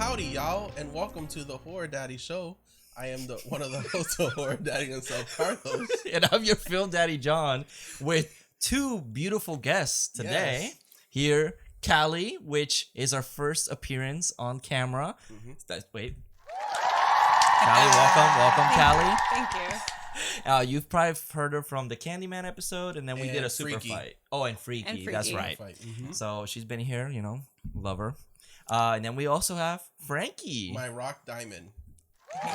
howdy, y'all, and welcome to the Horror Daddy Show. I am one of the hosts of Horror Daddy himself, Harlow. And I'm your Film Daddy, John, with two beautiful guests today. Yes. Here, Callie, which is our first appearance on camera. Wait. Callie, welcome, Callie. Thank you. You've probably heard her from the Candyman episode, and then we did a super Freaky. fight. Oh, and Freaky. That's right. So she's been here, love her. And then we also have Franky. My rock diamond. Wow,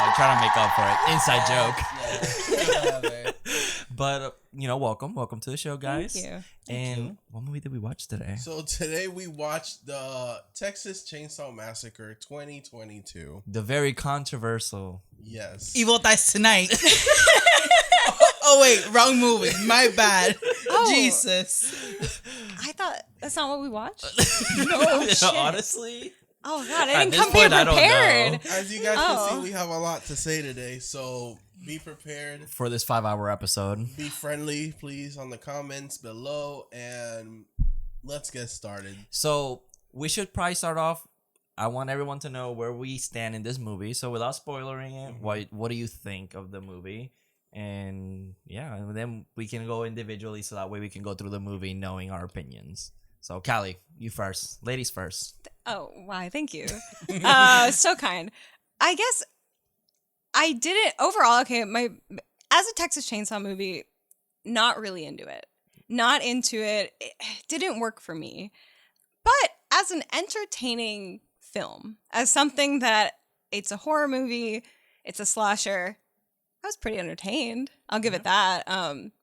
I'm trying to make up for it. Inside joke. But, welcome to the show, guys. Thank you. And what movie did we watch today? So today we watched the Texas Chainsaw Massacre 2022. The very controversial. Yes. Evil Dies Tonight. Oh, wait. Wrong movie. My bad. Oh. Jesus. I thought that's not what we watched. No, shit. honestly. Oh God, I At didn't this come here point, I don't prepared. know. As you guys can see, we have a lot to say today, so be prepared. For this 5-hour episode. Be friendly, please, on the comments below, and let's get started. So, we should probably start off. I want everyone to know where we stand in this movie. So, without spoiling it, what do you think of the movie? And and then we can go individually so that way we can go through the movie knowing our opinions. So, Callie, you first. Ladies first. Oh, why? Thank you. So kind. I guess I didn't overall. Okay, as a Texas Chainsaw movie, not really into it. Not into it. It didn't work for me. But as an entertaining film, as something that it's a horror movie, it's a slasher, I was pretty entertained. I'll give it that.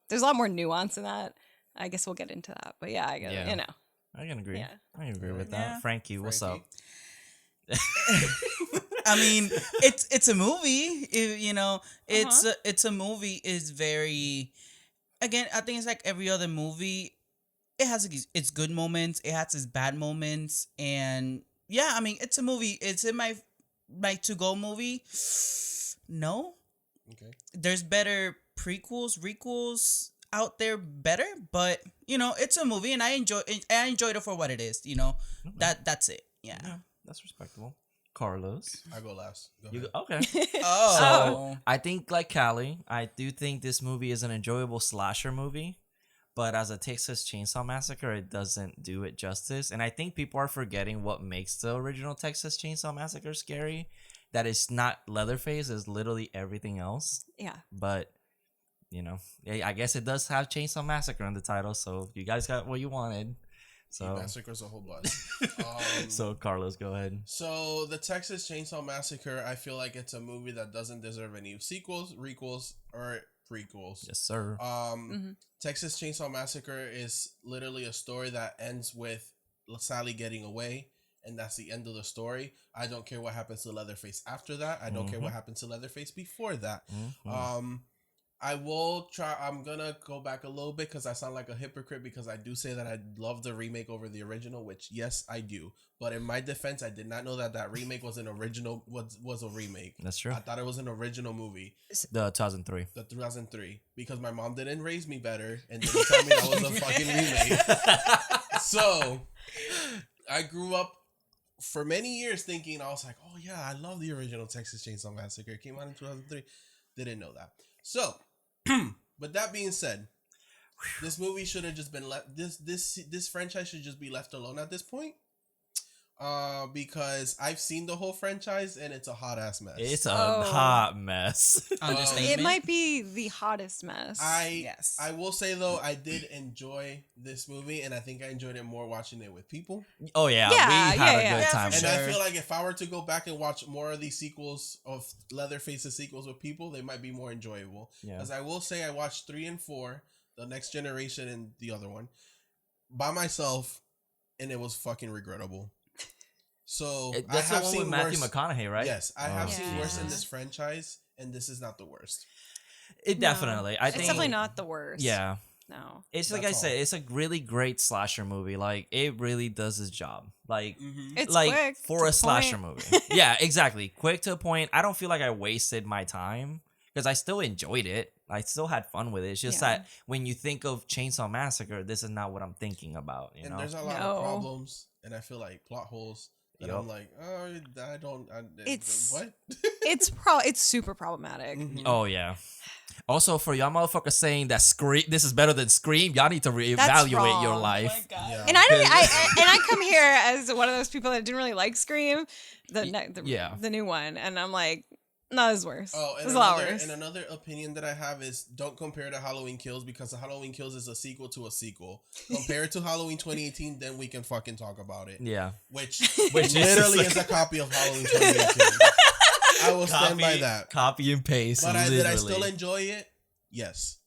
There's a lot more nuance in that. I guess we'll get into that. But I get it. I can agree. Yeah. I can agree with that. Yeah. Frankie, what's up? I mean, it's a movie. It's a movie. Is very. Again, I think it's like every other movie. It has its good moments. It has its bad moments, and I mean, it's a movie. It's in my to-go movie. No. Okay. There's better requels out there, better, but it's a movie, and I enjoyed it for what it is. That's it. Yeah. That's respectable. Carlos. I go last. Go You ahead. okay? Oh. So I think like Callie, I do think this movie is an enjoyable slasher movie, but as a Texas Chainsaw Massacre, it doesn't do it justice. And I think people are forgetting what makes the original Texas Chainsaw Massacre scary. That is not Leatherface, is literally everything else. Yeah. But I guess it does have Chainsaw Massacre in the title, so you guys got what you wanted. So Massacre's a whole bunch. So Carlos, go ahead. So the Texas Chainsaw Massacre, I feel like it's a movie that doesn't deserve any sequels, requels, or prequels. Yes, sir. Texas Chainsaw Massacre is literally a story that ends with Sally getting away, and that's the end of the story. I don't care what happens to Leatherface after that. I don't care what happens to Leatherface before that. I will try. I'm gonna go back a little bit because I sound like a hypocrite because I do say that I love the remake over the original, which yes, I do. But in my defense, I did not know that remake was an original. Was a remake. That's true. I thought it was an original movie. The 2003. The 2003, because my mom didn't raise me better and didn't tell me that was a fucking remake. So I grew up for many years thinking, I was like, oh yeah, I love the original Texas Chainsaw Massacre. It came out in 2003. Didn't know that. So, but that being said, this movie should have just been left. This franchise should just be left alone at this point. Because I've seen the whole franchise and it's a hot ass mess. It's a hot mess. It might be the hottest mess. I will say though, I did enjoy this movie, and I think I enjoyed it more watching it with people. Oh yeah, we had a good time. And I feel like if I were to go back and watch more of these sequels of Leatherface's sequels with people, they might be more enjoyable. As I will say, I watched 3 and 4, The Next Generation and the other one, by myself, and it was fucking regrettable. So that's the one with Matthew McConaughey, right? Yes, I have seen worse in this franchise, and this is not the worst. It definitely. I think it's definitely not the worst. Yeah. No. It's like I said, it's a really great slasher movie. Like it really does its job. Like it's like quick for a slasher movie. Yeah, exactly. Quick to the point. I don't feel like I wasted my time because I still enjoyed it. I still had fun with it. It's just that when you think of Chainsaw Massacre, this is not what I'm thinking about. You know? There's a lot of problems, and I feel like plot holes And I'm like, oh, I don't. It's- what? It's super problematic. Mhm. Oh yeah. Also, for y'all motherfuckers saying that Scream, this is better than Scream, y'all need to reevaluate your wrong. Oh my life. God. Yeah. And I come here as one of those people that didn't really like Scream, yeah. the new one, and I'm like, no, this is worse. Oh, This and is a lot another, worse. and another opinion that I have is don't compare to Halloween Kills because the Halloween Kills is a sequel to a sequel. Compare it to Halloween 2018, then we can fucking talk about it. Yeah. Which Which literally is is a copy of Halloween 2018. I will stand by that. Copy and paste. But did I still literally. enjoy it? Yes.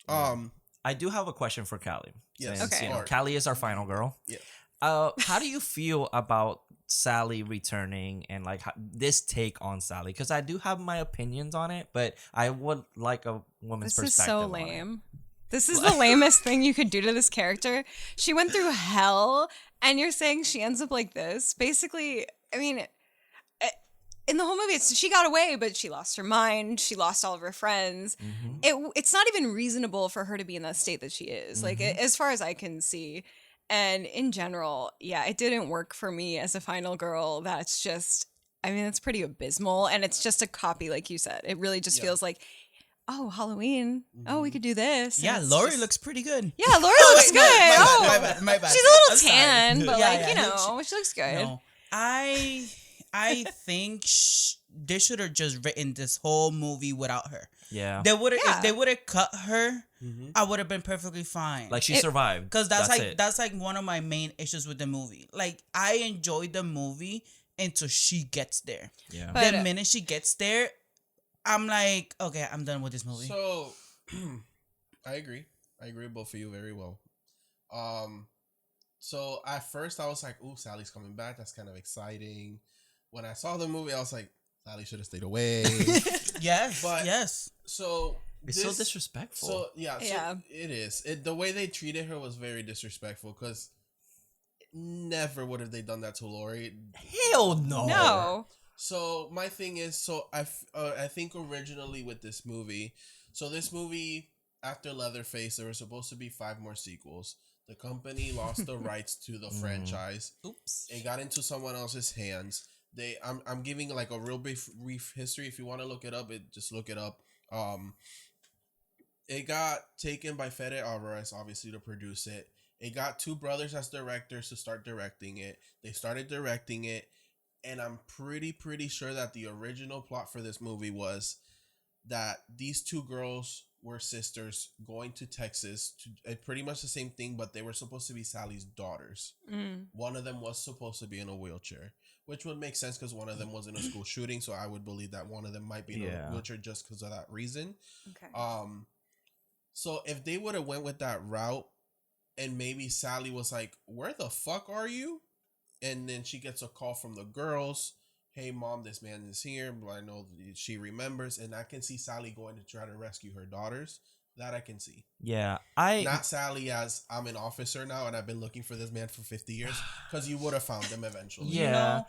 I do have a question for Callie. Yes. Since, Okay. you know, Callie is our final girl. Yeah. How do you feel about Sally returning and like this take on Sally? Because I do have my opinions on it, but I would like a woman's This is perspective. so on it. lame. This is the lamest thing you could do to this character. She went through hell, and you're saying she ends up like this. Basically, I mean, in the whole movie, she got away, but she lost her mind. She lost all of her friends. Mhm. It's not even reasonable for her to be in that state that she is. Like, as far as I can see. And in general, yeah, it didn't work for me as a final girl. That's just, I mean, it's pretty abysmal. And it's just a copy, like you said. It really just Yeah. feels like, oh, Halloween. Oh, we could do this. And Yeah, it's Lori just- looks pretty good. Yeah, Lori Oh, looks wait, good. my Oh, bad, my bad. she's a little I'm sorry. tan, but Yeah, like, yeah, you know, she looks good. No, I think they should have just written this whole movie without her. Yeah. They would have Yeah. if they would have cut her. Mhm. I would have been perfectly fine. Like she It- survived. because that's it. like one of my main issues with the movie. Like I enjoyed the movie until she gets there. Yeah. But- The minute she gets there, I'm like, okay, I'm done with this movie. So, I agree. I agree with both of you very well. So at first I was like, "Ooh, Sally's coming back. That's kind of exciting." When I saw the movie, I was like, "Sally should have stayed away." yes, But- yes. So It's so disrespectful. So yeah, Yeah. it is. The way they treated her was very disrespectful because never would have they done that to Lori. Hell no. No. So my thing is, so I think originally with this movie, so this movie after Leatherface, there were supposed to be 5 more sequels. The company lost the rights to the franchise. Oops. It got into someone else's hands. I'm giving like a real brief history. If you want to look it up, just look it up. It got taken by Fede Alvarez, obviously, to produce it. It got 2 brothers as directors to start directing it. They started directing it, and I'm pretty sure that the original plot for this movie was that these 2 girls were sisters going to Texas to pretty much the same thing, but they were supposed to be Sally's daughters. Mm. One of them was supposed to be in a wheelchair, which would make sense because one of them was in a school shooting, so I would believe that one of them might be in a wheelchair just because of that reason. Okay. So if they would have went with that route, and maybe Sally was like, "Where the fuck are you?" And then she gets a call from the girls, "Hey mom, this man is here." But I know she remembers, and I can see Sally going to try to rescue her daughters. That I can see. Yeah. Not Sally as I'm an officer now and I've been looking for this man for 50 years, because you would have found him eventually. Yeah.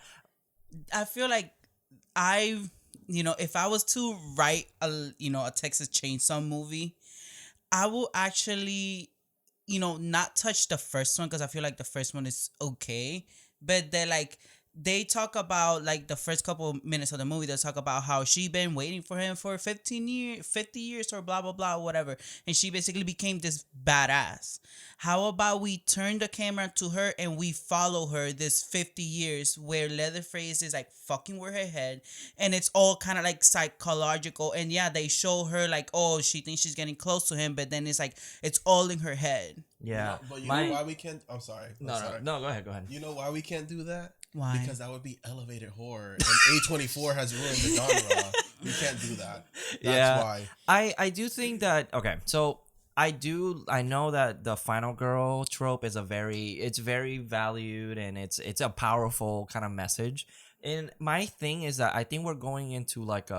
You know, I feel like if I was to write a Texas Chainsaw movie, I will actually, not touch the first one because I feel like the first one is okay. But they talk about like the first couple of minutes of the movie, they talk about how she been waiting for him for 50 years or blah, blah, blah, whatever. And she basically became this badass. How about we turn the camera to her and we follow her this 50 years where Leatherface is like fucking with her head, and it's all kind of like psychological. And yeah, they show her like, oh, she thinks she's getting close to him, but then it's like, it's all in her head. Yeah. But you know why we can't? I'm sorry. No, go ahead. You know why we can't do that? Why? Because that would be elevated horror, and A24 has ruined the genre. We can't do that. That's why. I do think that, okay, so I know that the final girl trope is it's very valued, and it's a powerful kind of message. And my thing is that I think we're going into like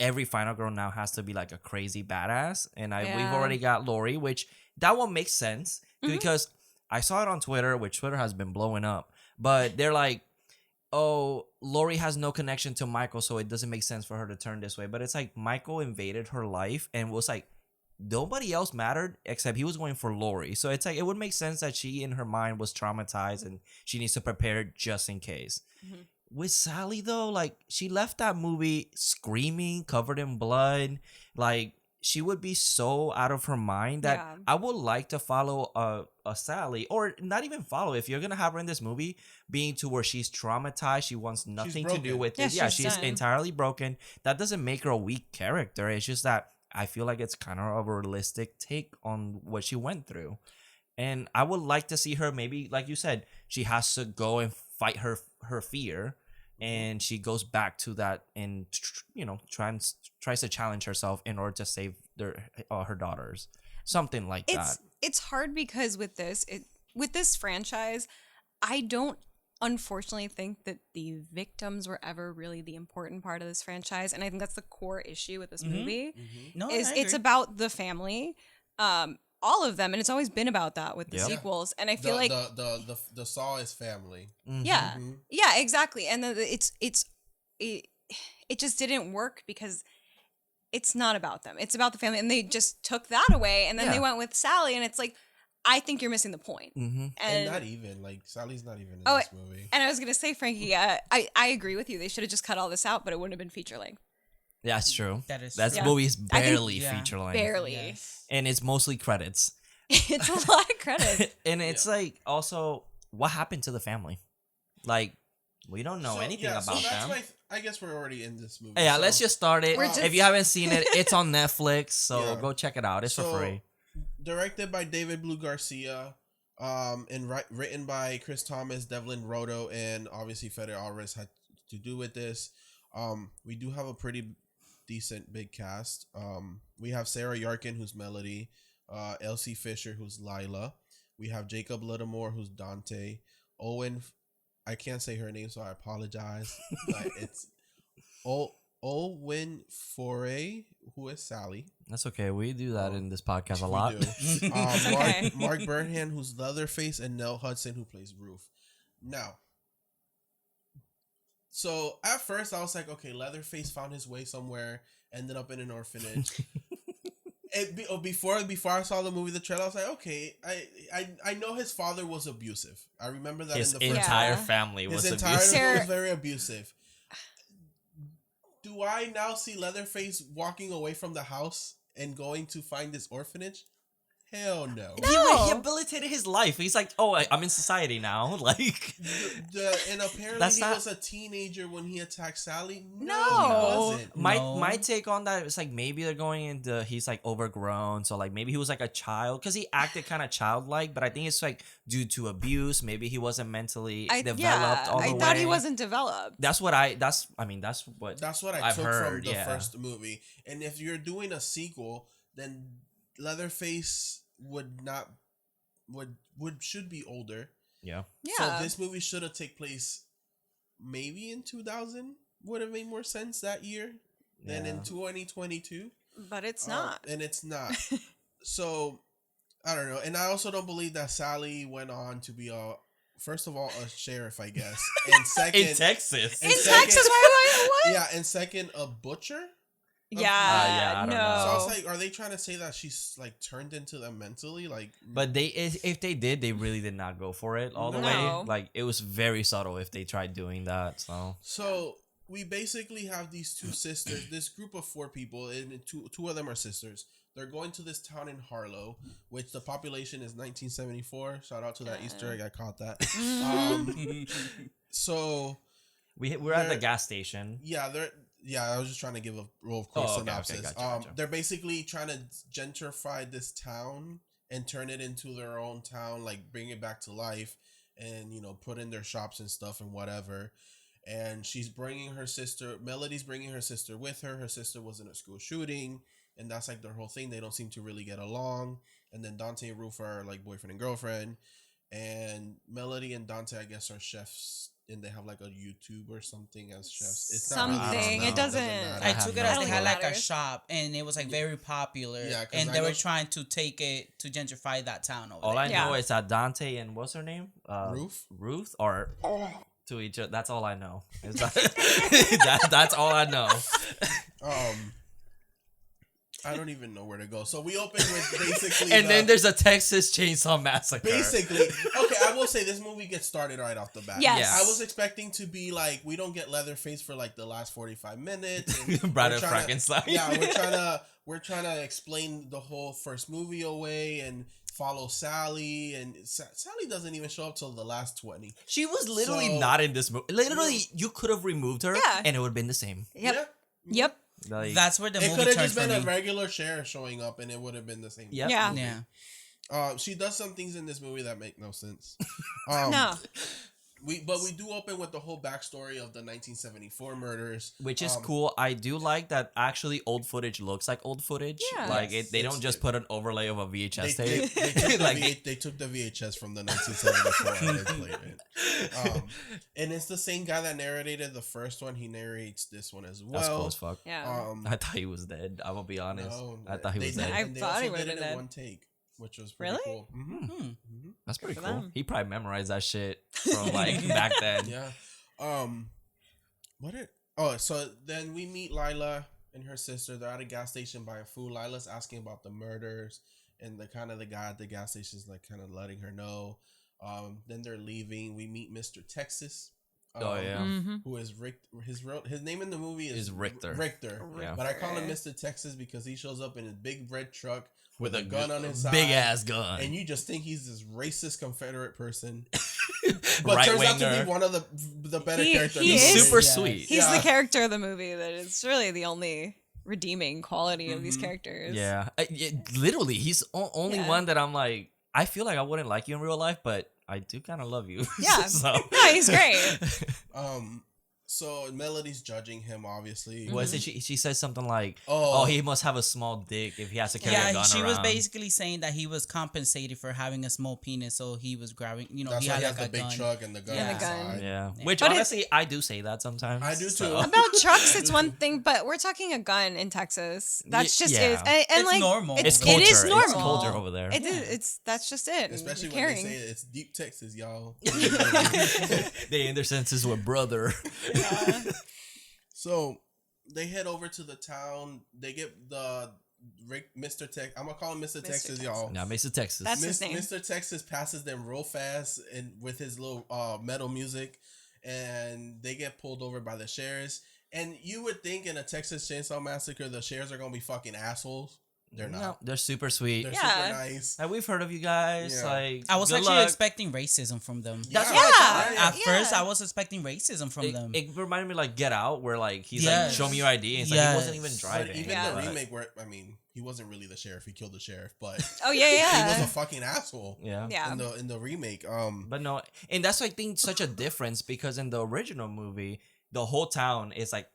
every final girl now has to be like a crazy badass, and we've Yeah. already got Lori, which that one makes sense because I saw it on Twitter, which Twitter has been blowing up. But they're like, oh, Lori has no connection to Michael, so it doesn't make sense for her to turn this way. But it's like Michael invaded her life and was like nobody else mattered except he was going for Lori. So it's like, it would make sense that she in her mind was traumatized and she needs to prepare just in case. Mhm. With Sally though, like she left that movie screaming, covered in blood. Like she would be so out of her mind that Yeah. I would like to follow a Sally, or not even follow. If you're gonna have her in this movie, being to where she's traumatized, she wants nothing to do broken. with Yeah, it. Yeah, she's she's done. entirely broken. That doesn't make her a weak character. It's just that I feel like it's kind of a realistic take on what she went through. And I would like to see her, maybe like you said, she has to go and fight her fear, and she goes back to that and tries to challenge herself in order to save her daughters, something like that. It's hard because with this franchise, I don't unfortunately think that the victims were ever really the important part of this franchise, and I think that's the core issue with this movie. No, Is I it's agree. about the family, all of them, and it's always been about that with the Yep. sequels. And I feel like the Saw is family. yeah, Mhm. yeah, exactly. And it just didn't work because it's not about them. It's about the family, and they just took that away, and then they Yeah. went with Sally, and it's like, I think you're missing the point. Mm-hmm. And not even like Sally's not even in Oh, this movie. And I was gonna say, Frankie, I agree with you. They should have just cut all this out, but it wouldn't have been feature length. Yeah, that's true. That is That true. movie is I think- barely Yeah. feature length, Barely. Yes. and it's mostly credits. It's a lot of credit. And it's like, also, what happened to the family? Like, we don't know So, anything yeah, about so that's them. I guess we're already in this movie. Yeah, so- let's just start it. We're just- If you haven't seen it, it's on Netflix, so Yeah. go check it out. It's for free. Directed by David Blue Garcia, and written by Chris Thomas, Devlin Roto, and obviously Fede Alvarez had to do with this. We do have a pretty decent big cast. We have Sarah Yarkin, who's Melody, Elsie Fisher, who's Lila. We have Jacob Littlemore, who's Dante. Owen, I can't say her name, so I apologize. But it's Owen Foray, who is Sally. That's okay. We do that in this podcast a We lot. do. okay. Mark Burnham, who's Leatherface, and Nell Hudson, who plays Ruth. Now, so at first I was like, okay, Leatherface found his way somewhere, ended up in an orphanage. Before I saw the movie, the trailer, I was like, okay, I know his father was abusive. I remember that His in the first entire Yeah. family was his entire abusive. family was Sarah- very abusive. Do I now see Leatherface walking away from the house and going to find this orphanage? Hell no. He No. rehabilitated his life. He's like, oh, I'm in society now. Like, And apparently That's he not- was a teenager when he attacked Sally. No. he wasn't. my take on that is like, maybe they're going into, he's like overgrown, so like maybe he was like a child because he acted kind of childlike, but I think it's like due to abuse. Maybe he wasn't mentally developed all the I way. thought he wasn't developed. That's what that's what That's what I I've took heard, from the yeah. first movie. And if you're doing a sequel, then Leatherface should be older. yeah. Yeah. So this movie should have taken place maybe in 2000. Would have made more sense that year than in Yeah. 2022. But it's not. And it's not. So I don't know. And I also don't believe that Sally went on to be first of all a sheriff, I guess, and second In Texas. In In second- Texas, what? yeah, and second a butcher. Yeah, yeah, I don't no. know. So I was like, are they trying to say that she's like turned into them mentally? Like, But if they did, they really did not go for it all the No. way. Like, it was very subtle if they tried doing that. So we basically have these two sisters, this group of 4 people, and two of them are sisters. They're going to this town in Harlow, which the population is 1974. Shout out to that Easter egg, I caught that. So we're at the They're- gas station. I was just trying to give a real quick Oh, okay, synopsis. gotcha. They're basically trying to gentrify this town and turn it into their own town, like bring it back to life, and put in their shops and stuff and whatever. And she's bringing her sister. Melody's bringing her sister with her. Her sister was in a school shooting, and that's like their whole thing. They don't seem to really get along. And then Dante and Ruth are like boyfriend and girlfriend. And Melody and Dante, I guess, are chefs, and they have like a YouTube or something as chefs. It's not really- Something. I It don't know. doesn't- matter. I have took no it as idea. they had like a Matters. shop, and it was like very popular. Yeah, 'cause and I they know were trying to take it to gentrify that town over All there. I Yeah. know is that Dante and what's her name? Ruth? Or to each other. That's all I know. That's all I know. I don't even know where to go. So we open with basically, And then there's a Texas Chainsaw Massacre. basically. Okay, I will say this movie gets started right off the bat. Yes. Yes. I was expecting to be like, we don't get Leatherface for like the last 45 minutes. And Bride we're of trying to- Frankenstein. Yeah, we're trying to explain the whole first movie away and follow Sally, and Sally doesn't even show up till the last 20. She was literally So- not in this movie. Literally, you could have removed her, Yeah. and it would have been the same. Yep. Yeah. Yep. Like, That's where the It movie could have turned just been for a me. regular sheriff showing up, and it would have been the same. Yep. Yeah. Yeah. She does some things in this movie that make no sense. No. We do open with the whole backstory of the 1974 murders, which is cool. I do like that actually old footage looks like old footage. Yeah. Like Yes. they don't just put an overlay of a VHS They tape. took Like- they took the VHS from the 1974 and they played it. And it's the same guy that narrated the first one. He narrates this one as well. That's cool as fuck. Yeah. I thought he was dead. I'm gonna be honest. No, I thought he was they dead. did- I and they thought he also would've did been it in dead. one take, which was pretty Really? cool. Mm-hmm. Hmm. That's pretty Good cool. for them. He probably memorized that shit from like back then. Yeah. So then we meet Lila and her sister. They're at a gas station buying food. Lila's asking about the murders, and the guy at the gas station is like kind of letting her know. Then they're leaving. We meet Mr. Texas. Oh, yeah. Mhm. Who is Rick? His name in the movie is Richter. Richter. Yeah. But I call him Mr. Texas because he shows up in his big red truck With a gun on his side, big ass gun. and you just think he's this racist Confederate person. But Right turns out to winger. be one of the better He- characters. he in the He's is- movie. super Yeah. sweet. He's Yeah. the character of the movie that is really the only redeeming quality of these Mhm. characters. Yeah. Literally, he's only Yeah. one that I'm like, I feel like I wouldn't like you in real life, but I do kind of love you. Yeah. So. No, he's great. So Melody's judging him, obviously. Was it? She says something like, Oh. "Oh, he must have a small dick if he has to carry a Yeah, gun she was around." basically saying that he was compensated for having a small penis, so he was grabbing. That's he why had he has like the a big gun. truck and the gun. Yeah. on And the gun. side. Yeah. Yeah. Which But honestly, I do say that sometimes. I do so- too. About trucks, it's one thing, but we're talking a gun in Texas. That's just yeah. is, and It's like normal. It's It culture. is normal. It's culture over there. It is. It's that's just it. Especially You're when carrying. they say it's deep Texas, y'all. They in their senses were brother. So they head over to the town. They get the Mr. Tex. I'm gonna call him Mr. Texas, Texas. y'all. Now, Mesa, Texas. That's his name. Mr. Texas passes them real fast and with his little metal music, and they get pulled over by the sheriffs. And you would think in a Texas Chainsaw Massacre, the sheriffs are gonna be fucking assholes. They're not. No, they're super sweet. They're Yeah. super nice. Like, we've heard of you guys. Yeah. Like, I was good actually luck. expecting racism from them. That's Yeah. what I thought. Yeah. At first, I was expecting racism from them. It reminded me like Get Out, where like he's Yes. like, "Show me your ID," and it's like he wasn't even Yes. But driving. even Yeah. the but- remake, where I mean, he wasn't really the sheriff. He killed the sheriff, but Oh yeah, he yeah, was a fucking asshole. Yeah. yeah. In the remake. But no, and that's I think such a difference because in the original movie, the whole town is like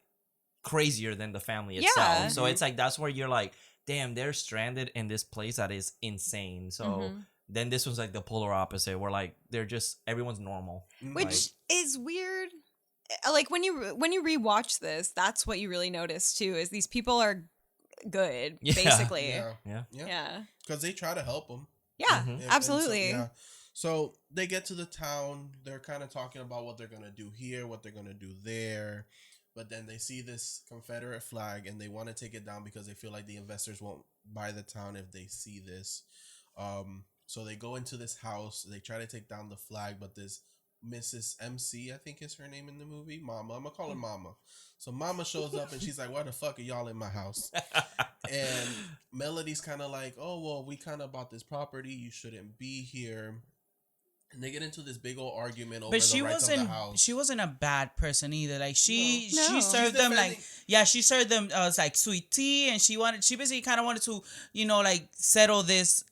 crazier than the family itself. Yeah. So it's like that's where you're like, damn, they're stranded in this place that is insane. So Mhm. then this was like the polar opposite, where like they're just everyone's normal. Which Like- is weird. Like when you rewatch this, that's what you really notice too. Is these people are good, Yeah. basically. Yeah, Yeah. Yeah. because they try to help him. Yeah, Mhm. absolutely. So they get to the town. They're kind of talking about what they're gonna do here, what they're gonna do there. But then they see this Confederate flag and they want to take it down because they feel like the investors won't buy the town if they see this. So they go into this house. They try to take down the flag, but this Mrs. MC, I think is her name in the movie, Mama. I'm gonna call her Mama. So Mama shows up and she's like, "Why the fuck are y'all in my house?" And Melody's kind of like, "Oh well, we kind of bought this property. You shouldn't be here." And they get into this big old argument over But the rights of the house. she wasn't a bad person either. Like she No. she No. served She's them like defending- she served them like sweet tea, and she basically kind of wanted to like settle this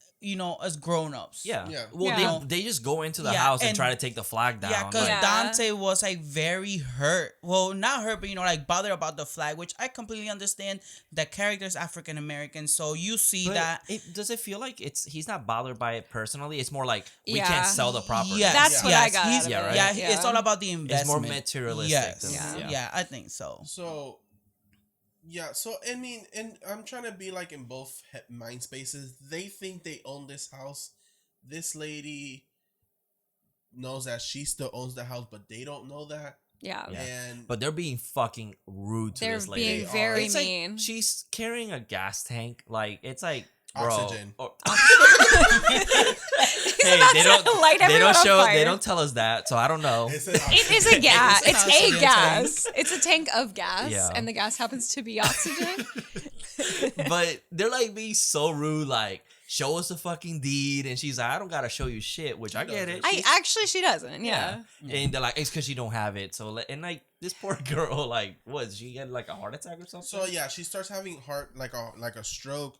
as grown ups. Yeah. Yeah. Well, Yeah. they just go into the Yeah, house and and- try to take the flag down. Yeah, because like- Yeah. Dante was like very hurt. Well, not hurt, but like bothered about the flag, which I completely understand. The character's African American, so you see But that. does it feel like he's not bothered by it personally? It's more like we Yeah. can't sell the property. Yes, That's what I got he's- out of Yeah, it. right? Yeah, it's all about the investment. It's more materialistic. Yes, than- Yeah. yeah, I think so. So, yeah. So I mean, and I'm trying to be like in both mind spaces. They think they own this house. This lady knows that she still owns the house, but they don't know that. Yeah. Yeah. And But they're being fucking rude to They're this lady. being They are. very It's like mean. she's carrying a gas tank. Like it's like bro. Oxygen. Hey, about they to don't. light They everyone don't on show. fire. They don't tell us that, so I don't know. It says It is a gas. It's It's an a oxygen gas. It's a tank of gas, Yeah. and the gas happens to be oxygen. But they're like being so rude. Like, show us the fucking deed, and she's like, I don't gotta show you shit, which I get it. She doesn't. Yeah. And they're like, it's because you don't have it. So and like this poor girl, like, what? She had like a heart attack or something. So yeah, she starts having like a stroke.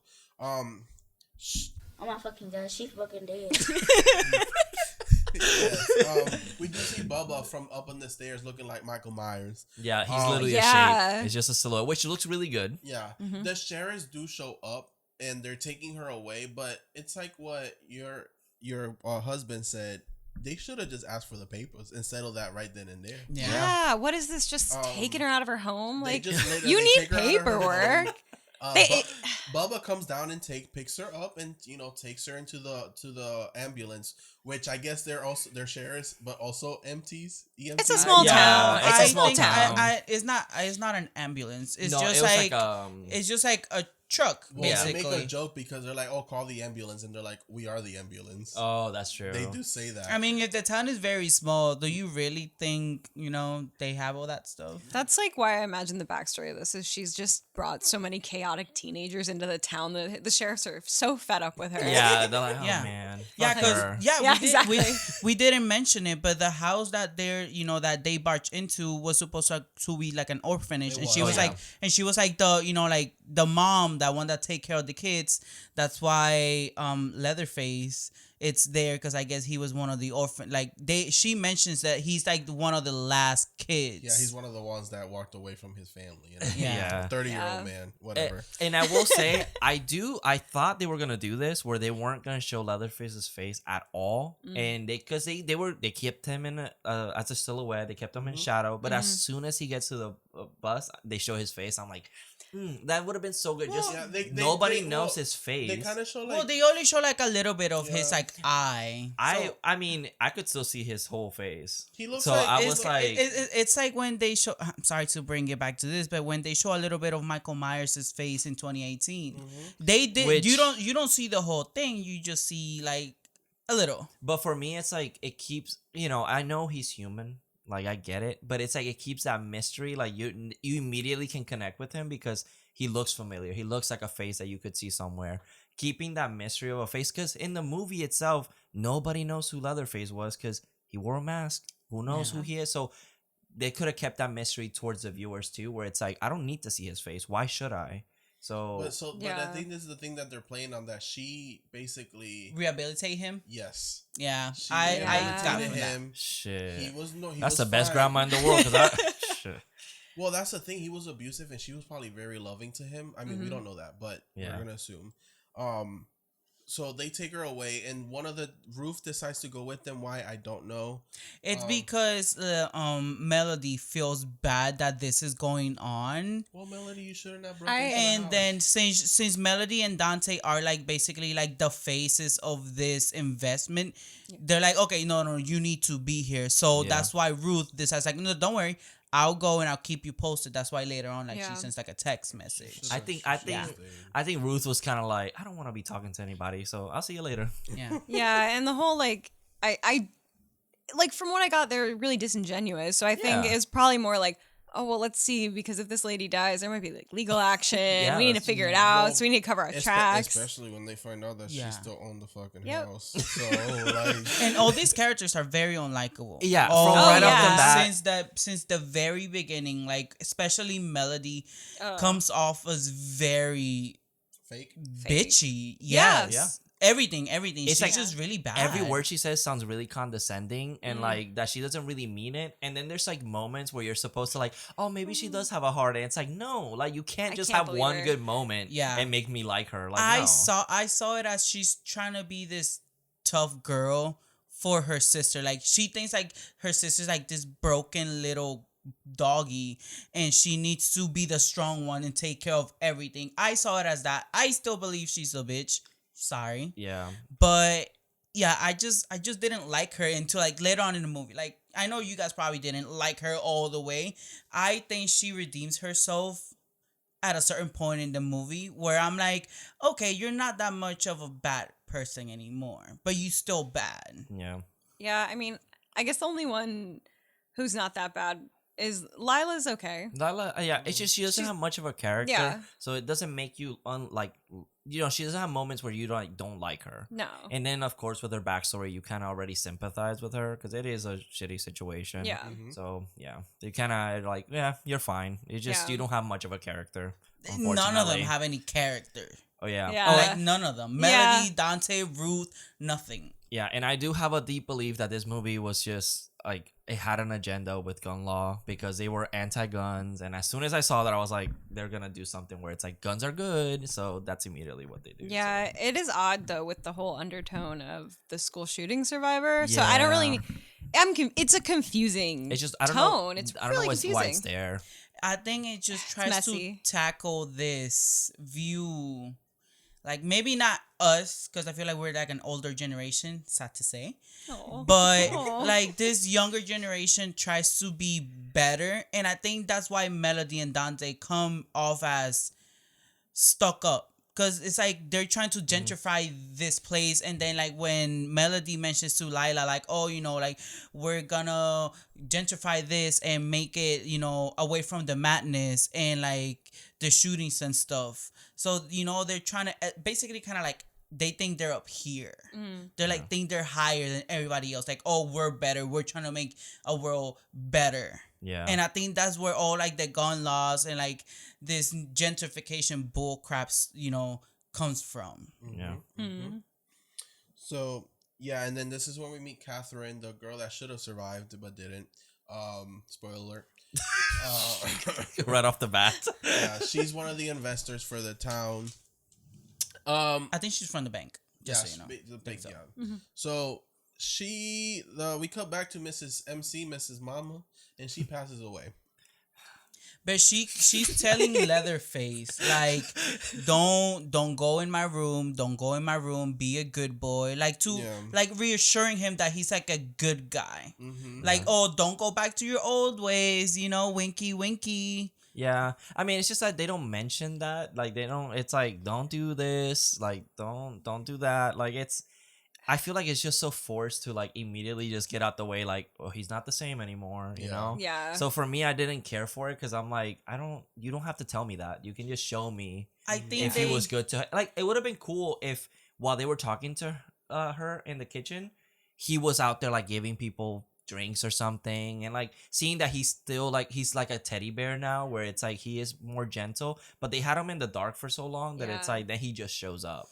Oh my fucking god, she fucking dead. Yes, we do see Bubba from up on the stairs looking like Michael Myers. Yeah, he's literally Yeah. a shape. It's just a silhouette, which looks really good. Yeah, Mhm. the sheriffs do show up and they're taking her away, but it's like what your husband said. They should have just asked for the papers and settled that right then and there. Yeah. What is this? Just taking her out of her home? They Like, just literally you need take her out of her paperwork. home. Bubba comes down and picks her up and takes her into the ambulance, which I guess they're sheriffs, but also EMTs. It's a small town. It's a small think town. it's not an ambulance. It's No, just it was like it's just like a truck, Well, they basically. make a joke because they're like, "Oh, call the ambulance," and they're like, "We are the ambulance." Oh, that's true. They do say that. I mean, if the town is very small, do you really think they have all that stuff? That's like why I imagine the backstory of this is she's just brought so many chaotic teenagers into the town that the sheriffs are so fed up with her. Yeah, they're like, oh Yeah. man. Yeah, fuck because her. Yeah, exactly. we didn't mention it, but the house that that they barged into was supposed to be like an orphanage, It and she was. was Oh, yeah. like, the like the mom, that one that take care of the kids. That's why Leatherface, it's there because I guess he was one of the orphan. Like she mentions that he's like one of the last kids. Yeah, he's one of the ones that walked away from his family. Yeah. 30-year-old man, whatever. And I will say, I thought they were gonna do this where they weren't gonna show Leatherface's face at all, and they kept him in as a silhouette, they kept him in shadow, but as soon as he gets to the bus, they show his face. I'm like, that would have been so good. Just nobody knows his face. They kind of show like. Well, they only show like a little bit of his Yeah. like eye. I mean, I could still see his whole face. He looks so like- I it's- was like, It's like when they show. I'm sorry to bring it back to this, but when they show a little bit of Michael Myers' face in 2018, they did. Which- you don't see the whole thing. You just see like a little. but for me, it's like it keeps. I know he's human. Like I get it, but it's like it keeps that mystery. Like you immediately can connect with him because he looks familiar. He looks like a face that you could see somewhere. Keeping that mystery of a face, because in the movie itself, nobody knows who Leatherface was because he wore a mask. Who knows who he is? So they could have kept that mystery towards the viewers too, where it's like I don't need to see his face. Why should I? But Yeah. I think this is the thing that they're playing on, that she basically Rehabilitate him. yes. Yeah, She I Yeah. got rehabilitated from that. him. Shit. He was That's the best fine. grandma in the world. Shit. Well, that's the thing. He was abusive, and she was probably very loving to him. I mean, we don't know that, but Yeah. we're gonna assume. So they take her away, and one of the Ruth decides to go with them. Why, I don't know. It's because Melody feels bad that this is going on. Well, Melody, you shouldn't have broken. And then since Melody and Dante are like basically like the faces of this investment, they're like, okay, no, you need to be here. So Yeah. that's why Ruth decides like, no, don't worry, I'll go and I'll keep you posted. That's why later on, like Yeah. she sends like a text message. I think Ruth was kind of like, I don't want to be talking to anybody, so I'll see you later. Yeah. Yeah, and the whole like I like from what I got, they're really disingenuous. So I think Yeah. it's probably more like, oh well, let's see, because if this lady dies, there might be like legal action. Yeah, we need to that's- figure it out. well, So we need to cover our tracks. especially when they find out that Yeah. she still owned the fucking Yep. house. So like, And all these characters are very unlikable. Yeah, Oh, from right off the bat. Since the very beginning, like especially Melody Oh. comes off as very fake. Fake. bitchy. Yeah. Yes. Yeah. Everything. It's She's like just really bad. Every word she says sounds really condescending and like that she doesn't really mean it. And then there's like moments where you're supposed to like, oh, maybe she does have a heart. And it's like, no, like you can't I just can't have believe one her. good moment Yeah. and make me like her. Like, I no. saw it as she's trying to be this tough girl for her sister. Like she thinks like her sister's like this broken little doggy and she needs to be the strong one and take care of everything. I saw it as that. I still believe she's a bitch. Sorry. Yeah. But yeah, I just didn't like her until like later on in the movie. Like I know you guys probably didn't like her all the way. I think she redeems herself at a certain point in the movie where I'm like, okay, you're not that much of a bad person anymore, but you still bad. Yeah. Yeah, I mean, I guess the only one who's not that bad is Lila's okay. Lila, yeah, it's just she doesn't She's- have much of a character, Yeah. so it doesn't make you she doesn't have moments where you don't like her. No. And then, of course, with her backstory, you kind of already sympathize with her because it is a shitty situation. Yeah. Mhm. So yeah, you kind of like, yeah, you're fine. It's just Yeah. you don't have much of a character. None of them Unfortunately. have any character. Oh yeah. Yeah. Like none of them. Melody, Dante, Ruth, nothing. Yeah, and I do have a deep belief that this movie was just like it had an agenda with gun law because they were anti-guns, and as soon as I saw that, I was like, they're gonna do something where it's like guns are good, so that's immediately what they do. Yeah, so. it is odd though with the whole undertone of the school shooting survivor. So I don't really. It's a confusing. It's just I don't tone. know. It's I don't really know confusing. why it's there. I think it just tries to messy. tackle this view, like maybe not us, because I feel like we're like an older generation, sad to say, Aw. but Aw. like this younger generation tries to be better, and I think that's why Melody and Dante come off as stuck up. Because it's like they're trying to gentrify this place. And then like when Melody mentions to Lila, like, oh, like we're gonna gentrify this and make it, away from the madness and like the shootings and stuff. So, they're trying to basically kind of like they think they're up here. They're like think they're higher than everybody else. Like, oh, we're better. We're trying to make a world better. Yeah. And I think that's where all like the gun laws and like this gentrification bull craps, comes from. Yeah. Mhm. So yeah, and then this is when we meet Catherine, the girl that should have survived but didn't. Spoiler alert. Right off the bat. Yeah, she's one of the investors for the town. I think she's from the bank. Just Yes, so you know. the big, so. yeah. So we cut back to Mrs. MC, Mrs. Mama, and she passes away. But she's telling Leatherface like, don't go in my room, be a good boy, like like reassuring him that he's like a good guy, like oh, don't go back to your old ways, winky winky. Yeah, I mean, it's just that they don't mention that. Like, they don't. It's like, don't do this. Like, don't do that. Like, I feel like it's just so forced to like immediately just get out the way. Like, oh, he's not the same anymore. You know. Yeah. So for me, I didn't care for it because I'm like, you don't have to tell me that. You can just show me. I think if he was good to like, it would have been cool if while they were talking to her in the kitchen, he was out there like giving people drinks or something, and like seeing that he's still like he's like a teddy bear now, where it's like he is more gentle, but they had him in the dark for so long that it's like then he just shows up.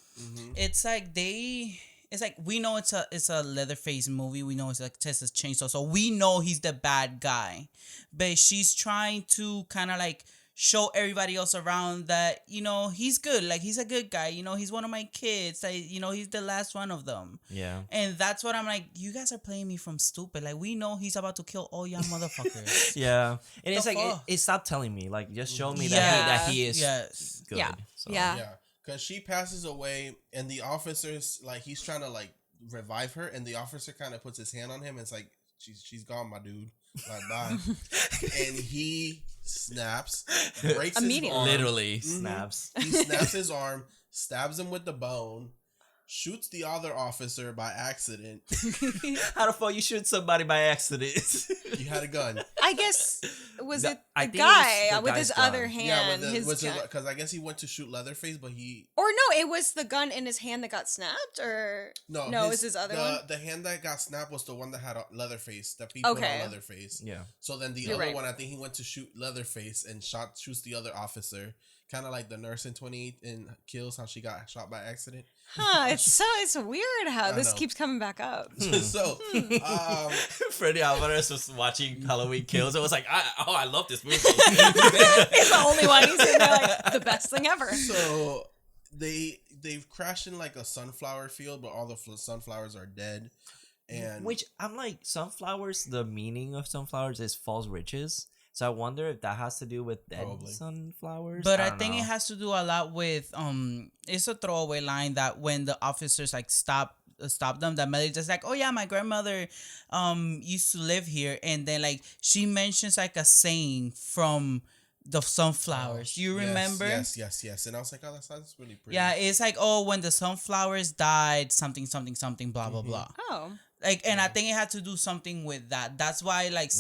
It's like we know it's a Leatherface movie. We know it's like Texas Chainsaw, so we know he's the bad guy. But she's trying to kind of like show everybody else around that he's good. Like he's a good guy. He's one of my kids. Like he's the last one of them. Yeah. And that's what I'm like. You guys are playing me from stupid. Like we know he's about to kill all y'all motherfuckers. Yeah. And it's like fuck? it stopped telling me. Like just show me Yeah. that he is good. Yeah. So. Yeah. Yeah, because she passes away, and the officer's like he's trying to like revive her, and the officer kind of puts his hand on him. And it's like she's gone, my dude. Like bye. And he snaps, breaks Immediately. his arm. Literally snaps. He snaps his arm, stabs him with the bone, shoots the other officer by accident. How the fuck you shoot somebody by accident? You had a gun. I guess was The- it I the think it was guy the with guy's his gun. other hand? Because I guess he went to shoot Leatherface, but he Or no, it was the gun in his hand that got snapped, or no, it was his other one. The hand that got snapped was the one that had a Leatherface. That people Okay. on Leatherface. Yeah. So then the You're other right. one, I think he went to shoot Leatherface and shoots the other officer, kind of like the nurse in 28 and Kills, how she got shot by accident. Huh? It's weird how I this know. keeps coming back up. So, Freddie Alvarez was watching Halloween Kills. It was like, I love this movie. It's the only one he's in there like the best thing ever. so they've crashed in like a sunflower field, but all the sunflowers are dead. And Which I'm like, sunflowers, the meaning of sunflowers is false riches. So I wonder if that has to do with dead Probably. sunflowers. But I don't think know. it has to do a lot with it's a throwaway line that when the officers like stop them, that Melody just like, oh yeah, my grandmother used to live here, and then like she mentions like a saying from the sunflowers. You remember? Yes. And I was like, oh, that sounds really pretty. Yeah, it's like, oh, when the sunflowers died, something, something, something, blah blah blah. Oh. Like, and I think it had to do something with that. That's why like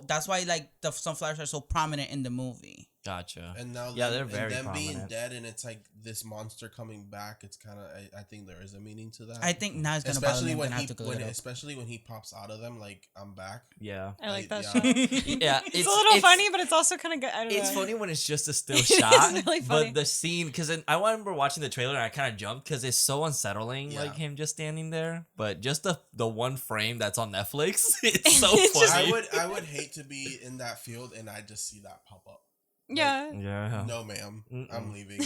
that's why like the sunflowers are so prominent in the movie. Gotcha. And now, Yeah, them, they're very and them being prominent. dead, and it's like this monster coming back. It's kind of, I think there is a meaning to that. I think now it's gonna bother me. especially I'm when gonna have to look it up. especially when he pops out of them, like I'm back. Yeah. I like that yeah. shot. Yeah. It's a little funny, but it's also kind of good. I don't It's know. funny when it's just a still It's shot, really funny. but the scene, because I remember watching the trailer and I kind of jumped because it's so unsettling, Yeah. like him just standing there. But just the one frame that's on Netflix, it's so It's just- funny. I would hate to be in that field and I just see that pop up. Yeah. Yeah. No, ma'am, Mm-mm. I'm leaving.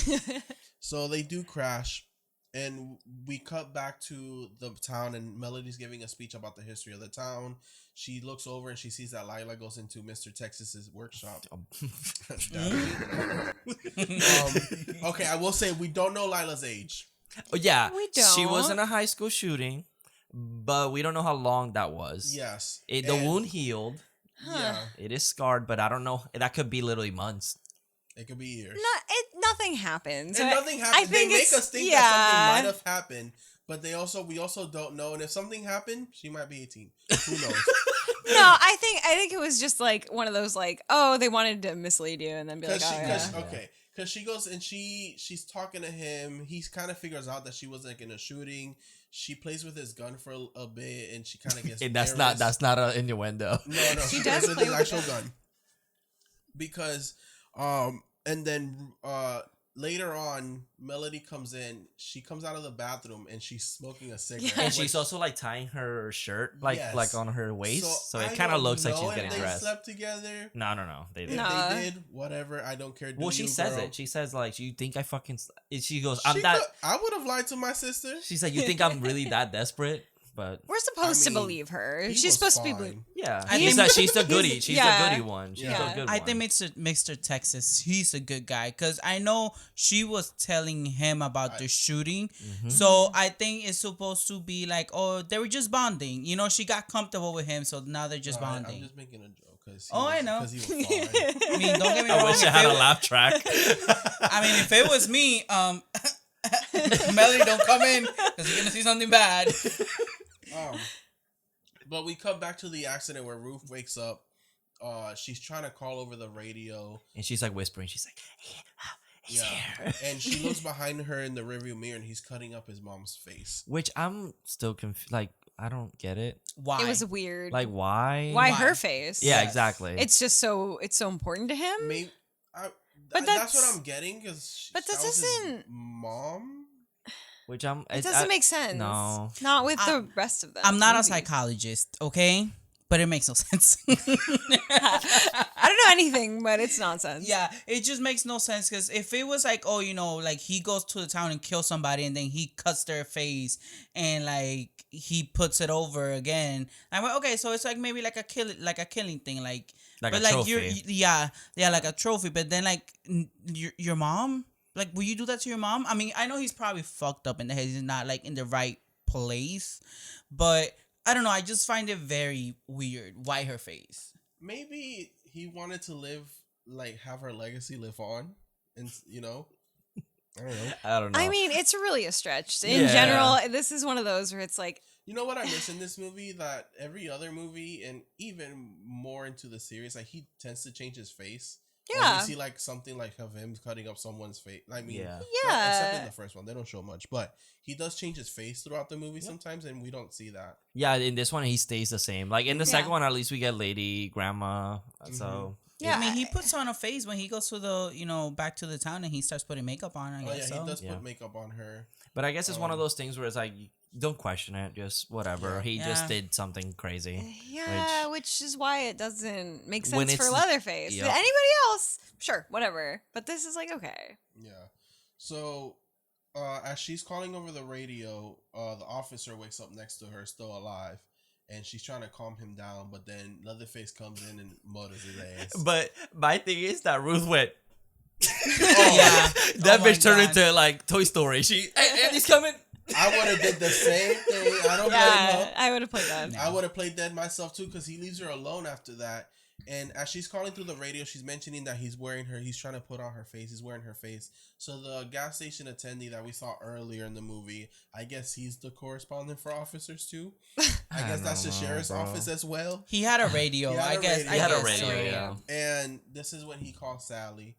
So they do crash, and we cut back to the town, and Melody's giving a speech about the history of the town. She looks over and she sees that Lila goes into Mr. Texas's workshop. Okay, I will say we don't know Lila's age. Oh, yeah. We She was don't. in a high school shooting, but we don't know how long that was. Yes, The and- wound healed. Yeah, It is scarred, but I don't know. That could be literally months. it could be years. Nothing happens. And nothing I happened. They think make it's- us think yeah. that something might have happened, but we also don't know. And if something happened, she might be 18. Who knows? No, I think it was just like one of those like, oh, they wanted to mislead you and then be like, oh yeah. Because she goes and she's talking to him. He kind of figures out that she was like in a shooting. She plays with his gun for a bit, and she kind of gets. And that's not an innuendo. No, She she does plays with play his with actual it. gun. Because, and then later on, Melody comes in. She comes out of the bathroom and she's smoking a cigarette. Yeah. And she's which- also like tying her shirt like Yes. on her waist, so I it kind of don't looks like know she's if getting they dressed. slept together. No, they If didn't. No. they did, whatever. I don't care. Well, she says girl. it. She says like, "You think I fucking?" She goes, She "I'm that." could- I would have lied to my sister. She's like, "You think I'm really that desperate?" But We're supposed to I mean, believe her. He She's was supposed to be. fine. yeah, I she's think- she's the goodie. She's Yeah. the goody one. She's Yeah. the good I one. think Mr. Texas, he's a good guy because I know she was telling him about the shooting. Mhm. So I think it's supposed to be like, oh, they were just bonding. You know, she got comfortable with him, so now they're just No, bonding. I'm just making a joke because I know. because he was fine. I mean, don't get me I wrong. wish I if had it a wa- laugh track. I mean, if it was me, Melody, don't come in because you're gonna see something bad. But we come back to the accident where Ruth wakes up. She's trying to call over the radio. And she's like whispering. She's like, "He's here." And she looks behind her in the rearview mirror, and he's cutting up his mom's face. Which I'm still confused. Like, I don't get it. Why? It was weird. Like, why? Why Why? her face? Yeah, Yes. exactly. It's just so important to him. Maybe, But that's what that's- I'm getting. Because but this isn't- mom. Which I'm. It doesn't make sense. No. Not with I- the rest of them. I'm not a movies. psychologist, okay? But it makes no sense. I don't know anything, but it's nonsense. Yeah, it just makes no sense because if it was like, oh, you know, like he goes to the town and kills somebody and then he cuts their face and like he puts it over again, I'm like, okay, so it's like maybe like a killing thing, like Like but a like trophy. yeah, like a trophy. But then like your mom, like, will you do that to your mom? I mean, I know he's probably fucked up in the head. He's not like in the right place, but I don't know. I just find it very weird. Why her face? Maybe he wanted to have her legacy live on, and I don't know. I don't know. I mean, it's really a stretch. In Yeah. general, this is one of those where it's like, You know what I miss in this movie? That every other movie, and even more into the series, like he tends to change his face. Or yeah, you see like something like of him cutting up someone's face. I mean, Yeah. not- except in yeah. the first one, they don't show much, but he does change his face throughout the movie sometimes, and we don't see that. Yeah, in this one he stays the same. Like in the Yeah. second one, at least we get lady, grandma. So Yeah, I mean, he puts on a face when he goes to the, back to the town and he starts putting makeup on. I Oh yeah, guess so. he does Yeah. put makeup on her. but I guess it's one of Um, those things where it's like, don't question it, just whatever. Yeah. He Yeah. just did something crazy. Yeah, which is why it doesn't make When sense for it's- Leatherface. Yep. Anybody else, sure, whatever. But this is like, okay. Yeah. So, as she's calling over the radio, the officer wakes up next to her, still alive, and she's trying to calm him down, but then Leatherface comes in and murders his ass. But my thing is that Ruth went. Yeah. That Oh my bitch turned God. into like Toy Story. Hey, Andy's coming. I would have did the same thing. I don't blame Yeah, her. I would have played that. I would have played dead myself too, because he leaves her alone after that. And as she's calling through the radio, she's mentioning that he's trying to put on her face. He's wearing her face. So the gas station attendee that we saw earlier in the movie, I guess he's the correspondent for officers too. I guess that's the sheriff's office as well. He had a radio. He had I a guess. radio. I He had a guess so. radio, yeah. And this is when he calls Sally.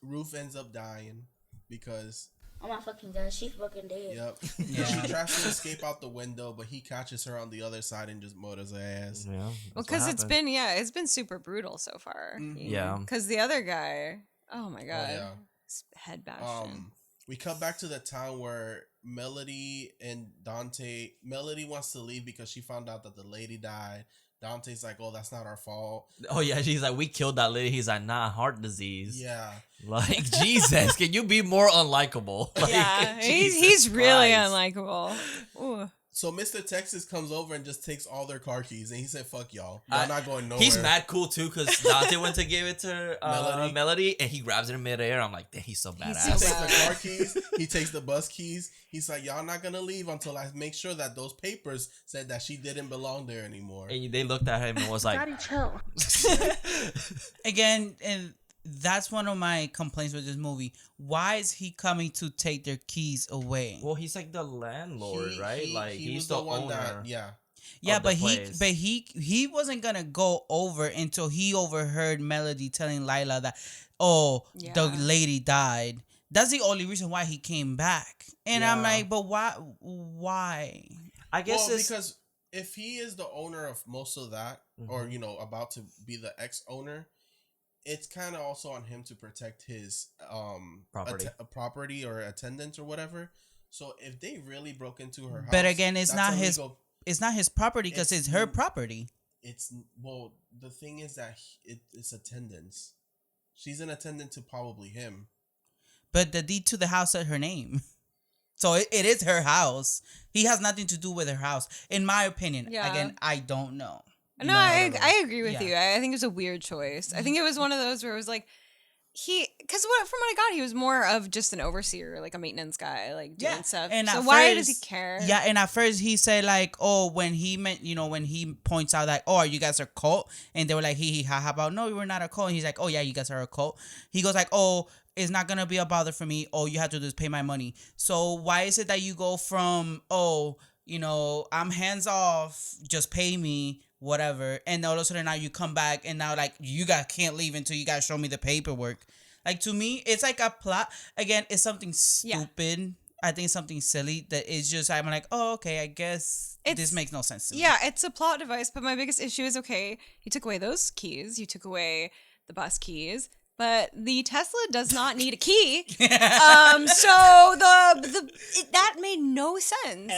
Ruth ends up dying because Oh my fucking god, she fucking dead. yep. Yeah. She tries to escape out the window, but he catches her on the other side and just murders her ass. Yeah. Well, because it's been super brutal so far. Yeah. Because the other guy, oh my god, yeah. his head bashed in. We cut back to the town where Melody and Dante. Melody wants to leave because she found out that the lady died. Dante's like, "Oh, that's not our fault." Oh yeah, she's like, we killed that lady. He's like, nah, heart disease. Yeah. Like Jesus, can you be more unlikable? Like, Yeah, he's Jesus really Christ. unlikable. Ooh. So Mr. Texas comes over and just takes all their car keys, and he said, "Fuck y'all, y'all not going nowhere." He's mad cool too because Dante went to give it to Melody. Melody, and he grabs it in midair. I'm like, damn, he's so He badass. so takes bad. the car keys. He takes the bus keys. He's like, "Y'all not gonna leave until I make sure that those papers said that she didn't belong there anymore." And they looked at him and was like, Daddy, chill. Again, and that's one of my complaints with this movie. Why is he coming to take their keys away? well, he's like the landlord, right? Like he he's was the one owner. that, yeah. Yeah, of the but place. he wasn't gonna go over until he overheard Melody telling Lila that, oh, Yeah. the lady died. That's the only reason why he came back. And I'm Yeah. like, but why? Why? I guess Well, it's because if he is the owner of most of that, or about to be the ex-owner, it's kind of also on him to protect his Property. property or attendance or whatever. So if they really broke into her house, But again, it's that's not illegal. It's not his property because it's her property. It's well, the thing is that it's attendance. She's an attendant to probably him. But the deed to the house said her name. So it is her house. He has nothing to do with her house. In my opinion. Yeah. Again, I don't know. No, I agree with Yeah. you. I think it was a weird choice. I think it was one of those where it was like because from what I got, he was more of just an overseer, like a maintenance guy, like doing Yeah, stuff. and So at why does he first- care? Yeah, and at first he said like, oh, when he meant, when he points out like, oh, you guys are a cult, and they were like, hee hee ha ha about, no, we're not a cult. And he's like, oh yeah, you guys are a cult. He goes like, oh, it's not gonna be a bother for me. All you have to do is pay my money. So why is it that you go from, oh, I'm hands off, just pay me, whatever, and all of a sudden now you come back and now like you guys can't leave until you guys show me the paperwork. Like, to me, it's like a plot. Again, it's something stupid. I think it's something silly that is just, I'm like, oh, okay, I guess this makes no sense to me. Yeah, it's a plot device, but my biggest issue is, okay, you took away those keys, you took away the bus keys, but the Tesla does not need a key. So that made no sense.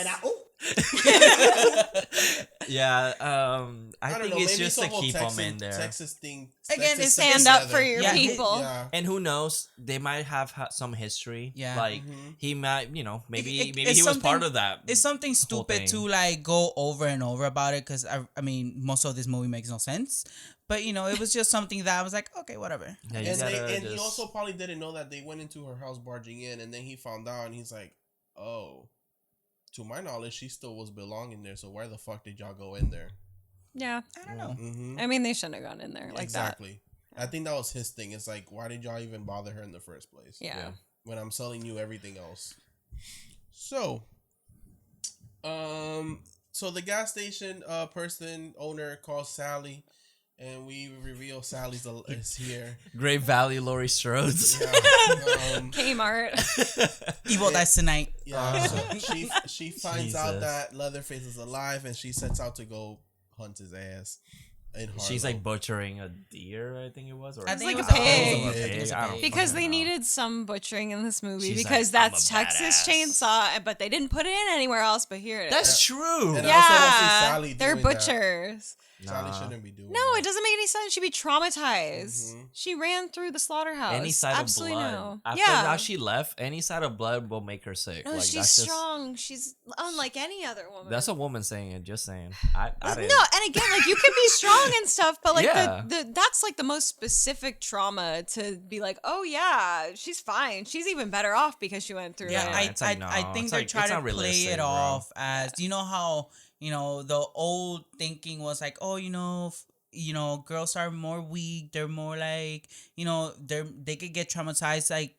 I don't think know, it's maybe just the to whole keep them in there. Texas thing. Again, Texas it's sticks stand up together. for your Yeah, people. Yeah. And who knows? They might have some history. Yeah. Like he might, maybe It- maybe it's he was part something- of that. It's something whole stupid thing. to like go over and over about it because I mean most of this movie makes no sense, but it was just something that I was like, okay, whatever. Yeah, you And, gotta and he just- also probably didn't know that they went into her house barging in, and then he found out, and he's like, "Oh, to my knowledge, she still was belonging there. So why the fuck did y'all go in there?" Yeah. I don't know. Mm-hmm. I mean, they shouldn't have gone in there like Exactly. I think that was his thing. It's like, why did y'all even bother her in the first place? that. Yeah. When I'm selling you everything else. So, so the gas station owner calls Sally, and we reveal Sally's is here. Great Valley, Laurie Strode's. Yeah, Kmart. Evil dies tonight. yeah. So she finds out Jesus. that Leatherface is alive, and she sets out to go hunt his ass. in Harlow. She's like butchering a deer, I think it was. Or I think like it was a a pig. pig. It was a I don't pig. Because fucking they know. needed some butchering in this movie She's because like, "I'm that's a Texas badass." Chainsaw, but they didn't put it in anywhere else. But here it is. That's true. And I also don't see Yeah, Sally they're doing that. butchers. Sally Nah. shouldn't be doing No, that. it doesn't make any sense. She'd be traumatized. Mhm. She ran through the slaughterhouse. Any side Absolutely of blood. no. After Yeah. now she left, any side of blood will make her sick. No, Like, she's that's just- strong. She's unlike any other woman. That's a woman saying it. Just saying. I No, didn't. and again, like you can be strong and stuff, but like Yeah. that's like the most specific trauma to be like, oh yeah, she's fine. She's even better off because she went through Yeah, it. it's like, no, I think it's they're like- trying it's to not play realistic, it bro. off as how the old thinking was like, oh, girls are more weak. They're more like, they could get traumatized, like,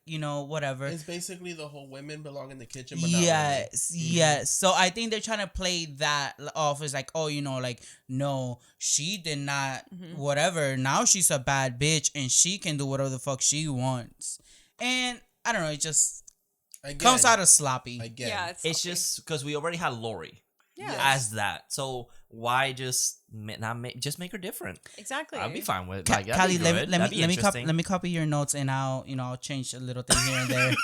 whatever. It's basically the whole women belong in the kitchen, but not Yes, really. yes. So I think they're trying to play that off as like, oh, like, no, she did not, whatever. Now she's a bad bitch and she can do whatever the fuck she wants. And I don't know, it just Again, comes out as sloppy. again. Yeah, It's sloppy. just because we already had Lori yeah, as that. So why just just make her different? exactly. I'd be fine with Ca- like that'd Callie, be let good. me That'd be interesting. let me copy your notes and I'll change a little thing here and there.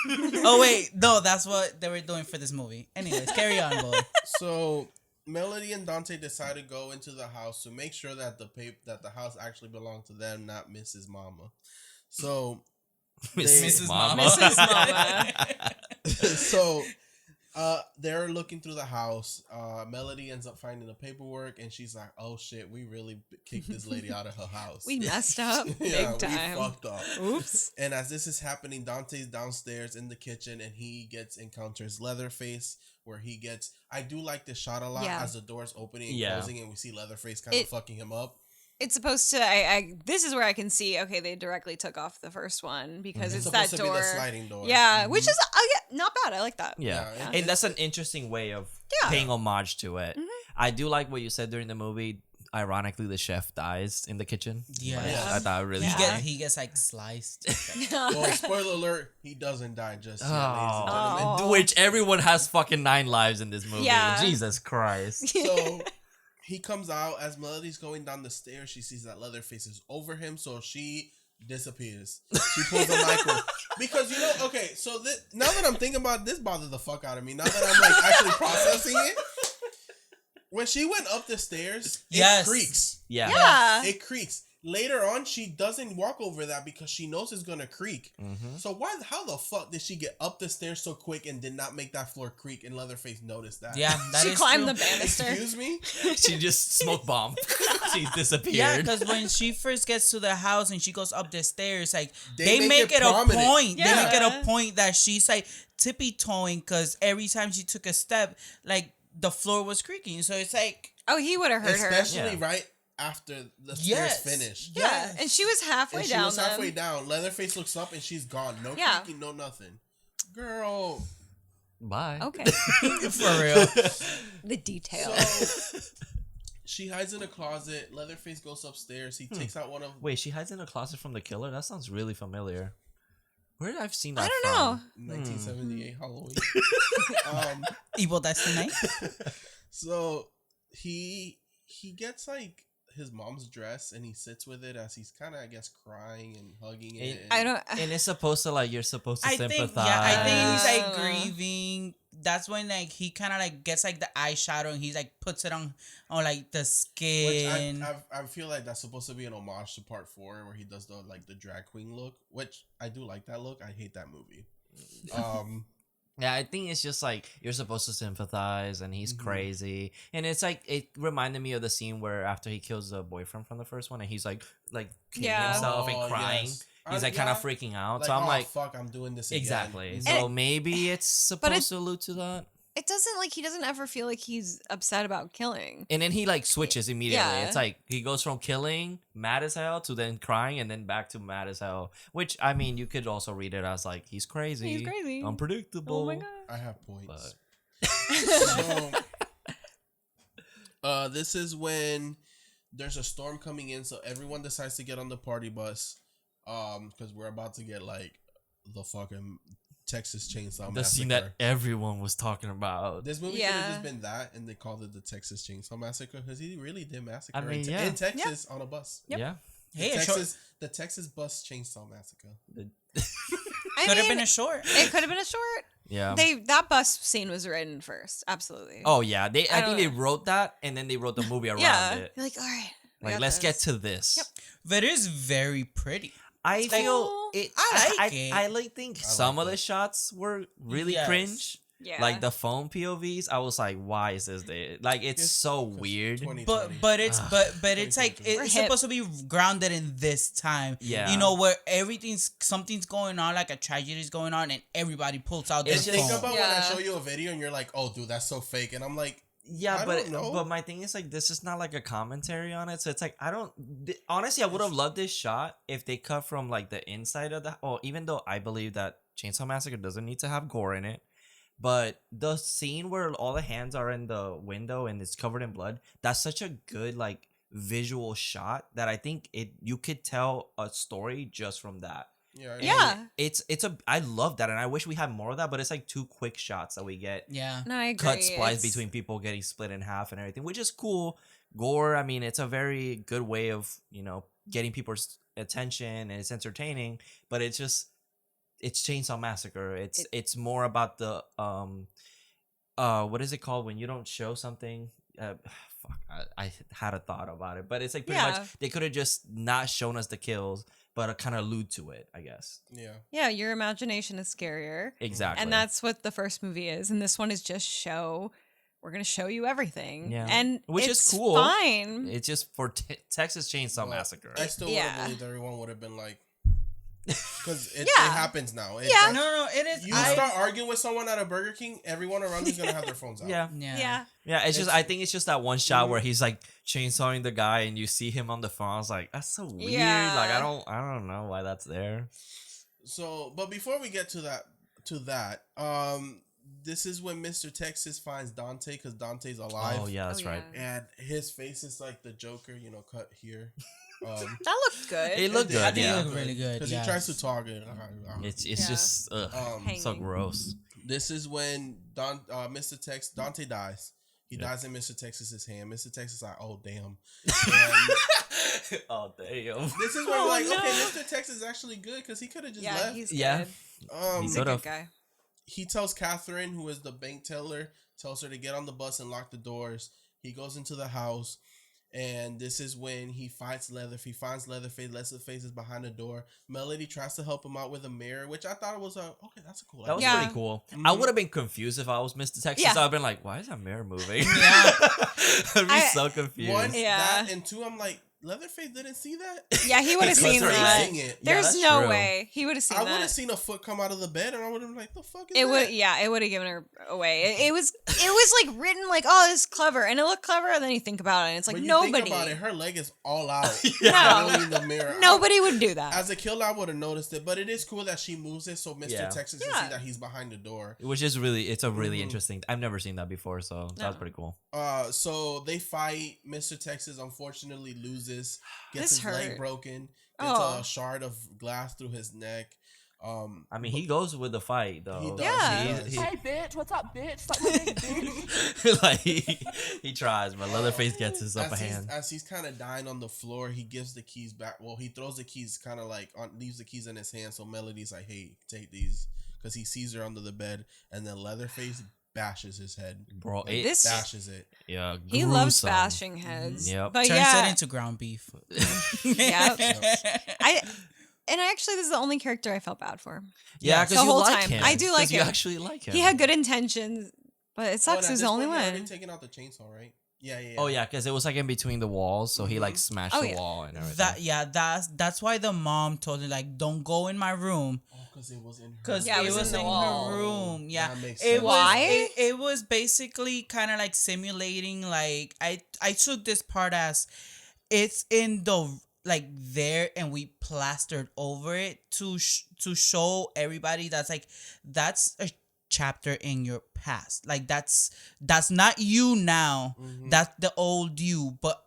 Oh wait, no, that's what they were doing for this movie. Anyways, carry on, boy. So Melody and Dante decide to go into the house to make sure that the house actually belonged to them, not Mrs. Mama. So Mrs. Mama. Mrs. Mama. so they're looking through the house. Melody ends up finding the paperwork and she's like, oh shit, we really kicked this lady out of her house. We messed up yeah, big time. we fucked up. Oops. And as this is happening, Dante's downstairs in the kitchen and he encounters Leatherface, where I do like this shot a lot Yeah. as the door's opening and Yeah. closing and we see Leatherface kind of fucking him up. It's supposed to. This is where I can see. Okay, they directly took off the first one because It's it's that supposed to be door. the sliding door. Yeah, which Mhm. is not bad. I like that. Yeah. Yeah, And that's an interesting way of Yeah. paying homage to it. Mhm. I do like what you said during the movie. Ironically, the chef dies in the kitchen. Yeah. Like, Yeah. I thought it really Yeah. funny. He gets like sliced. Well, spoiler alert, he doesn't die just yet, ladies and Oh. gentlemen. Oh. Which everyone has fucking 9 lives in this movie. Yeah. Jesus Christ. So he comes out as Melody's going down the stairs. She sees that Leatherface is over him, so she disappears. She pulls a Michael because okay. So now that I'm thinking about it, this, bothers the fuck out of me. Now that I'm like actually processing it, when she went up the stairs, Yes. it creaks. Yeah. Yeah. It creaks. Later on, she doesn't walk over that because she knows it's gonna creak. Mhm. So how the fuck did she get up the stairs so quick and did not make that floor creak? And Leatherface noticed that. Yeah, that She is climbed true. the banister. Excuse me. She just smoke bomb. She disappeared. Yeah, because when she first gets to the house and she goes up the stairs, like They they make make it it a prominent. point. They Yeah. make it a point that she's like tippy toeing because every time she took a step, like the floor was creaking. So it's like, Oh, he would have hurt her. Especially Yeah. right after the stairs Yes. finished. Yeah, Yes. and she was halfway And she down. was halfway then. down. Leatherface looks up and she's gone. No Yeah. creaking, no nothing. Girl. Bye. Okay, for real. the detail. So she hides in a closet. Leatherface goes upstairs. He takes out one of Wait, she hides in a closet from the killer? That sounds really familiar. Where did I seen that I don't know. from? 1978 Halloween. Evil Destiny. So he gets like his mom's dress and he sits with it as he's kind of, I guess, crying and hugging it. And- I don't. And it's supposed to you're supposed to I sympathize. think, yeah, I think he's like Uh. grieving. That's when like he kind of like gets like the eyeshadow and he's like puts it on like the Which skin. I feel like that's supposed to be an homage to part 4 where he does the drag queen look, which I do like that look. I hate that movie. Yeah, I think it's just like you're supposed to sympathize, and he's Mhm. crazy, and it's like it reminded me of the scene where after he kills the boyfriend from the first one, and he's like killing Yeah. himself Oh, and crying. yes. He's like kind of freaking out. So I'm oh, like, fuck, I'm doing this again. exactly. Mhm. So maybe it's supposed to allude to that. It doesn't he doesn't ever feel like he's upset about killing. And then he switches immediately. Yeah. It's like he goes from killing mad as hell to then crying and then back to mad as hell. Which I mean, you could also read it as like he's crazy, He's crazy. unpredictable. Oh my god. I have points. But So, this is when there's a storm coming in, so everyone decides to get on the party bus, because we're about to get the fucking Texas Chainsaw Massacre. The scene that everyone was talking about. This movie Yeah. could have just been that, and they called it the Texas Chainsaw Massacre because he really did massacre I mean, in, yeah. in Texas on a bus. Yep. Yeah. Hey, The Texas bus chainsaw massacre. I could have mean, been a short. It could have been a short. Yeah. That bus scene was written first. Absolutely. Oh yeah. I think don't they know. wrote that and then they wrote the movie around yeah. it. You're like, all right. we Like got let's get this. to this. Yep. But it is very pretty. I feel cool. it. I like it. I like think some like of the it. shots were really Yes. cringe. Yeah. Like the phone POVs, I was like, why is this there? Like it's so 'cause weird. 2020. But it's Ah. but it's like 2020. We're it's hip. supposed to be grounded in this time. Yeah. You know, where something's going on, like a tragedy is going on, and everybody pulls out their It's Think just- phone. about when I Yeah. show you a video and you're like, "Oh, dude, that's so fake," and I'm like, Yeah, I but don't know. but my thing is like this is not like a commentary on it, so it's like I don't honestly I would have loved this shot if they cut from like the inside of the. Oh, even though I believe that Chainsaw Massacre doesn't need to have gore in it, but the scene where all the hands are in the window and it's covered in blood, that's such a good like visual shot that I think you could tell a story just from that. "Yeah, Yeah. It's a I love that and I wish we had more of that, but it's like 2 quick shots that we get. Yeah. No, I agree. Cut splice It's- between people getting split in half and everything, which is cool. Gore, I mean, it's a very good way of, getting people's attention and it's entertaining, but it's Chainsaw Massacre. It's more about the what is it called when you don't show something? I had a thought about it, but it's like pretty Yeah. much they could have just not shown us the kills, but kind of allude to it, I guess. yeah." Yeah, your imagination is scarier. Exactly. And that's what the first movie is. And this one is just we're going to show you everything. Yeah. And Which is it's cool. fine. It's just for Texas Chainsaw Well, Massacre. I still would have Yeah. believed everyone would have been like, because it Yeah. happens now. Yeah. No, it is. You start arguing with someone at a Burger King, everyone around you's gonna have their phones out. Yeah. Yeah. Yeah, it's just It's- I think it's just that one shot where he's like chainsawing the guy and you see him on the phone. I was like, that's so weird. Yeah. Like I don't know why that's there. So, but before we get to that, this is when Mr. Texas finds Dante because Dante's alive. Oh yeah, that's Oh, right. yeah. And his face is like the Joker, cut here. That looked good. It looked good, I think it yeah. looked really good. Because yes. he tries to talk it. It's Yeah. just so Hanging. gross. This is when Dante dies. He dies in Mr. Texas's hand. Mr. Texas is like, oh damn. And Oh damn. this is where Oh, we're like, no. okay, Mr. Texas is actually good because he could have just yeah, left. he's Yeah. good. Um, He's a could've. good guy. he tells Catherine, who is the bank teller, tells her to get on the bus and lock the doors. He goes into the house, and this is when he fights Leatherface. He finds Leatherface. Leatherface is behind the door. Melody tries to help him out with a mirror, which I thought was okay. That's a cool. That was idea. Yeah. pretty cool. Mhm. I would have been confused if I was Mr. Texas. Yeah. I'd have been like, why is that mirror moving? Yeah. I'd be I- so confused. One, Yeah. that, and two, I'm like, Leatherface didn't see that. Yeah, he would have That's seen right. that. Seeing it. Yeah, There's that's no true. way he would have seen I would that. have seen a foot come out of the bed, and I would have been like, "The fuck is It that?" would, yeah, it would have given her away. It was like written like, oh, this is clever, and it looked clever. And then you think about it, and it's like When you nobody, think about it, her leg is all out. No. Really in the mirror. nobody would do that. As a killer, I would have noticed it, but it is cool that she moves it so Mr. Yeah. Texas can Yeah. see that he's behind the door. Which is it's a really Mhm. interesting. I've never seen that before, so that was No. pretty cool. So they fight. Mr. Texas unfortunately loses, gets This his leg hurt. broken, gets Oh. a shard of glass through his neck. I mean, he goes with the fight though. He does, Yeah. he does. Hey, bitch, what's up, bitch? Stop my dick, bitch. Like he tries, but Leatherface gets his upper hand. As he's kind of dying on the floor, he gives the keys back. Well, he throws the keys kind of like leaves the keys in his hand. So Melody's like, "Hey, take these," because he sees her under the bed, and then Leatherface bashes his head. Bro, Like, it, This- bashes it. yeah, He loves gruesome. bashing heads. Yep. But Turns yeah, it into ground beef. Yep. and actually, this is the only character I felt bad for. Yeah, The because you whole like time. him. I do like 'Cause You him. actually like him. He had good intentions, but it Oh, sucks. and at He's this the only point, he already one. taken out the chainsaw, right? Yeah. Oh yeah, because it was like in between the walls, so he like smashed Oh, the yeah. wall and everything. That's why the mom told him like, don't go in my room. Oh, because it was in her. Because Yeah, it was in the wall. her room. Yeah. That makes It sense. was, Why? it was basically kind of like simulating, like, I took this part as it's in the, like, there, and we plastered over it to show everybody that's like, that's a chapter in your past. Like, that's not you now. Mhm. That's the old you. But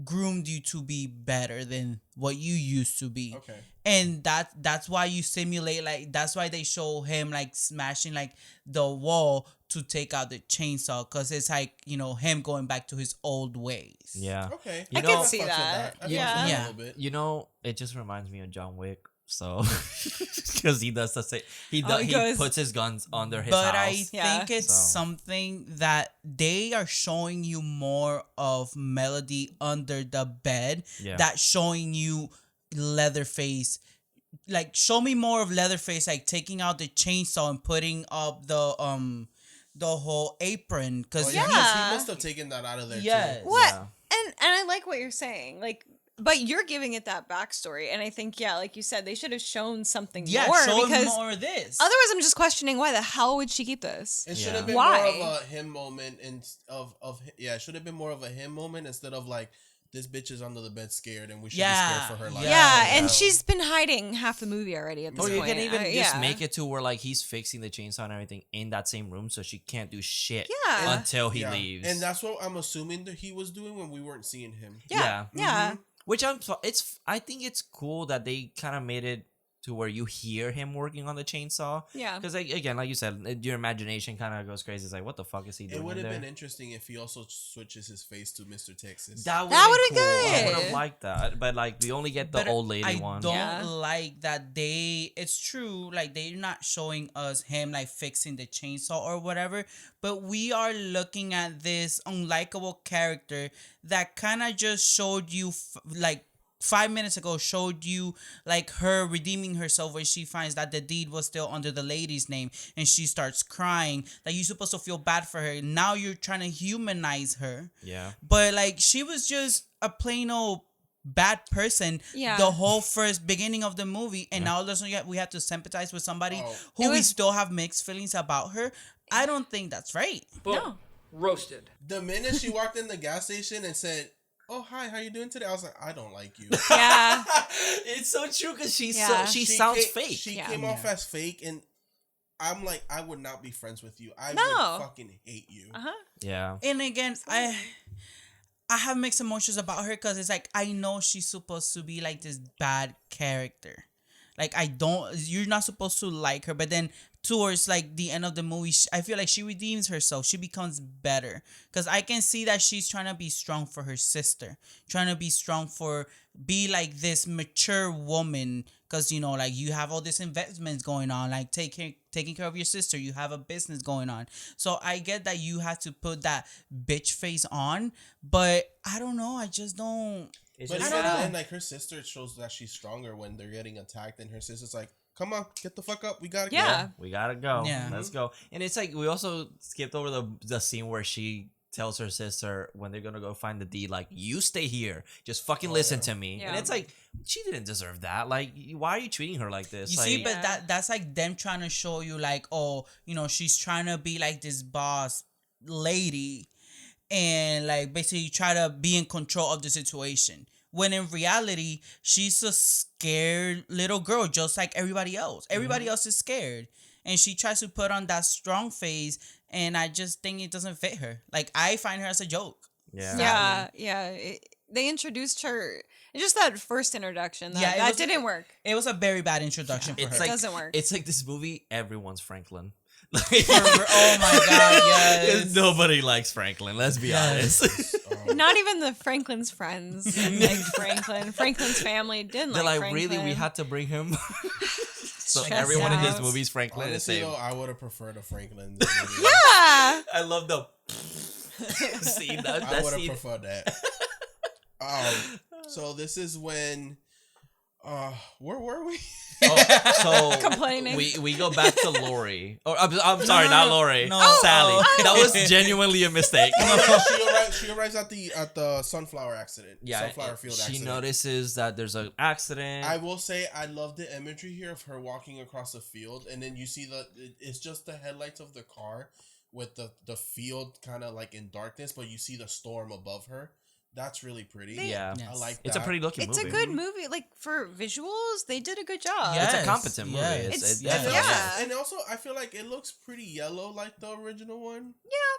groomed you to be better than what you used to be. Okay. And that's why you simulate, like, that's why they show him like smashing like the wall to take out the chainsaw, because it's like, you know, him going back to his old ways. Yeah. Okay. You I know- can see that. Yeah. Yeah. A little bit. You know, it just reminds me of John Wick. So, because he does the same, he goes- puts his guns under his But house. I Yeah. think it's So- something that they are showing you more of Melody under the bed, Yeah. that showing you Leatherface. Like, show me more of Leatherface, like taking out the chainsaw and putting up the whole apron, because Oh, yeah. Yeah. He must have taken that out of there Yes. too. What? Yeah. And I like what you're saying. Like, but you're giving it that backstory, and I think, yeah, like you said, they should have shown something yeah, more, show because him more of this. otherwise, I'm just questioning why the hell would she keep this? It Yeah. should have been Why? more of a him moment it should have been more of a him moment instead of like, this bitch is under the bed scared and we should be Yeah. scared for her life. Yeah, Yeah. and she's been hiding half the movie already at this Or you point. can even just yeah. make it to where like he's fixing the chainsaw and everything in that same room, so she can't do shit Yeah. until he Yeah. leaves. And that's what I'm assuming that he was doing when we weren't seeing him. Yeah, yeah. Which I think it's cool that they kind of made it to where you hear him working on the chainsaw. Yeah. Because again, like you said, your imagination kind of goes crazy. It's like, what the fuck is he doing? It would have there? been interesting if he also switches his face to Mr. Texas. That That would would've be been cool. I good. would have liked that, but like we only get the But old lady I one. don't Yeah. like that it's true, like they're not showing us him like fixing the chainsaw or whatever, but we are looking at this unlikable character that kind of just showed you like 5 minutes ago, showed you like her redeeming herself when she finds that the deed was still under the lady's name and she starts crying. Like, you're supposed to feel bad for her. Now you're trying to humanize her. Yeah. But like, she was just a plain old bad person Yeah. the whole first beginning of the movie, and now all of a sudden we have to sympathize with somebody Oh. who It we was- still have mixed feelings about her. I don't think that's right. Boom. No. Roasted. The minute she walked in the gas station and said, "Oh, hi, how you doing today?" I was like, I don't like you. Yeah. It's so true because she's Yeah. she sounds ca- fake. She Yeah. came off as fake, and I'm like, I would not be friends with you. I No. would fucking hate you. Uh-huh. Yeah. And again, I have mixed emotions about her, because it's like, I know she's supposed to be like this bad character. Like, you're not supposed to like her, but then towards like the end of the movie, I feel like she redeems herself. She becomes better, because I can see that she's trying to be strong for her sister, trying to be strong be like this mature woman, because, you know, like, you have all these investments going on, like taking care of your sister, you have a business going on. So I get that you have to put that bitch face on, but I don't know, I just don't. It's But just even know. then, like, her sister shows that she's stronger when they're getting attacked, and her sister's like, "Come on, get the fuck up. We gotta go." Yeah. we gotta go. Yeah. Let's go. And it's like we also skipped over the scene where she tells her sister when they're gonna go find the deed, like, you stay here, just fucking listen to me. Yeah. And it's like, she didn't deserve that. Like, why are you treating her like this? You like, see, but Yeah. that's like them trying to show you, like, oh, you know, she's trying to be like this boss lady, and like basically try to be in control of the situation. When in reality, she's a scared little girl, just like everybody else. Everybody else is scared, and she tries to put on that strong face, and I just think it doesn't fit her. Like, I find her as a joke. yeah. Yeah. They introduced her. Just that first introduction. Yeah, it That was- didn't work. It was a very bad introduction for It's her. like doesn't work. It's like this movie, everyone's Franklin. Oh my god, yes. Nobody likes Franklin. Let's be Yes. honest. Not even the Franklin's friends like Franklin. Franklin's family didn't They're like like, Franklin. really, we had to bring him. So Stressed everyone in this out. movie is Franklin. and Honestly, same. though, I would have preferred a Franklin. Movie. Yeah. I love the scene. That I would have scene. preferred that. So this is when, where were we? Oh, so Complaining. we go back to Lori. Oh, I'm sorry, not Lori. No. Sally. Oh. That was genuinely a mistake. She arrives at the sunflower accident. Yeah, Sunflower field she accident. notices that there's an accident. I will say I love the imagery here of her walking across the field, and then you see it's just the headlights of the car with the field kind of like in darkness, but you see the storm above her. That's really pretty. Yeah. Yes. I like that. It's a pretty looking It's movie. a good movie. Like for visuals, they did a good job. Yeah. It's a Yes, competent movie. yes. It's Yeah. definitely Yeah. And also, I feel like it looks pretty yellow, like the original one.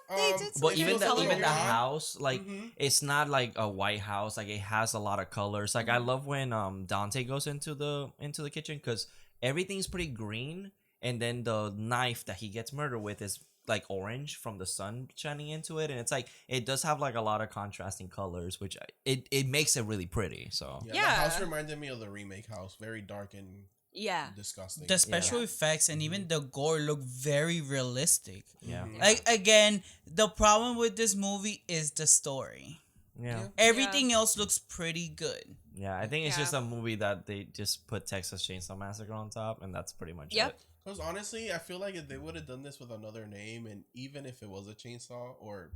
They did some But good even the color even the grading. house, like Mhm. it's not like a white house. Like it has a lot of colors. Like I Mm-hmm. love when Dante goes into the kitchen because everything's pretty green, and then the knife that he gets murdered with is like orange from the sun shining into it, and it's like it does have like a lot of contrasting colors, which it makes it really pretty. So Yeah, Yeah. the house reminded me of the remake house. Very dark and Yeah. disgusting. The special effects and even the gore look very realistic. yeah, Mhm. Like again, the problem with this movie is the story. yeah. Everything else looks pretty good. Yeah, I think it's Yeah. just a movie that they just put Texas Chainsaw Massacre on top, and that's pretty much Yep. it. Because honestly, I feel like if they would have done this with another name, and even if it was a chainsaw or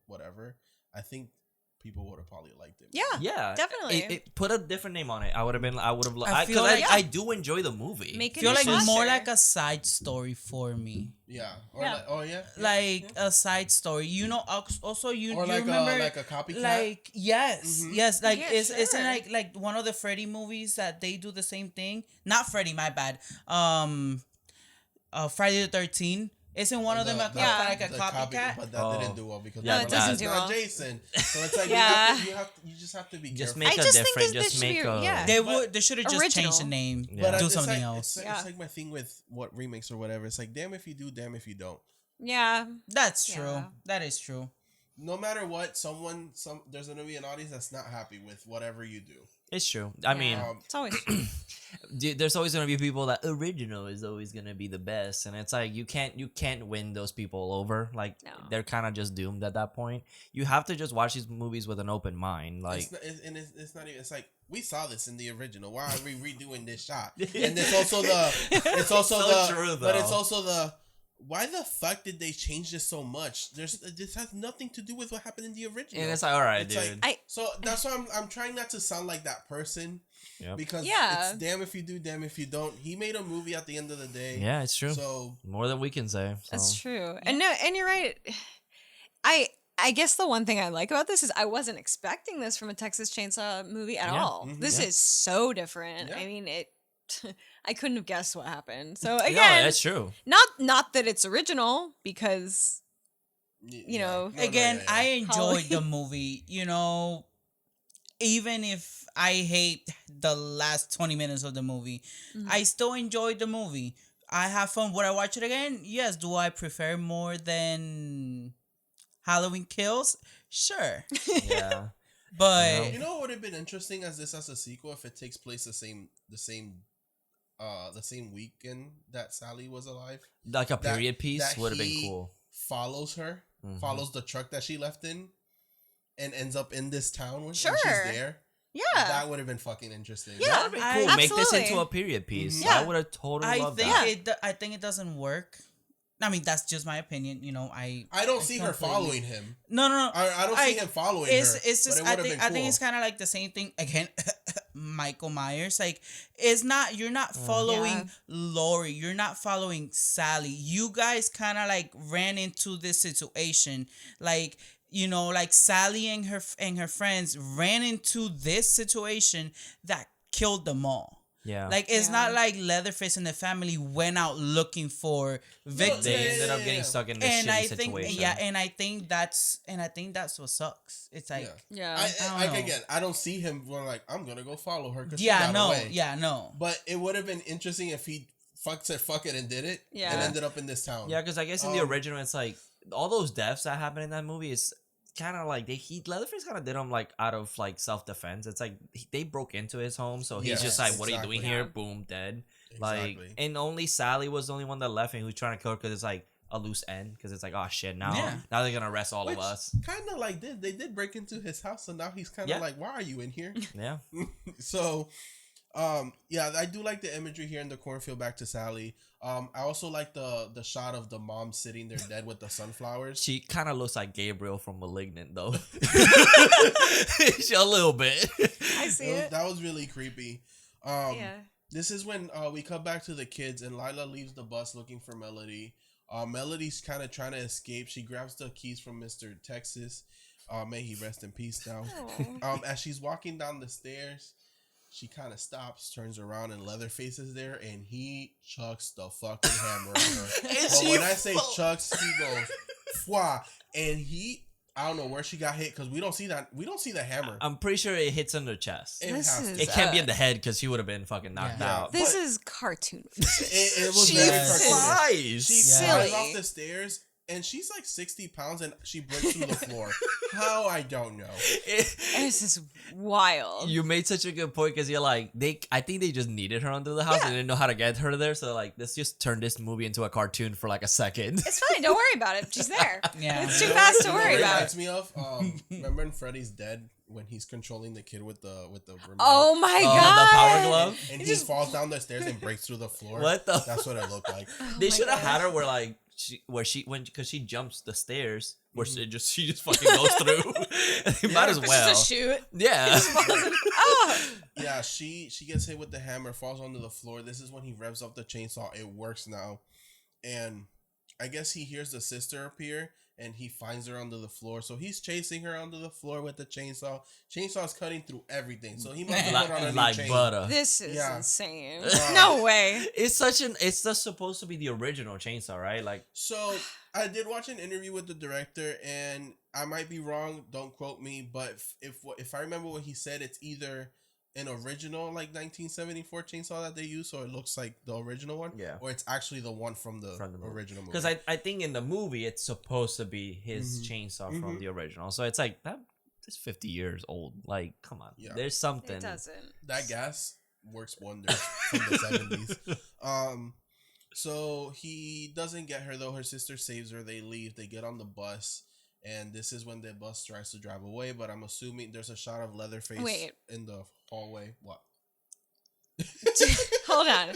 whatever, I think people would have probably liked it. Yeah. Yeah, Definitely. It put a different name on it. I would have I feel because like- I do enjoy the movie. Make it Feel a like slasher. more like a side story for me. Yeah. Or Yeah. like, oh yeah. Like a side story. Also you Or like remember a copycat. like yes, Mhm. yes, like Yeah, isn't sure. like one of the Freddy movies that they do the same thing? Not Freddy, my bad. Friday the 13th. Isn't one of them like a the copycat? but that Oh. didn't do well because Yeah, No, it doesn't do not well. Jason. So it's like Yeah. you just have to be Just careful. make I a just think different. this Just should be- make a yeah. They should have just changed Original. the name. Yeah. Do it's something like, else. Yeah. It's like my thing with what remakes or whatever. It's like damn if you do, damn if you don't. Yeah. That's true. Yeah. That is true. No matter what, there's gonna be an audience that's not happy with whatever you do. It's true. I mean, It's always there's always gonna be people that original is always gonna be the best, and it's like you can't win those people over. Like No. they're kind of just doomed at that point. You have to just watch these movies with an open mind. Like It's not even. It's like we saw this in the original. Why are we redoing this shot? And it's also the. So true, But it's though. also the. Why the fuck did they change this so much? This has nothing to do with what happened in the original. and it's like, all right, It's dude. like- So that's why I'm trying not to sound like that person. Yep. Because Yeah. it's damn if you do, damn if you don't. He made a movie at the end of the day. Yeah, it's true. So More than we can say. That's so. true. And no, and you're right. I guess the one thing I like about this is I wasn't expecting this from a Texas Chainsaw movie at Yeah. all. Mhm. This Yeah. is so different. Yeah. I mean, it I couldn't have guessed what happened. So Yeah, again, that's true. not that it's original because you know, Again, I enjoyed Callie. the movie. Even if I hate the last 20 minutes of the movie, Mhm. I still enjoyed the movie. I have fun. Would I watch it again? Yes. Do I prefer more than Halloween Kills? Sure. Yeah. But You know what would have been interesting as a sequel if it takes place the same weekend that Sally was alive. Like a period piece that would have been he cool. Follows her, Mhm. follows the truck that she left in, and ends up in this town when Sure. she's there. yeah. That would have been fucking interesting. Yeah. That would have been I- cool. Make this Absolutely. into a period piece. Mhm. Yeah. I would have totally I loved think that. I think it doesn't work. I mean, that's just my opinion. I I don't see her completely- following him. No. I don't see him following It's her. it's but just it I would've think been I think cool. it's kind of like the same thing again. Michael Myers, like you're not following Yeah. Lori, you're not following Sally. You guys kind of like ran into this situation, like like Sally and her friends ran into this situation that killed them all. Yeah. Like it's Yeah. not like Leatherface and the family went out looking for victims. they Yeah, ended up yeah, getting yeah. stuck in this And shitty I think situation. and I think that's what sucks. It's like Yeah. Yeah. don't Like know. again, I don't see him going like I'm gonna go follow her. 'Cause she yeah, got no, away. yeah, no. But it would have been interesting if he said fuck it and did it. Yeah. And ended up in this town. Yeah, because I guess in the Um, original, it's like all those deaths that happen in that movie is kind of like Leatherface kind of did them like out of like self defense. It's like they broke into his home, so he's Yes, just like, "What are you doing exactly. here?" Yeah. Boom, dead. Exactly. Like, and only Sally was the only one that left, and who's trying to kill her because it's like a loose end. Because it's like, oh shit, now they're gonna arrest all Which of us. kind of like they did break into his house, so now he's kind of Yeah. like, why are you in here? Yeah, So, yeah, I do like the imagery here in the cornfield. Back to Sally. I also like the shot of the mom sitting there dead with the sunflowers. she kind of looks like Gabriel from *Malignant*, though. She a little bit. I see it. That was really creepy. Yeah. This is when we come back to the kids and Lila leaves the bus looking for Melody. Melody's kind of trying to escape. She grabs the keys from Mr. Texas. May he rest in peace now. As she's walking down the stairs, she kind of stops, turns around, and Leatherface is there, and he chucks the fucking hammer at her. But when I say chucks, he goes, fwa, and I don't know where she got hit because we don't see that. We don't see the hammer. I'm pretty sure it hits in the chest. It can't be in the head because she would have been fucking knocked out. This is cartoon. It was very cartoonish. She flies off the stairs. And she's like 60 pounds and she breaks through the floor. How? I don't know. This is wild. You made such a good point because you're like, I think they just needed her under the house and didn't know how to get her there. So like, let's just turn this movie into a cartoon for like a second. It's fine. Don't worry about it. She's there. Yeah. It's too fast to worry about. Reminds me of, remember in Freddy's Dead when he's controlling the kid with the remote? Oh my god. The power glove? And he falls down the stairs and breaks through the floor. That's what it looked like. They should have had her where like, because she jumps the stairs where she just fucking goes through. They might as well just a shoot. Yeah. Yeah, she gets hit with the hammer, falls onto the floor. This is when he revs up the chainsaw. It works now, and I guess he hears the sister appear and he finds her under the floor. So he's chasing her under the floor with the chainsaw. Chainsaw's cutting through everything. So he must have put on a new chain. Butter. This is insane. No way. It's just supposed to be the original chainsaw, right? Like, so I did watch an interview with the director, and I might be wrong. Don't quote me, but if I remember what he said, it's either an original like 1974 chainsaw that they use, so it looks like the original one, or it's actually the one from the original movie. Because I think in the movie it's supposed to be his chainsaw from the original, so it's like that. It's 50 years old. Like, come on, there's something. It doesn't. That gas works wonders from the 70s. So he doesn't get her though. Her sister saves her. They leave. They get on the bus. And this is when the bus tries to drive away, but I'm assuming there's a shot of Leatherface in the hallway. What? Hold on.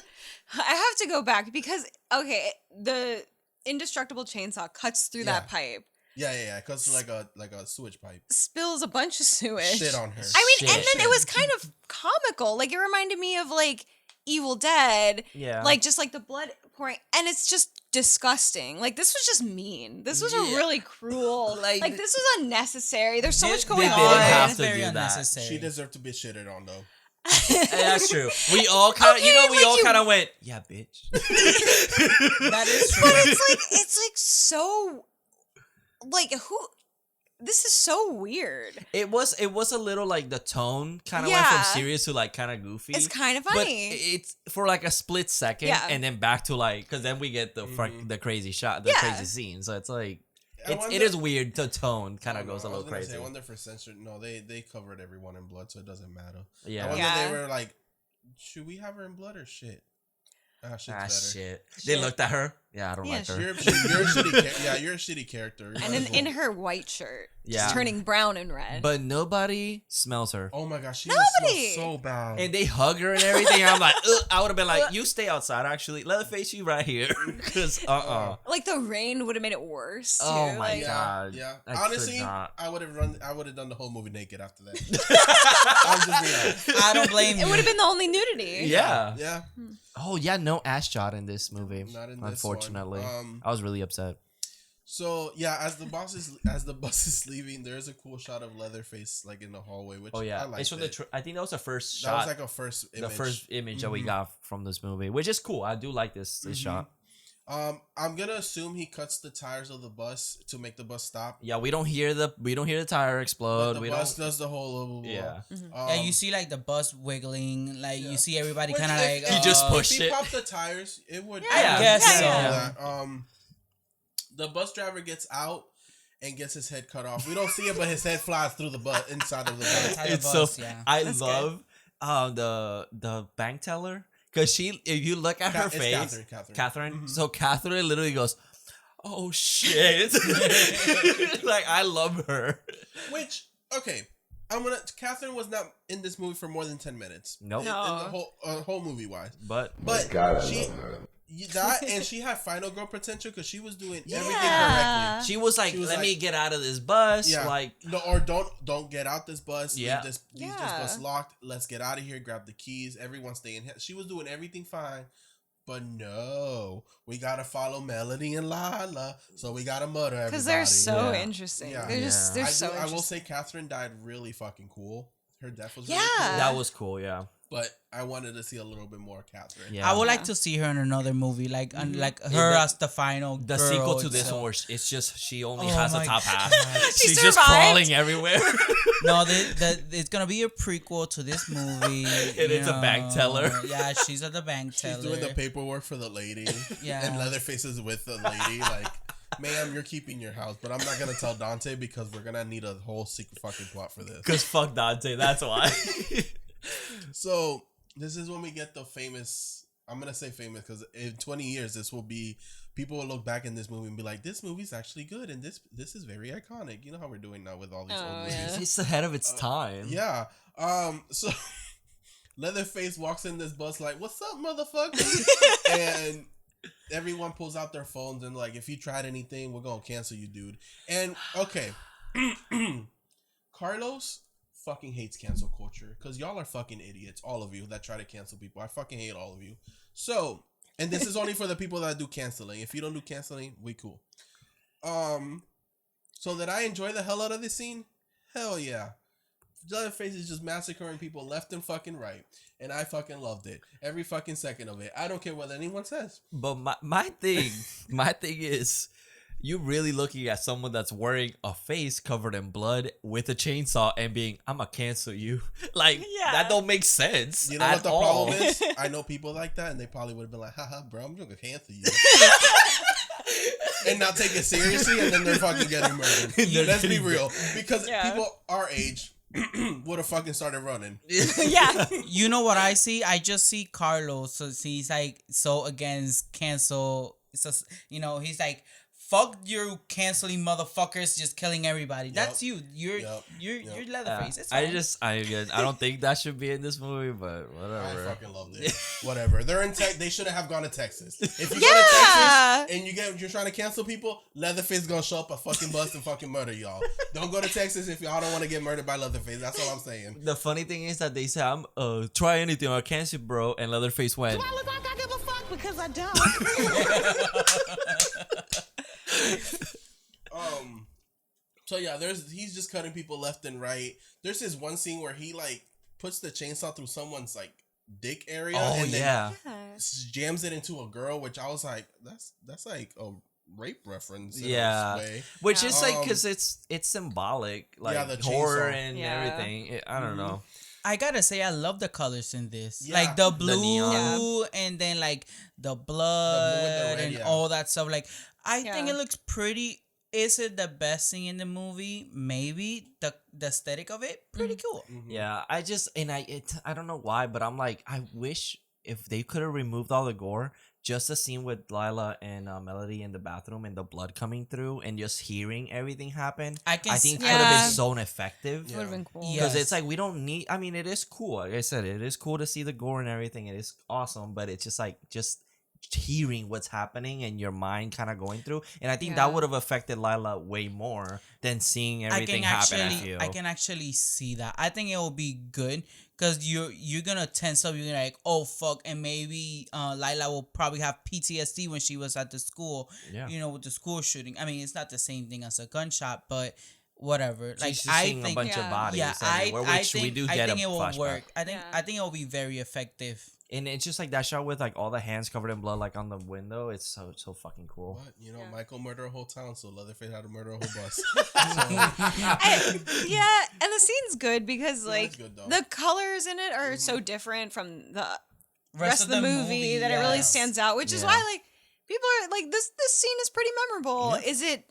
I have to go back because, the indestructible chainsaw cuts through that pipe. Yeah. It cuts like a sewage pipe. Spills a bunch of sewage. Shit on her. I mean, and then it was kind of comical. Like, it reminded me of, like, Evil Dead. Yeah. Like, just, like, the blood pouring. And it's just disgusting. Like, this was just mean. This was a really cruel. Like, this was unnecessary. There's so much going on. They didn't have to very do unnecessary. She deserved to be shitted on, though. That's true. We all kind of, kind of went, yeah, bitch. That is true. But it's like so, like, who? This is so weird. It was a little like the tone kind of went from serious to like kind of goofy. It's kind of but funny. it's for like a split second, and then back to like, because then we get the the crazy shot, the crazy scene. So it's like it is weird. The tone kind of goes a little crazy. I wonder for censor. No, they covered everyone in blood, so it doesn't matter. Yeah, I wonder they were like, should we have her in blood or shit? Shit. They looked at her. Yeah, I don't like her. You're a shitty you're a shitty character. And in her white shirt, just turning brown and red. But nobody smells her. Oh my gosh, she smells so bad. And they hug her and everything. I'm like, I would have been like, you stay outside. Actually, Leatherface, you right here. Because like the rain would have made it worse. Too. Oh my god. Yeah. Honestly, I would have done the whole movie naked after that. I'm just being honest. I don't blame you. It would have been the only nudity. Yeah. Yeah. Oh yeah, no ass shot in this movie. Not in this unfortunately. one. I was really upset. So yeah, as the bus is leaving, there's a cool shot of Leatherface like in the hallway, which I like. It's from I think that was the first shot. That was like a first image. The first image that we got from this movie, which is cool. I do like this shot. I'm gonna assume he cuts the tires of the bus to make the bus stop. Yeah, we don't hear the tire explode. But the bus does the whole yeah. Yeah, you see like the bus wiggling, like you see everybody kind of like he just pushed if it. He popped the tires, it would. I guess so. The bus driver gets out and gets his head cut off. We don't see it, but his head flies through the bus inside of the bus. It's so. I love the bank teller. Because if you look at her face, Catherine. So Catherine literally goes, "Oh shit!" Like I love her. Which Catherine was not in this movie for more than 10 minutes. Nope. In the whole movie wise. But she had final girl potential because she was doing everything correctly. She was like, "Let me get out of this bus." Yeah. Like, no, or don't get out this bus. Yeah. Leave this bus locked. Let's get out of here. Grab the keys. Everyone stay in here. She was doing everything fine. But no, we gotta follow Melody and Lala, so we gotta murder everybody. Because they're so Yeah. interesting. Yeah. They're just they're so I interesting. will say Catherine died really fucking cool. Her death was Yeah. really cool. That was cool. Yeah. But I wanted to see a little bit more Catherine. Yeah. I would Yeah. like to see her in another movie, like like In her the- as the final. The girl sequel to this itself. one, where it's just she only Oh has a my top half. God. She She's just survived. crawling everywhere. No, it's gonna be a prequel to this movie. And it's a bank teller. Yeah, she's at the bank teller. She's doing the paperwork for the lady. Yeah. And Leatherface is with the lady. Like, ma'am, you're keeping your house, but I'm not gonna tell Dante because we're gonna need a whole secret fucking plot for this. Because fuck Dante, that's why. So this is when we get the famous. I'm gonna say famous because in 20 years, this will be. People will look back in this movie and be like, "This movie's actually good, and this is very iconic." You know how we're doing now with all these old movies. yeah. It's ahead of its time. Yeah. So Leatherface walks in this bus like, "What's up, motherfucker?" And everyone pulls out their phones and like, "If you tried anything, we're gonna cancel you, dude." And okay, Carlos fucking hates cancel culture because y'all are fucking idiots, all of you that try to cancel people. I fucking hate all of you. So, and this is only for the people that do canceling. If you don't do canceling, we cool. So that I enjoy the hell out of this scene? Hell yeah. Leatherface is just massacring people left and fucking right. And I fucking loved it. Every fucking second of it. I don't care what anyone says. But my thing is, you really looking at someone that's wearing a face covered in blood with a chainsaw and being, I'm gonna cancel you. Like, Yeah. that don't make sense. You know at what the all. problem is? I know people like that and they probably would have been like, haha, bro, I'm gonna cancel you. And not take it seriously, and then they're fucking getting murdered. They're Let's be getting real. Because Yeah. people our age would have fucking started running. Yeah. You know what I see? I just see Carlos. So he's like so against cancel. So he's like, fuck you canceling motherfuckers, just killing everybody. That's you. You're Leatherface. It's fine. I don't think that should be in this movie, but I whatever. fucking loved it. Whatever. They're in They shouldn't have gone to Texas. If you go to Yeah. Texas and you're trying to cancel people, Leatherface is gonna show up a fucking bus and fucking murder y'all. Don't go to Texas if y'all don't want to get murdered by Leatherface. That's all I'm saying. The funny thing is that they say, I'm try anything or cancel, bro, and Leatherface went. Do I look like I give a fuck? Because I don't. So yeah, he's just cutting people left and right. There's this one scene where he like puts the chainsaw through someone's like dick area Oh and then yeah. jams it into a girl, which I was like, that's like a rape reference in Yeah. a way. Which is like Um, because it's symbolic, like yeah, the horror chainsaw. and Yeah. everything. I don't know. I gotta say, I love the colors in this. Yeah. Like the The blue neon. and then like the blood red, and yeah. all that stuff. Like, I think Yeah. it looks pretty. Is it the best thing in the movie? Maybe the aesthetic of it, pretty cool. Mhm. Yeah, I don't know why, but I'm like, I wish if they could have removed all the gore, just the scene with Lila and Melody in the bathroom and the blood coming through and just hearing everything happen. I can I think see- could have Yeah. been so effective. Yeah. Would have been cool. Yeah. Because Yes. it's like we don't need. I mean, it is cool. Like I said, it is cool to see the gore and everything. It is awesome, but it's just like hearing what's happening and your mind kind of going through. And I think Yeah. that would have affected Lila way more than seeing everything happen. I feel. I can actually see that. I think it will be good because you're gonna tense up. You're gonna like, oh fuck, and maybe Lila will probably have PTSD when she was at the school. Yeah. With the school shooting. I mean, it's not the same thing as a gunshot, but whatever. Like She's I seeing think, a bunch Yeah. of bodies. yeah, everywhere, I which think we do I get think a it will flashback. work. I Yeah. think it will be very effective. And it's just like that shot with like all the hands covered in blood, like on the window. It's so fucking cool. But Yeah. Michael murdered a whole town, so Leatherface had to murder a whole bus. Yeah, and the scene's good because Yeah, like it's good, though. the colors in it are so different from the rest of the movie, movie that it really yes. stands out, which is Yeah. why like people are like this scene is pretty memorable. Yeah. Is it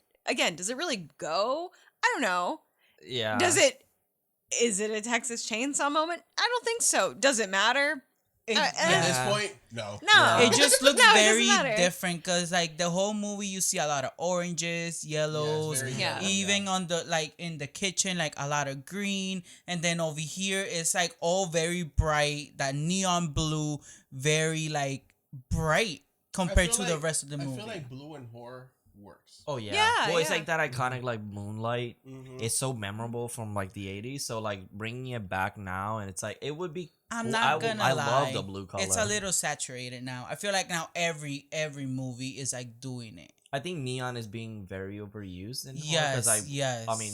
does it really go? I don't know. Yeah. Is it a Texas Chainsaw moment? I don't think so. Does it matter? At this point, no. No. It just looks No, it doesn't very matter. different because like the whole movie you see a lot of oranges, yellows, very Yeah. yellow, even on the like in the kitchen like a lot of green, and then over here it's like all very bright, that neon blue, very like bright compared to the rest of the movie. I feel like blue and horror works. Oh yeah. Yeah, Well, it's yeah. like that iconic like Moonlight. Mm-hmm. It's so memorable from like the 80s. So like bringing it back now, and it's like it would be. I'm cool. not gonna I lie. love the blue color. It's a little saturated now. I feel like now every movie is like doing it. I think neon is being very overused in horror. Yes, yes. I mean,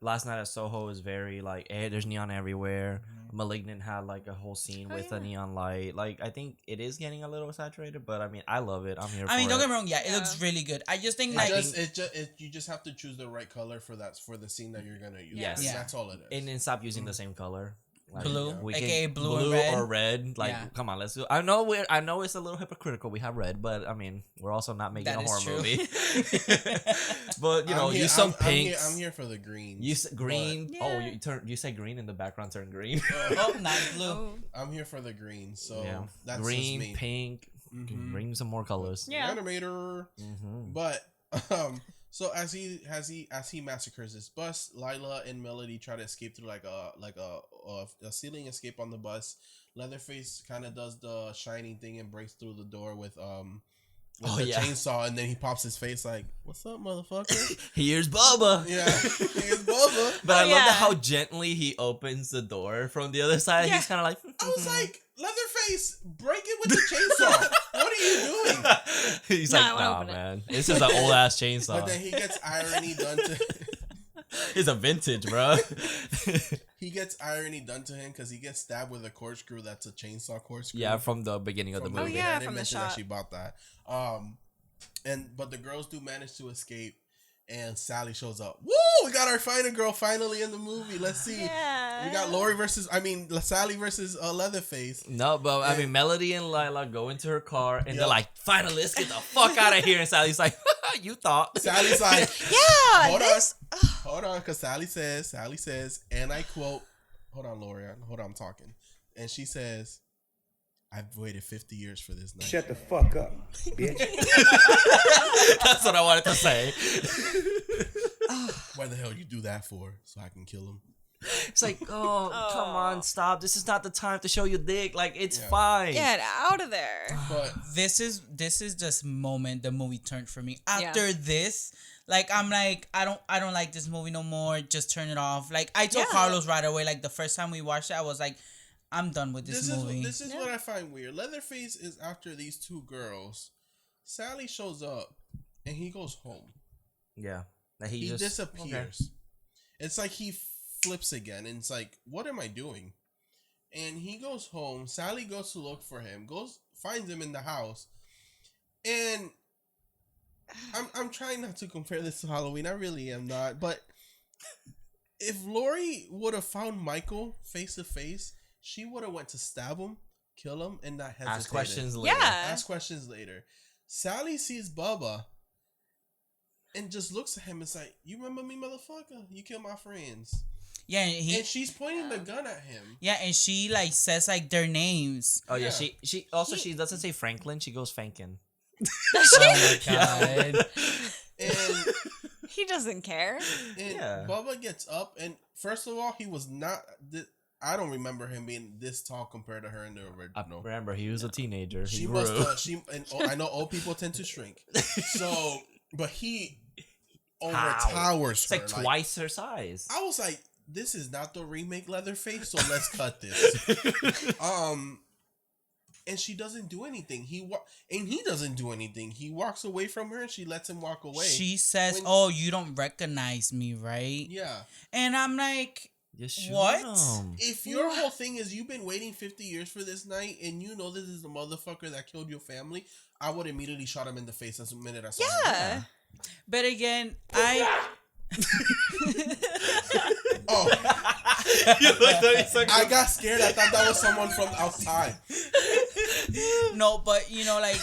Last Night at Soho is very like, there's neon everywhere. Malignant had like a whole scene with a neon light. Like, I think it is getting a little saturated, but I mean, I love it. I'm here for it. I mean, don't get me wrong. Yeah, it looks really good. I just think like You just have to choose the right color for the scene that you're gonna use. Yes. Yeah. That's all it is. And then stop using the same color. Like, Blue, we aka can- blue and red. or red. Like, Yeah. come on, let's do. I know it's a little hypocritical. We have red, but I mean, we're also not making That a is horror true. movie. But you know, use some pinks. I'm here for the greens. Use green. but- Oh, Yeah. you say green in the background. Turn green. oh, not blue. Oh. I'm here for the greens. So yeah, that's green, just me. pink. Mhm. Bring some more colors. Yeah. Animator. Mm-hmm. But so as he massacres this bus, Lila and Melody try to escape through like a ceiling escape on the bus. Leatherface kind of does the shining thing and breaks through the door with the chainsaw, and then he pops his face like, "What's up, motherfucker?" Here's Bubba. Yeah, here's Bubba. But I love yeah. how gently he opens the door from the other side. Yeah. He's kind of like, I was like, Leatherface, break it with the chainsaw. What are you doing? he's No, I like, wanna nah, open it." man. This is an old ass chainsaw. But then he gets irony done to It's a vintage, bro. he gets irony done to him because he gets stabbed with a corkscrew that's a chainsaw corkscrew. Yeah, from the beginning of the From movie. Oh, yeah, I didn't from the mention that shot. she bought that. But the girls do manage to escape, and Sally shows up. Woo! We got our final girl finally in the movie. Let's see. Yeah. We got Sally versus Leatherface. No, but I mean, Melody and Lila go into her car, and they're like, finally, let's get the fuck out of here. And Sally's like, you thought. Sally's like, Yeah. hold on, because Sally says, and I quote, hold on, Lorian, I'm talking. And she says, I've waited 50 years for this night. Shut the fuck up, bitch. That's what I wanted to say. Why the hell you do that for? So I can kill him? It's like, oh, come on, stop. This is not the time to show your dick. Like, it's fine. Get out of there. But This is this moment the movie turned for me. After this, like I'm like I don't like this movie no more. Just turn it off. Like I told Yeah. Carlos right away. Like the first time we watched it, I was like, I'm done with this movie. This is what I find weird. Leatherface is after these two girls. Sally shows up and he goes home. Yeah. That he He just disappears. It's like he flips again, and it's like, what am I doing? And he goes home. Sally goes to look for him. Finds him in the house, and I'm trying not to compare this to Halloween. I really am not. But if Lori would have found Michael face to face, she would have went to stab him, kill him, and not hesitate. ask questions later. Yeah. Ask questions later. Sally sees Bubba and just looks at him and is like, "You remember me, motherfucker? You killed my friends." Yeah, And she's pointing the gun at him. yeah, and she like says like their names. Oh, yeah. Yeah. She also, she doesn't say Franklin. She goes Fankin. Oh my god. And, He doesn't care. and Yeah. Bubba gets up, and first of all, he was not. I don't remember him being this tall compared to her in the original. Remember, he was a teenager. He She grew. must. I know old people tend to shrink. So, but he overtowers It's her. like twice her size. I was like, this is not the remake Leatherface, so let's cut this. And she doesn't do anything. He doesn't do anything. He walks away from her, and she lets him walk away. She says, When- "Oh, you don't recognize me, right?" Yeah. And I'm like, Just shoot What? him. If your whole thing is you've been waiting 50 years for this night, and you know this is the motherfucker that killed your family, I would immediately shot him in the face as the minute I saw him. Yeah. but again, I Oh, You looked at me so I got scared. I thought that was someone from outside. no, but you know, like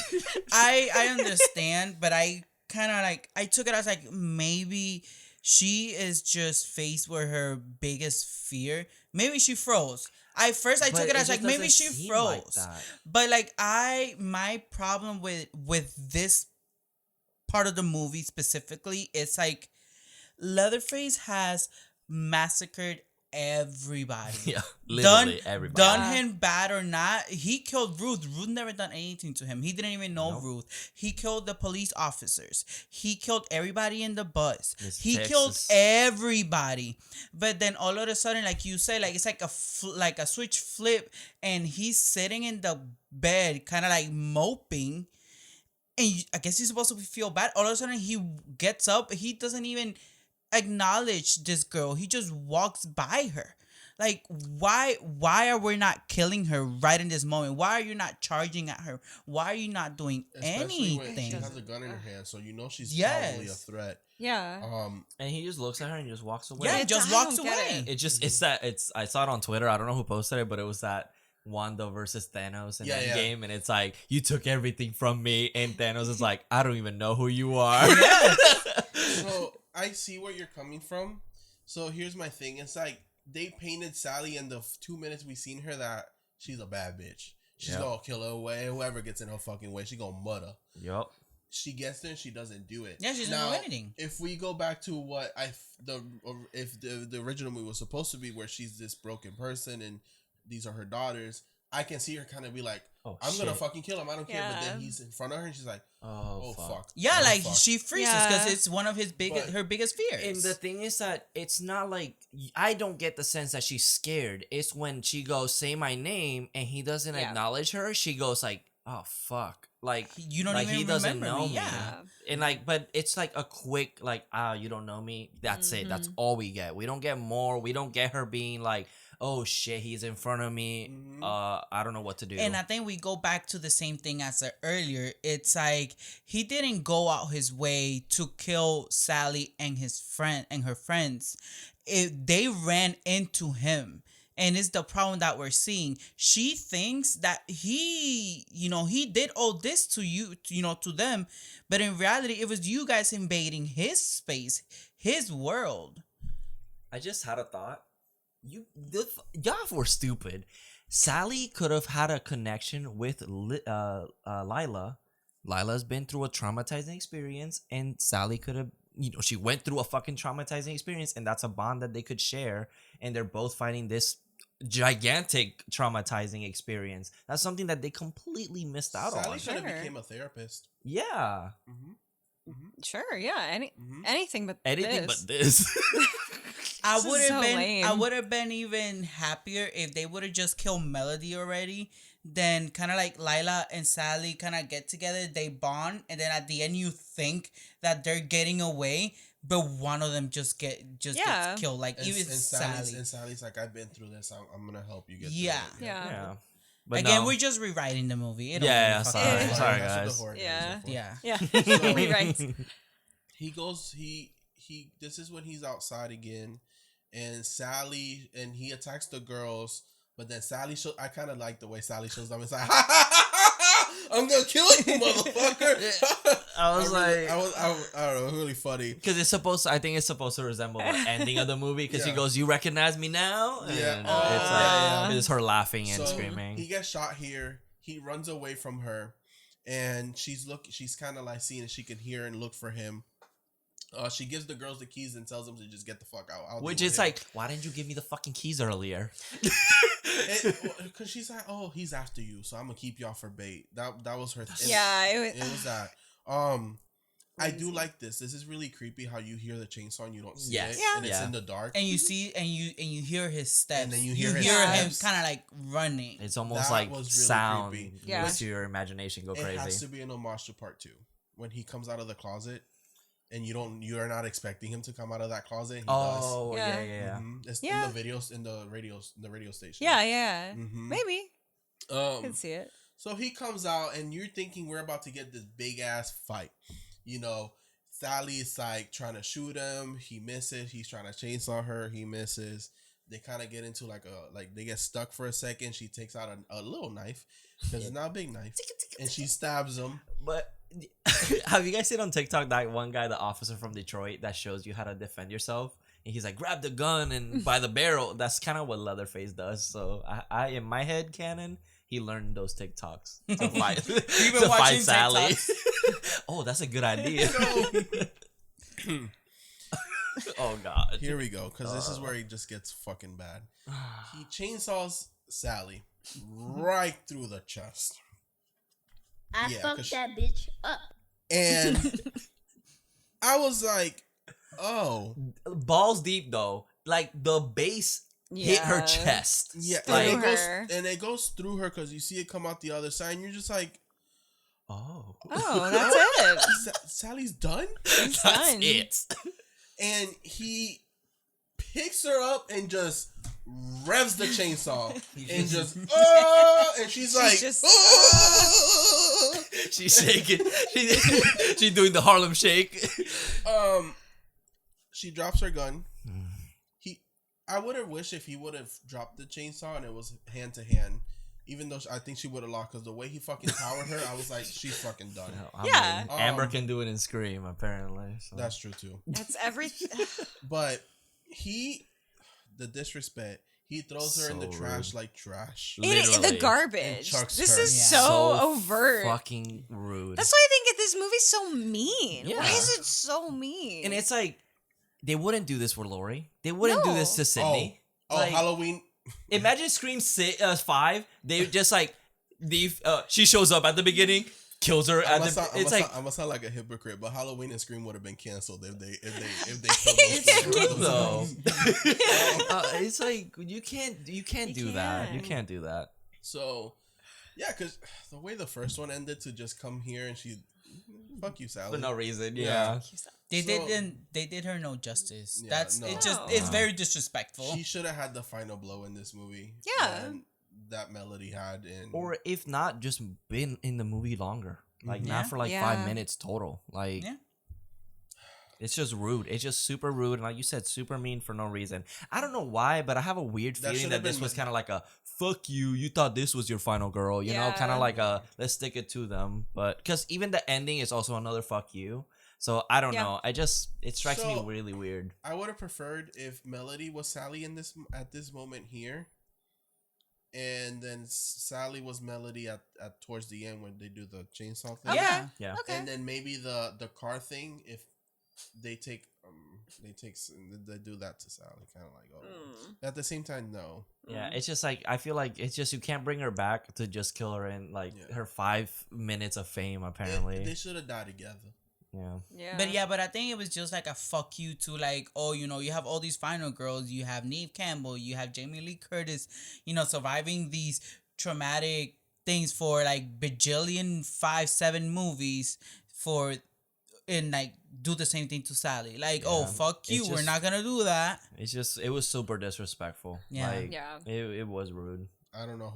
I understand, but I kind of like I took it as like maybe she is just faced with her biggest fear. Maybe she froze. I took it as like maybe she froze. But like my problem with this part of the movie specifically, it's like Leatherface has massacred everybody. Yeah, literally everybody. Done him bad or not, he killed Ruth. Ruth never done anything to him. He didn't even know Ruth. He killed the police officers. He killed everybody in the bus. He killed everybody. But then all of a sudden, like you say, like it's like a switch flip, and he's sitting in the bed, kind of like moping. And I guess he's supposed to feel bad. All of a sudden, he gets up. He doesn't even acknowledge this girl. He just walks by her. Like, why are we not killing her right in this moment? Why are you not charging at her? Why are you not doing Especially when she anything? has a gun in her hand, so you know she's probably a threat. Yeah. And he just looks at her and just walks away. Yeah, just walks away. I saw it on Twitter. I don't know who posted it, but it was that Wanda versus Thanos in Endgame, and it's like, you took everything from me, and Thanos is like, I don't even know who you are. So I see where you're coming from. So here's my thing. It's like they painted Sally in the 2 minutes we seen her that she's a bad bitch. She's gonna kill her away. Whoever gets in her fucking way, she gonna mutter. Yup. She gets there and she doesn't do it. Yeah, she doesn't do anything. If we go back to what if the original movie was supposed to be, where she's this broken person and these are her daughters, I can see her kind of be like, I'm gonna fucking kill him. I don't care. But then he's in front of her and she's like, oh fuck. Yeah, like she freezes because it's one of her biggest fears. And the thing is that it's not like, I don't get the sense that she's scared. It's when she goes, say my name, and he doesn't acknowledge her. She goes like, oh fuck. Like, you don't even he doesn't remember know me. me. Yeah. And like, but it's like a quick like, you don't know me. That's it. That's all we get. We don't get more. We don't get her being like, oh shit, he's in front of me. I don't know what to do. And I think we go back to the same thing as earlier. It's like he didn't go out his way to kill Sally and her friends. They ran into him. And it's the problem that we're seeing. She thinks that he did all this to you, to them. But in reality, it was you guys invading his space, his world. I just had a thought. Y'all were stupid. Sally could have had a connection with Lila. Lila's been through a traumatizing experience, and Sally could have, she went through a fucking traumatizing experience, and that's a bond that they could share. And they're both fighting this gigantic traumatizing experience. That's something that they completely missed out on. Sally should have became a therapist. Yeah. Sure, yeah. Anything but this. I would have been even happier if they would have just killed Melody already. Then kind of like Lila and Sally kind of get together, they bond, and then at the end you think that they're getting away, but one of them just gets killed. Like even Sally. And Sally's like, I've been through this. I'm gonna help you get through Yeah. But again, we're just rewriting the movie. Sorry guys. Yeah. So, Rewrite. He goes. He. This is when he's outside again, and Sally, and he attacks the girls. But then Sally I kind of like the way Sally shows up. It's like, I'm gonna kill you, motherfucker. I don't know, really funny. Because I think it's supposed to resemble the ending of the movie. Because he goes, "You recognize me now?" And it's her laughing and screaming. He gets shot here. He runs away from her, and she's kind of like seeing if she can hear and look for him. She gives the girls the keys and tells them to just get the fuck out. Which is like, why didn't you give me the fucking keys earlier? Because she's like, oh, he's after you, so I'm gonna keep y'all for bait. That was her. It was that. I do like this. This is really creepy. How you hear the chainsaw and you don't see it, and it's in the dark, and you see and you hear his steps, and then you hear him kind of like running. It's almost like really sound. Creepy. Makes your imagination go crazy. It has to be an homage to Part 2 when he comes out of the closet. And you are not expecting him to come out of that closet. He does. Yeah. It's in the videos, in the radio station. Yeah. Maybe. I can see it. So he comes out, and you're thinking we're about to get this big ass fight. Sally's like trying to shoot him. He misses. He's trying to chainsaw her. He misses. They kind of get into they get stuck for a second. She takes out a little knife because it's not a big knife, and she stabs him. But have you guys seen on TikTok that one guy, the officer from Detroit, that shows you how to defend yourself? And he's like, grab the gun and by the barrel. That's kind of what Leatherface does. So I in my head canon, he learned those TikToks to fight, fight Sally. Oh, that's a good idea. Oh God. Here we go, because this is where he just gets fucking bad. He chainsaws Sally right through the chest. I Yeah, fucked 'cause that bitch up. And I was like, oh. Balls deep though. Like the base hit her Yeah. chest. Yeah, Through and her. it goes through her because you see it come out the other side, and you're just like, Oh. Oh, that's it. Sally's done? It's That's done. it. And he picks her up and just revs the chainsaw and just, oh, and she's like, just, oh. She's shaking. She's doing the Harlem Shake. She drops her gun. I would have wished if he would have dropped the chainsaw and it was hand to hand. Even though I think she would have lost, because the way he fucking powered her, I was like, she's fucking done. Yeah. Amber can do it in Scream, apparently. So. That's true too. That's everything. But the disrespect, he throws her in the So trash rude. like trash. The Literally. garbage. chucks This her. is Yeah. so overt. Fucking rude. That's why I think this movie's so mean. Yeah. Why is it so mean? And it's like, they wouldn't do this for Lori. They wouldn't do this to Sydney. Oh, Like, Halloween. Imagine Scream 5. They just like, she shows up at the beginning, kills her at the. I'm gonna sound like a hypocrite, but Halloween and Scream would have been canceled if they killed those two. though. It's like you can't do that. You can't do that. So, yeah, because the way the first one ended to just come here and she, fuck you, Sally. For no reason. Yeah. Yeah. They did her no justice. Yeah, That's no. it. Just No. it's very disrespectful. She should have had the final blow in this movie. Yeah. than that Melody had. And Or if not, just been in the movie longer. Like Yeah. not for like Yeah. 5 minutes total. Like Yeah. it's just rude. It's just super rude, and like you said, super mean for no reason. I don't know why, but I have a weird That feeling should that have this been- was kind of like a "fuck you." You thought this was your final girl, you know, kind Yeah. of like a "let's stick it to them." But because even the ending is also another "fuck you," so I don't Yeah. know. It strikes me So- really weird. I would have preferred if Melody was Sally at this moment here, and then Sally was Melody at towards the end when they do the chainsaw thing. Okay. Yeah. Yeah. Okay. And then maybe the car thing, if they do that to Sally, kind of like, oh. At the same time, no. Yeah, it's just like I feel like it's just you can't bring her back to just kill her in like Yeah. her 5 minutes of fame. Apparently, They should have died together. yeah. Yeah. But I think it was just like a fuck you to like, oh, you have all these final girls. You have Neve Campbell. You have Jamie Lee Curtis. Surviving these traumatic things for like bajillion 5-7 movies and like do the same thing to Sally. Like, oh, Yeah. fuck you. It's We're just- not gonna do that. It was super disrespectful. Yeah. Like, Yeah. It was rude. I don't know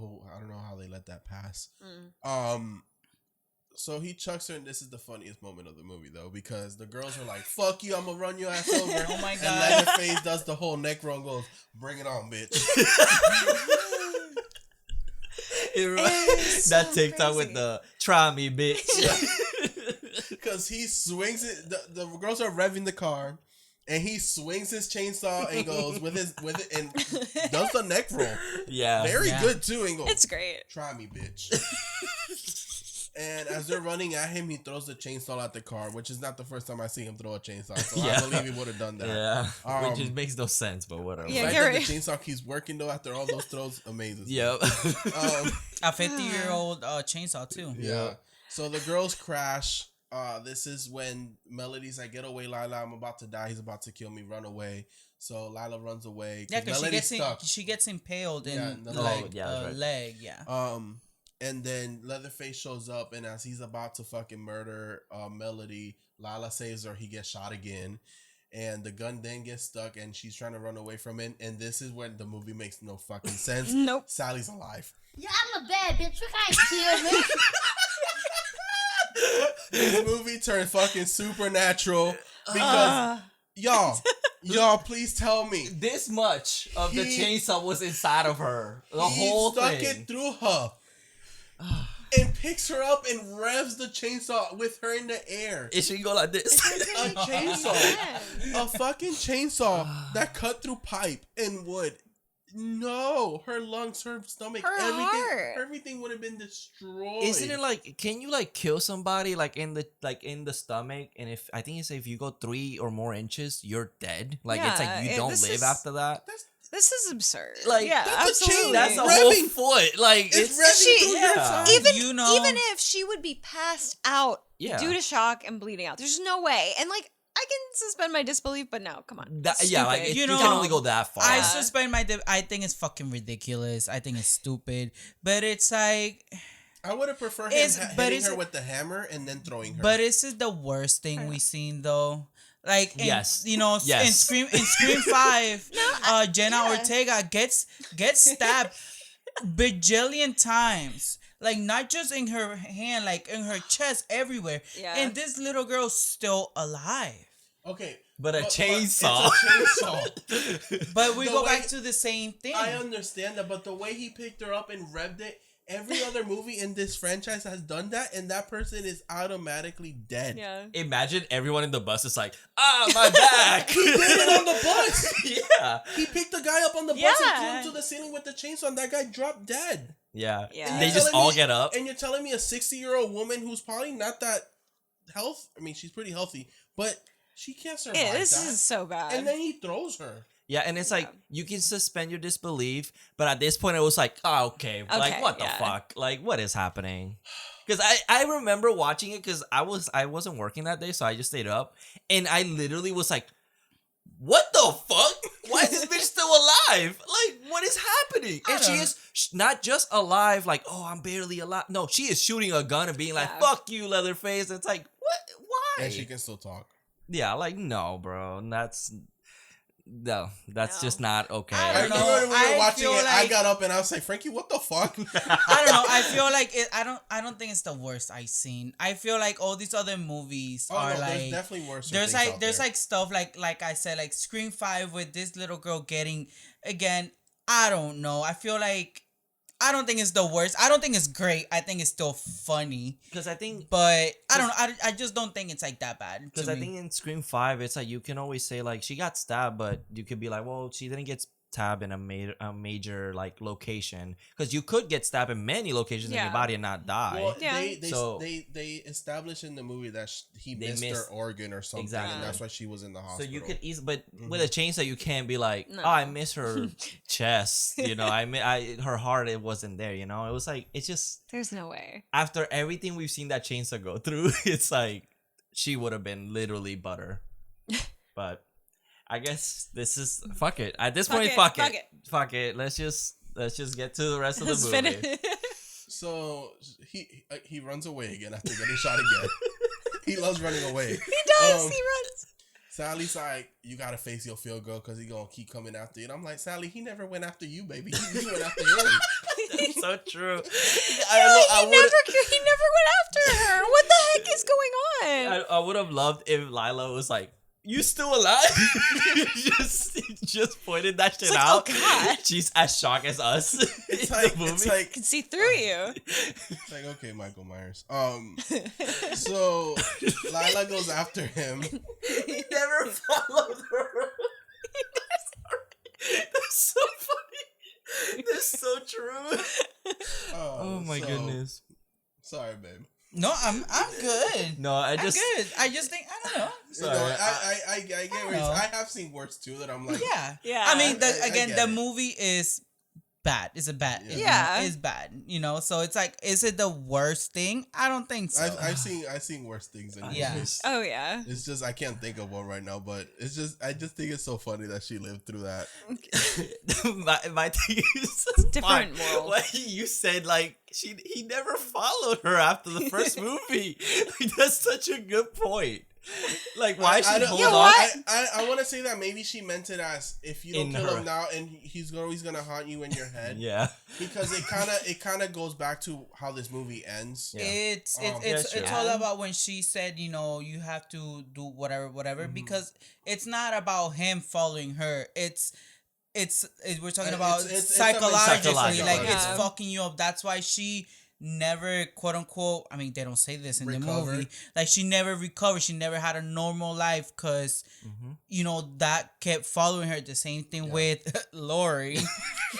how they let that pass. Mm. So he chucks her, and this is the funniest moment of the movie, though, because the girls are like, "Fuck you, I'm gonna run your ass over." Oh my And God. Leatherface does the whole neck roll and goes, "Bring it on, bitch." It's That so TikTok with crazy. the "try me, bitch." Because he swings it. The girls are revving the car, and he swings his chainsaw and goes with it and does the neck roll. Yeah. Very Yeah. good too. And goes, It's great. "Try me, bitch." And as they're running at him, he throws the chainsaw at the car, which is not the first time I see him throw a chainsaw. So Yeah. I believe he would have done that. Yeah. Which Um, just makes no sense, but whatever. The Yeah, fact you're that right. the chainsaw keeps working though after all those throws, amazing. Yep. A 50-year-old chainsaw too. Yeah. So the girls crash. This is when Melody's like, "Get away, Lila! I'm about to die. He's about to kill me. Run away!" So Lila runs away. Yeah, because Melody's she gets impaled in Yeah, the no, leg. yeah, that's right. Leg. Yeah. And then Leatherface shows up, and as he's about to fucking murder Melody, Lila saves her. He gets shot again, and the gun then gets stuck, and she's trying to run away from it. And this is when the movie makes no fucking sense. Nope. Sally's alive. Yeah, I'm a bad bitch. You can't kill me. This movie turned fucking supernatural because y'all, please tell me. This much of the He- chainsaw was inside of her. The He whole stuck thing. it through her and picks her up and revs the chainsaw with her in the air. It should go like this. A chainsaw, a fucking chainsaw that cut through pipe and wood. No, her lungs, her stomach, Her heart. everything would have been destroyed. Isn't it like, can you like kill somebody like in the stomach, and if if you go 3 or more inches, you're dead. Like it's like you don't live after that. This is absurd. Like yeah, that's a chain. absolutely. That's the Revving. whole foot. Like It's revving through your yeah. side. even You even if she would be passed out Yeah. due to shock and bleeding out, there's no way. And like I can suspend my disbelief, but no, come on. Yeah, like Stupid. you You can know, only go that far. I suspend my. I think it's fucking ridiculous. I think it's stupid. But it's like. I would have preferred him hitting her with the hammer and then throwing her. But this is the worst thing we've seen though. Like Yes. you know, Yes. in Scream 5, Jenna Ortega gets stabbed bajillion times. Like not just in her hand, like in her chest, everywhere. Yeah. And this little girl's still alive. Okay. But a chainsaw. It's a chainsaw. But we The go way- back to the same thing. I understand that, but the way he picked her up and revved it, every other movie in this franchise has done that, and that person is automatically dead. Yeah. Imagine everyone in the bus is like, my back. He did it on the bus. Yeah. He picked the guy up on the bus and threw him to the ceiling with the chainsaw, and that guy dropped dead. Yeah. Yeah. They You're just telling all me- get up. And you're telling me a 60-year-old woman who's probably not that health. I mean, she's pretty healthy, but she can't survive Yeah, this that. is so bad. And then he throws her. Yeah, and it's like you can suspend your disbelief, but at this point it was like, okay, like what the yeah. fuck? Like what is happening? Because I remember watching it because I wasn't working that day, so I just stayed up, and I literally was like, what the fuck? Why is this bitch still alive? Like what is happening? And she is not just alive, like I'm barely alive. No, she is shooting a gun and being like, fuck you, Leatherface. And it's like what? Why? And she can still talk. Yeah, like no, bro, that's just not okay. I I don't remember know. when we were I watching feel it, I like- got up and I was like, Frankie, what the fuck? I don't know. I feel like it. I don't think it's the worst I've seen. I feel like all these other movies Oh, are no, like there's definitely worse. there's things like out there's there. like stuff like I said, like Scream 5 with this little girl getting again. I don't know. I feel like I don't think it's the worst. I don't think it's great. I think it's still funny. Because I think But I don't know. I just don't think it's like that bad. Because I think in Scream 5, it's like you can always say like she got stabbed, but you could be like, well, she didn't get stabbed in a major like location. Because you could get stabbed in many locations in your body and not die. Well, Yeah. they established in the movie that he They missed her missed- organ or something, Exactly. and that's why she was in the So hospital. you could easily, but with a chainsaw, you can't be like, No. oh, I miss her chest. You know, her heart, it wasn't there. You know, it was like it's just There's no way. after everything we've seen that chainsaw go through, it's like she would have been literally butter. But I guess this is fuck it. At this point, fuck it. Let's just get to the rest of the Let's movie. finish. So he runs away again after getting shot again. He loves running away. He does. He runs. Sally's like, you gotta face your field goal because he gonna keep coming after you. And I'm like, Sally, he never went after you, baby. He went after him. So true. He never went after her. What the heck is going on? I would have loved if Lila was like, "You still alive?" just pointed that shit like, out. oh, God. She's as shocked as us. It's in like, the movie. it's like, I can see through you. it's like, okay, Michael Myers. So Lila goes after him. He never followed her. That's so funny. That's so true. Oh my so- goodness. Sorry, babe. No, I'm good. No, I I'm just good. I just think I don't know. You know, I get I where know. I have seen worse too. That I'm like, Yeah. Yeah. I mean, I again, get the it. movie is bad. It's a bad. Yeah. It's bad. You know, so it's like, is it the worst thing? I don't think so. I've seen worse things than Yeah. this. Oh yeah. It's just I can't think of one right now, but I just think it's so funny that she lived through that. my thing is Different fine. world. Like you said, like he never followed her after the first movie. Like, that's such a good point. Like why I she don't- hold Yeah, on? what? I want to say that maybe she meant it as if you don't In kill her- him now, and he's always gonna haunt you in your head. Yeah. Because it kind of goes back to how this movie ends. Yeah. It's that's true. it's all about when she said, you know, you have to do whatever, Mm-hmm. because it's not about him following her. It's we're talking about it's psychologically, psychologically. like it's Yeah. fucking you up. That's why she never, quote unquote, I mean, they don't say this in the Recovered. movie. Like, she never recovered. She never had a normal life because, you know, that kept following her. The same thing with Lori.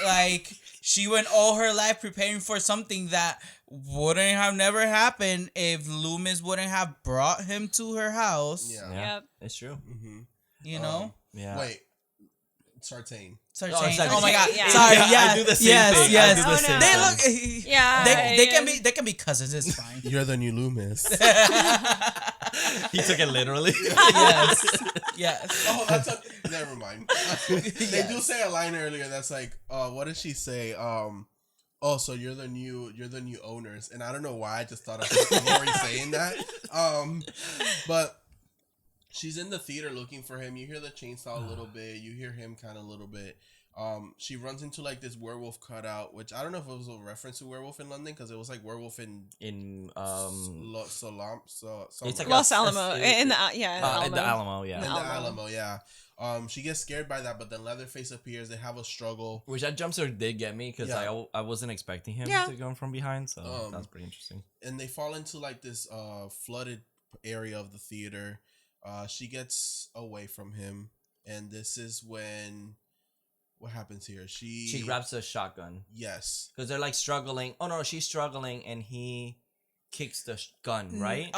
Like, she went all her life preparing for something that wouldn't have never happened if Loomis wouldn't have brought him to her house. Yeah. Yep. It's true. You know? Yeah. Wait. Sartain. Sartain. Sartain. Oh my God! Yeah. Sorry. Yeah, Yeah, I do the same yes, thing. yes. I do the same They thing. look. Yeah. They can be cousins. It's fine. You're the new Loomis. He took it literally. Yes. Yes. Oh, that's a, never mind. They do say a line earlier that's like, what did she say? Oh, so you're the new owners, and I don't know why I just thought of Lori saying that. But she's in the theater looking for him. You hear the chainsaw a little bit. You hear him kind of a little bit. She runs into like this werewolf cutout, which I don't know if it was a reference to Werewolf in London because it was like werewolf in It's like Los a- Alamo. In the in the Alamo, yeah. in the Alamo. Alamo, yeah. She gets scared by that, but then Leatherface appears. They have a struggle. Which that jump scare did get me because I wasn't expecting him to go from behind, so that was pretty interesting. And they fall into like this flooded area of the theater. She gets away from him, and this is when what happens here? She grabs a shotgun Yes. because they're like struggling. Oh no, she's struggling, and he kicks the gun, right?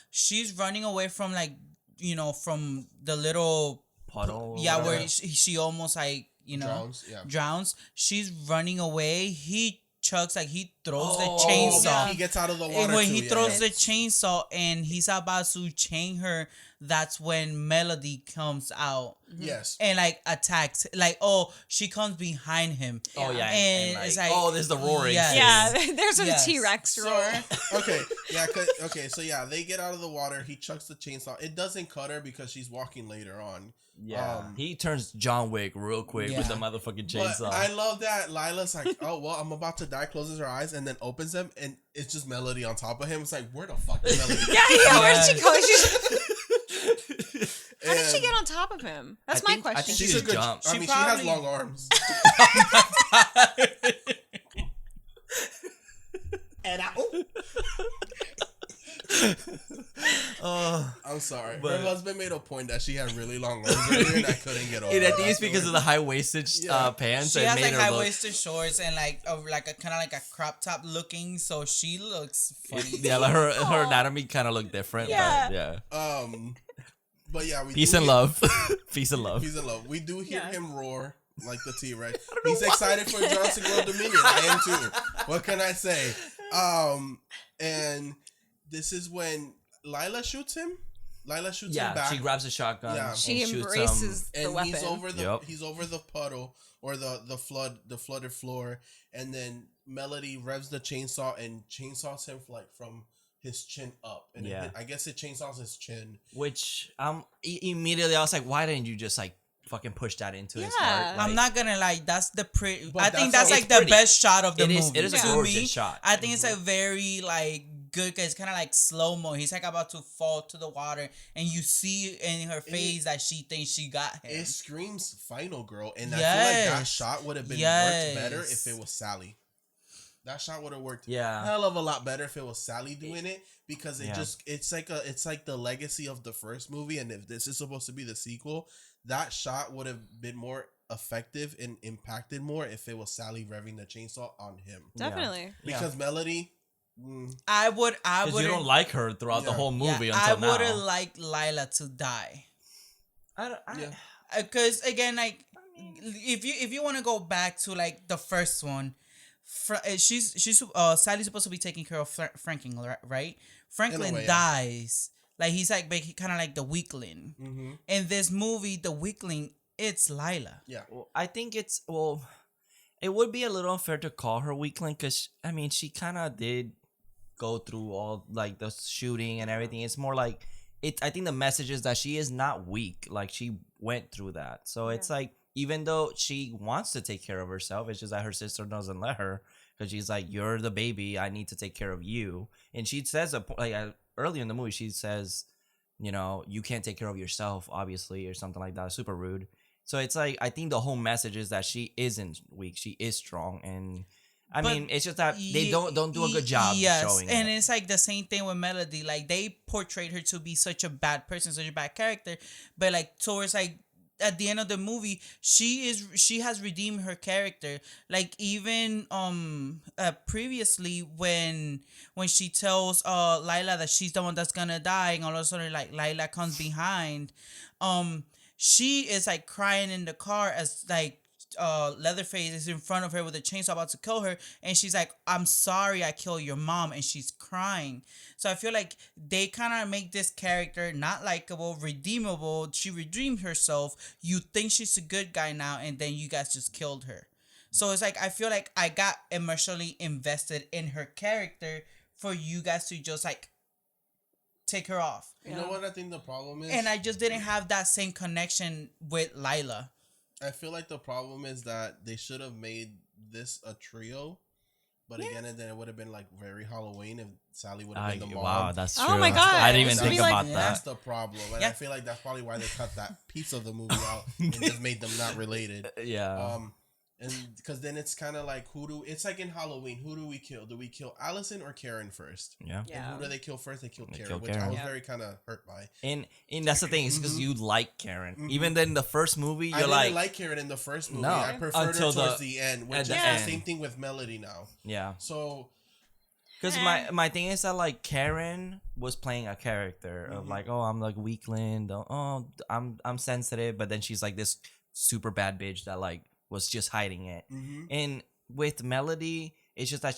She's running away from like, you know, from the little Puddle. yeah, whatever. where she almost like, you know, Drowns. She's running away. He chucks, like, he throws the Yeah, chainsaw. he gets out of the And water. when too, he yeah. throws the chainsaw and he's about to chain her, that's when Melody comes out Yes. and like attacks. Like, oh, she comes behind him. Oh yeah, And like, it's like, oh, there's the roaring. yes. Yeah, there's a Yes. T-Rex So, roar. okay, yeah, so yeah, they get out of the water. He chucks the chainsaw. It doesn't cut her because she's walking later on. Yeah, he turns John Wick real quick with the Yeah. motherfucking But chainsaw. I love that Lila's like, oh well, I'm about to die. Closes her eyes and then opens them, and it's just Melody on top of him. It's like, where the fuck is Melody? Yeah, where did she go? How did she And get on top of him? That's I my think- I question. think She's She a good. jump. I She mean, she has probably- long arms. And I'm sorry. But- Her husband made a point that she had really long arms earlier, and I couldn't get over. I think it it's because of the high waisted Yeah. pants. She that has made like her high look. waisted shorts and like a kind of like a crop top looking, so she looks funny. Yeah, like her anatomy kind of looked different. Yeah. But yeah. But yeah, we Peace do and hear- love. Peace and love. Peace and love. We do hear Yeah. him roar like the T-Rex. He's excited for Jurassic World Dominion. I am too. What can I say? And this is when Lila shoots him. Lila shoots him Yeah, back. she grabs a shotgun. Yeah. and She shoots him. embraces the and weapon. he's over the puddle or the flooded floor, and then Melody revs the chainsaw and chainsaws him like from his chin up, and Yeah. I guess it chainsaws his chin. Which immediately I was like, why didn't you just like fucking push that into his Yeah. heart? I'm Like, not gonna lie, that's the pretty. But I think that's that's how- like it's the pretty. best shot of the It is- movie. it is a to gorgeous me, shot. I think it's a very like good because it's kind of like slow mo. He's like about to fall to the water, and you see in her face that she thinks she got him. It screams "Final Girl," and I feel like that Yes. shot would have been Yes. worked better if it was Sally. That shot would have worked Yeah. a hell of a lot better if it was Sally doing it, because it Yeah. just it's like the legacy of the first movie, and if this is supposed to be the sequel, that shot would have been more effective and impacted more if it was Sally revving the chainsaw on him, Definitely. because Melody. I would. Because you don't like her throughout the Yeah. whole movie I until would have now. liked Lila to die. Yeah. Because again, like, if you want to go back to like the first one, she's Sally's supposed to be taking care of Franklin, right? Franklin way, yeah. dies. Like, he's like kind of like the weakling. Mm-hmm. In this movie, the weakling, it's Lila. Yeah. Well, I think it would be a little unfair to call her weakling because I mean she kind of did go through all like the shooting and everything. It's more like I think the message is that she is not weak. Like, she went through that, so it's like even though she wants to take care of herself, it's just that her sister doesn't let her because she's like, "You're the baby. I need to take care of you." And she says early in the movie, she says, "You know, you can't take care of yourself, obviously," or something like that. Super rude. So it's like, I think the whole message is that she isn't weak. She is strong. And I mean, it's just that they don't do a good job showing and it. it's like the same thing with Melody. Like they portrayed her to be such a bad person, such a bad character, but like towards like at the end of the movie, she has redeemed her character. Like even previously when she tells Lila that she's the one that's gonna die, and all of a sudden like Lila comes behind, she is like crying in the car as like Leatherface is in front of her with a chainsaw about to kill her, and she's like, "I'm sorry I killed your mom," and she's crying. So I feel like they kind of make this character not likable, redeemable. She redeemed herself. You think she's a good guy now, and then you guys just killed her. So it's like I feel like I got emotionally invested in her character for you guys to just like take her off. You know what I think the problem is? And I just didn't have that same connection with Lila. I feel like the problem is that they should have made this a trio, but again, and then it would have been like very Halloween if Sally would have been the mom. Wow, that's true. Oh my God. I didn't even That'd think be about like- that. That's the problem, and I feel like that's probably why they cut that piece of the movie out and just made them not related. Yeah. And because then it's kind of like it's like in Halloween, who do we kill? Do we kill Allison or Karen first? Yeah. And who do they kill first? They kill Karen, kill which Karen. I was Yeah. very kind of hurt by. And that's the thing, is because you like Karen. Even then, the first movie, I you're didn't like, like Karen in the first movie. No. I preferred Until her towards the end, which at is the the end. same thing with Melody now. yeah. So Because my thing is that like Karen was playing a character of like, oh, I'm like weakling, oh, I'm sensitive, but then she's like this super bad bitch that like was just hiding it. And with Melody, it's just that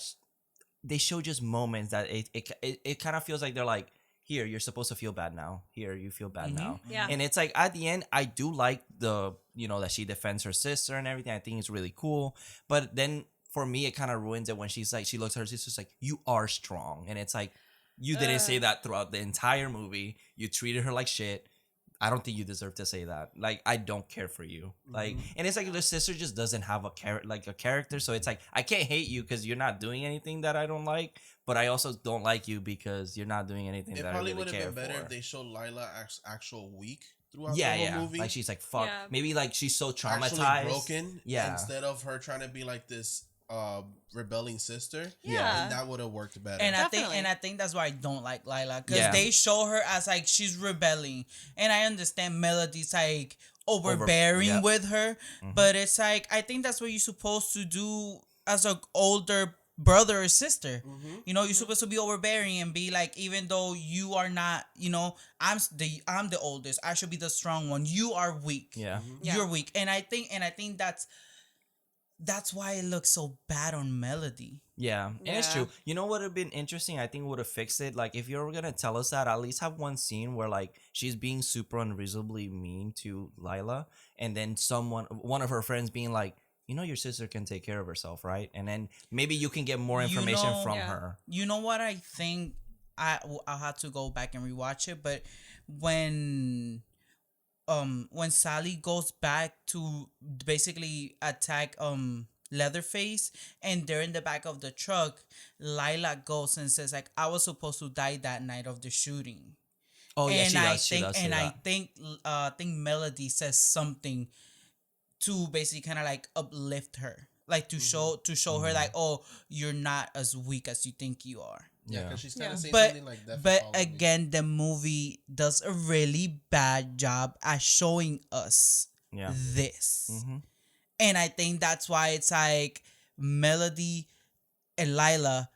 they show just moments that it kind of feels like they're like, here, you're supposed to feel bad now. Here, you feel bad now. Yeah. And it's like at the end, I do like the that she defends her sister and everything. I think it's really cool. But then for me, it kind of ruins it when she's like, she looks at her sister's like, you are strong. And it's like, you didn't say that throughout the entire movie. You treated her like shit. I don't think you deserve to say that. Like, I don't care for you. Like, and it's like the sister just doesn't have a character. So it's like, I can't hate you because you're not doing anything that I don't like, but I also don't like you because you're not doing anything it that I probably really would have care been better for. if they showed Lila actual weak throughout Yeah, the whole yeah. movie. Like she's like, fuck. Yeah. Maybe like she's so traumatized. Actually broken. Yeah. Instead of her trying to be like this rebelling sister. Yeah. And that would have worked better. And Definitely. I think that's why I don't like Lila, because Yeah. they show her as like she's rebelling, and I understand Melody's like overbearing yeah. with her, but it's like I think that's what you're supposed to do as a older brother or sister. You know, you're supposed to be overbearing and be like, even though you are not, I'm the oldest, I should be the strong one. You are weak. Yeah. You're weak, and I think that's why it looks so bad on Melody. Yeah, and it's Yeah. true. You know what would have been interesting? I think would have fixed it. Like, if you're gonna tell us that, at least have one scene where like she's being super unreasonably mean to Lila, and then one of her friends being like, your sister can take care of herself, right? And then maybe you can get more information from Yeah. her. You know what I think? I'll have to go back and rewatch it, but when Sally goes back to basically attack Leatherface, and they're in the back of the truck, Lila goes and says like, I was supposed to die that night of the shooting. Oh yeah, And she I does. She think does say and I that. think Melody says something to basically kind of like uplift her, like to show her like, oh, you're not as weak as you think you are. Yeah, Yeah. because she's kind of Yeah. saying But something like that. again, the movie does a really bad job at showing us Yeah. this, Mhm. and I think that's why it's like Melody and Lila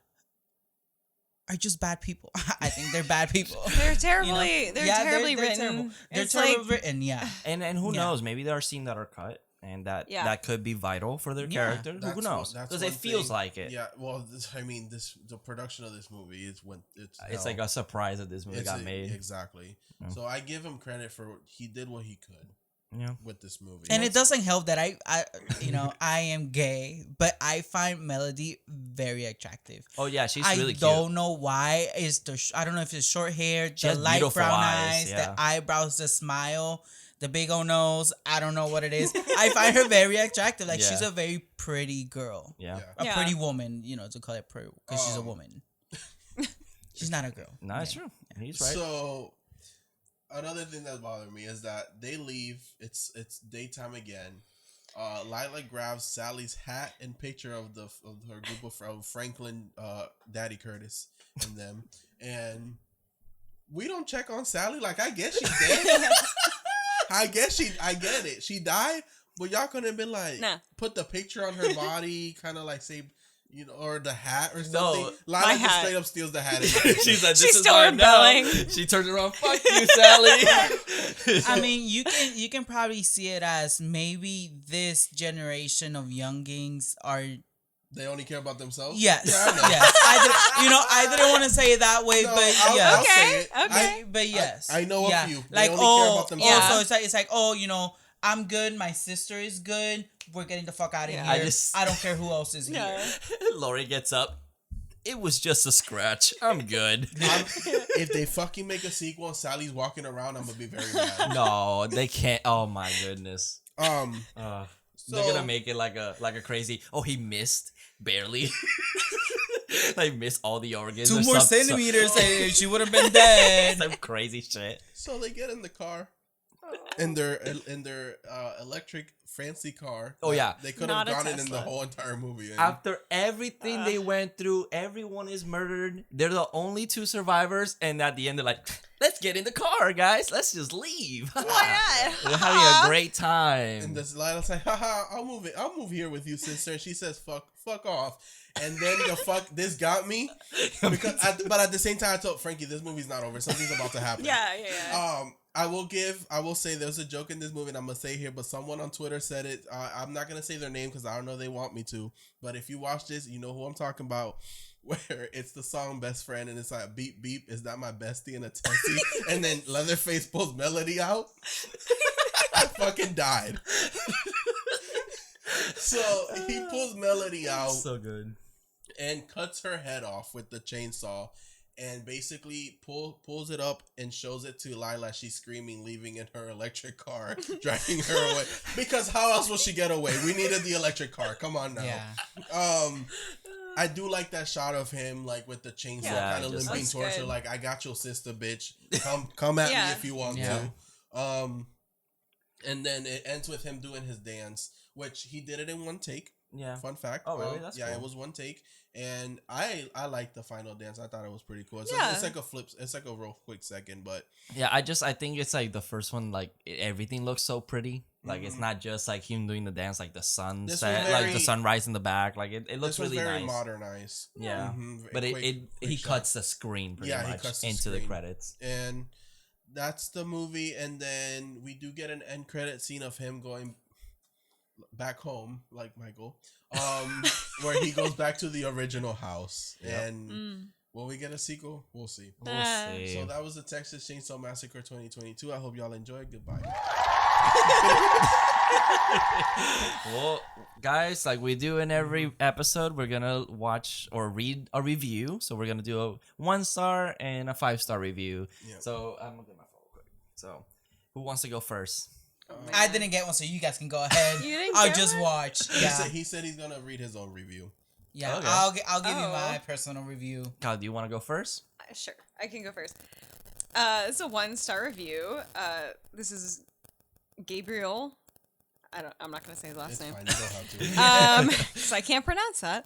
are just bad people. I think they're bad people. They're terribly, they're Yeah, terribly they're written. terrible. They're It's terribly like, written. Yeah. And who Yeah. knows? Maybe there are scenes that are cut, and that could be vital for their Yeah. character. Who knows? Because it feels like it. Yeah, well, the production of this movie is it's It's hell. like a surprise that this movie got made. Exactly. Yeah. So I give him credit for he did what he could Yeah. with this movie. And it doesn't help that I I am gay, but I find Melody very attractive. Oh yeah, she's I really cute. don't know why. I don't know if it's short hair, She the has light beautiful brown eyes, eyes, yeah. the eyebrows, the smile, the big old nose. I don't know what it is. I find her very attractive. Like, she's Yeah. a very pretty girl. Yeah. Yeah. A Yeah. pretty woman, to call it pretty, because she's a woman. She's not a girl. No, it's true. He's right. So another thing that bothered me is that they leave. It's daytime again, Lila grabs Sally's hat and picture of her group of Franklin, Daddy Curtis, and them, and we don't check on Sally. Like, I guess she's dead. I get it. She died, but y'all couldn't have been like, Nah. put the picture on her body, kind of like say, or the hat or something. No, Lila just straight up steals the hat. She's like, this She's is still mine now. rebelling. She turns around, fuck you, Sally. I mean, you can probably see it as maybe this generation of youngings are. They only care about themselves. Yes, Yeah, I know. yes. I didn't want to say it that way, No, but I'll yes. say it. Okay. But yes, I know a yeah. few. They Like, only care about themselves. Yeah. so it's like, I'm good. My sister is good. We're getting the fuck out of Yeah. here. I I don't care who else is here. Yeah. Lori gets up. It was just a scratch. I'm good. If they fucking make a sequel and Sally's walking around, I'm gonna be very mad. No, they can't. Oh my goodness. So They're gonna make it like a crazy. Oh, he missed barely. Like missed all the organs. 2 or more centimeters, and she would have been dead. Some crazy shit. So they get in the car, in their electric fancy car. Oh, yeah. They could Not have a gone in the Tesla. whole entire movie. And After everything they went through, everyone is murdered. They're the only 2 survivors, and at the end they're like, "Let's get in the car, guys. Let's just leave." Why not? They're having a great time. And this Lila's like, haha, I'll move here with you, sister. And she says, fuck off. And then this got me because, but at the same time, I told Frankie, this movie's not over. Something's about to happen. Yeah. I will say there's a joke in this movie, and I'm gonna say here, but someone on Twitter said it. I'm not gonna say their name because I don't know they want me to. But if you watch this, you know who I'm talking about. Where it's the song "Best Friend" and it's like beep beep, is that my bestie and a tessie? And then Leatherface pulls Melody out. I fucking died. So he pulls Melody out So good. and cuts her head off with the chainsaw, and basically pulls it up and shows it to Lila. She's screaming, leaving in her electric car, dragging her away. Because how else will she get away? We needed the electric car. Come on now. Yeah. I do like that shot of him, like with the chainsaw, Yeah, kind of just- limping That's towards her, good. like, I got your sister, bitch. Come at me Yeah. if you want Yeah. to. And then it ends with him doing his dance, which he did it in one take. Yeah. Fun fact. Oh, really? That's yeah, cool. it was one take, and I like the final dance. I thought it was pretty cool. It's like a flip. It's like a real quick second, but Yeah, I think it's like the first one, like everything looks so pretty. Like it's not just like him doing the dance, like the sunset, like the very- sunrise in the back. Like it looks this was really very nice. modernized. Yeah, Mhm, but quick he shot. cuts the screen pretty Yeah, he much cuts the into the screen. credits. And that's the movie. And then we do get an end credit scene of him going back home, like Michael, where he goes back to the original house. Yep. And will we get a sequel? We'll see. We'll see. So that was the Texas Chainsaw Massacre 2022. I hope y'all enjoyed. Goodbye. Well, guys, like we do in every episode, we're gonna watch or read a review. So we're gonna do a 1-star and a 5-star review. Yeah. So I'm gonna get my phone real quick. So who wants to go first? I didn't get one, so you guys can go ahead. You didn't I'll get just one? watch. He Yeah, said he's gonna read his own review. yeah. Okay. I'll give you Oh. my personal review. Kyle, do you want to go first? Sure, I can go first. It's a 1-star review. This is Gabriel. I'm not gonna say his last It's name. fine. You don't have to. So I can't pronounce that.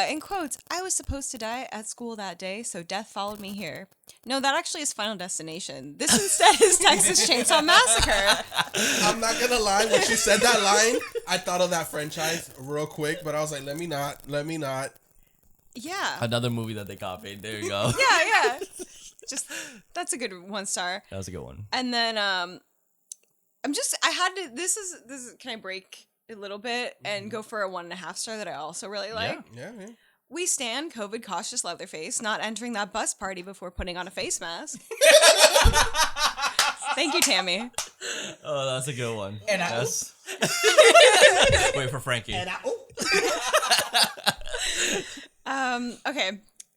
In quotes, I was supposed to die at school that day, so death followed me here. No, that actually is Final Destination. This instead is Texas Chainsaw Massacre. I'm not gonna lie. When she said that line, I thought of that franchise real quick, but I was like, let me not. Yeah. Another movie that they copied. There you go. Yeah. Just, that's a good 1-star. That was a good one. And then, this is, can I break a little bit and go for a 1.5 star that I also really like? Yeah. We stand COVID cautious Leatherface, not entering that bus party before putting on a face mask. Thank you, Tammy. Oh, that's a good one. And That's... Wait for Frankie. Okay,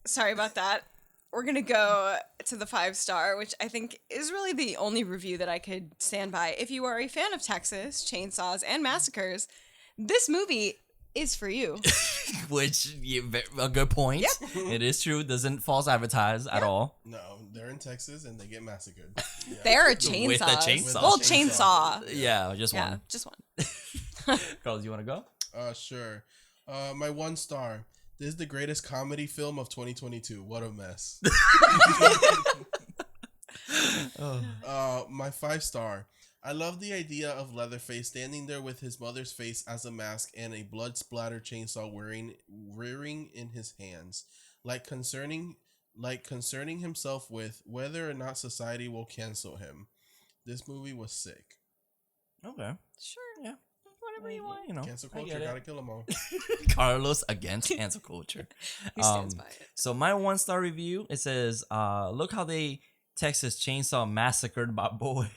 sorry about that. We're gonna go to the 5-star, which I think is really the only review that I could stand by. If you are a fan of Texas chainsaws and massacres, this movie is for you. Which, a good point. It is true. Doesn't false advertise at all. No, they're in Texas and they get massacred. Yeah. There are chainsaws. With the chainsaw. Well, chainsaw. Yeah, just Yeah, one. just one. Carlos, you want to go? Sure. My 1 star. This is the greatest comedy film of 2022. What a mess. My 5 star. I love the idea of Leatherface standing there with his mother's face as a mask and a blood splattered chainsaw rearing in his hands, like concerning himself with whether or not society will cancel him. This movie was sick. Okay. Sure. Yeah. Whatever you want, you know. Cancel I culture, get it. gotta kill them all. Carlos against cancel culture. He stands by it. So my 1-star review, it says, look how they Texas Chainsaw Massacred my boy.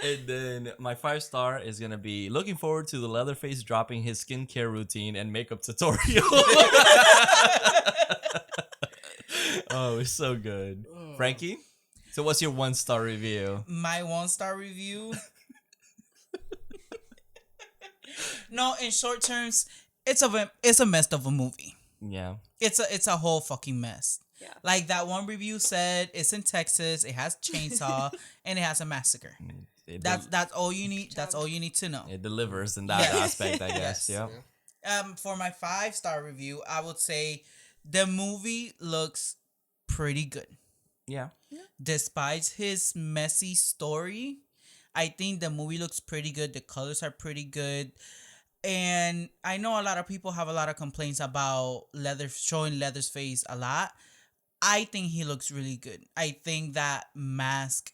And then my 5-star is gonna be looking forward to the Leatherface dropping his skincare routine and makeup tutorial. Oh, it's so good. Frankie? So what's your 1-star review? My 1-star review. No, in short terms, it's a mess of a movie. Yeah. It's a whole fucking mess. Yeah. Like that one review said, it's in Texas, it has chainsaw, and it has a massacre. That's all you need. That's all you need to know. It delivers in that Yes. aspect, I guess. Yes. Yeah. For my 5-star review, I would say the movie looks pretty good. Yeah. Despite his messy story, I think the movie looks pretty good. The colors are pretty good. And I know a lot of people have a lot of complaints about showing Leatherface a lot. I think he looks really good. I think that mask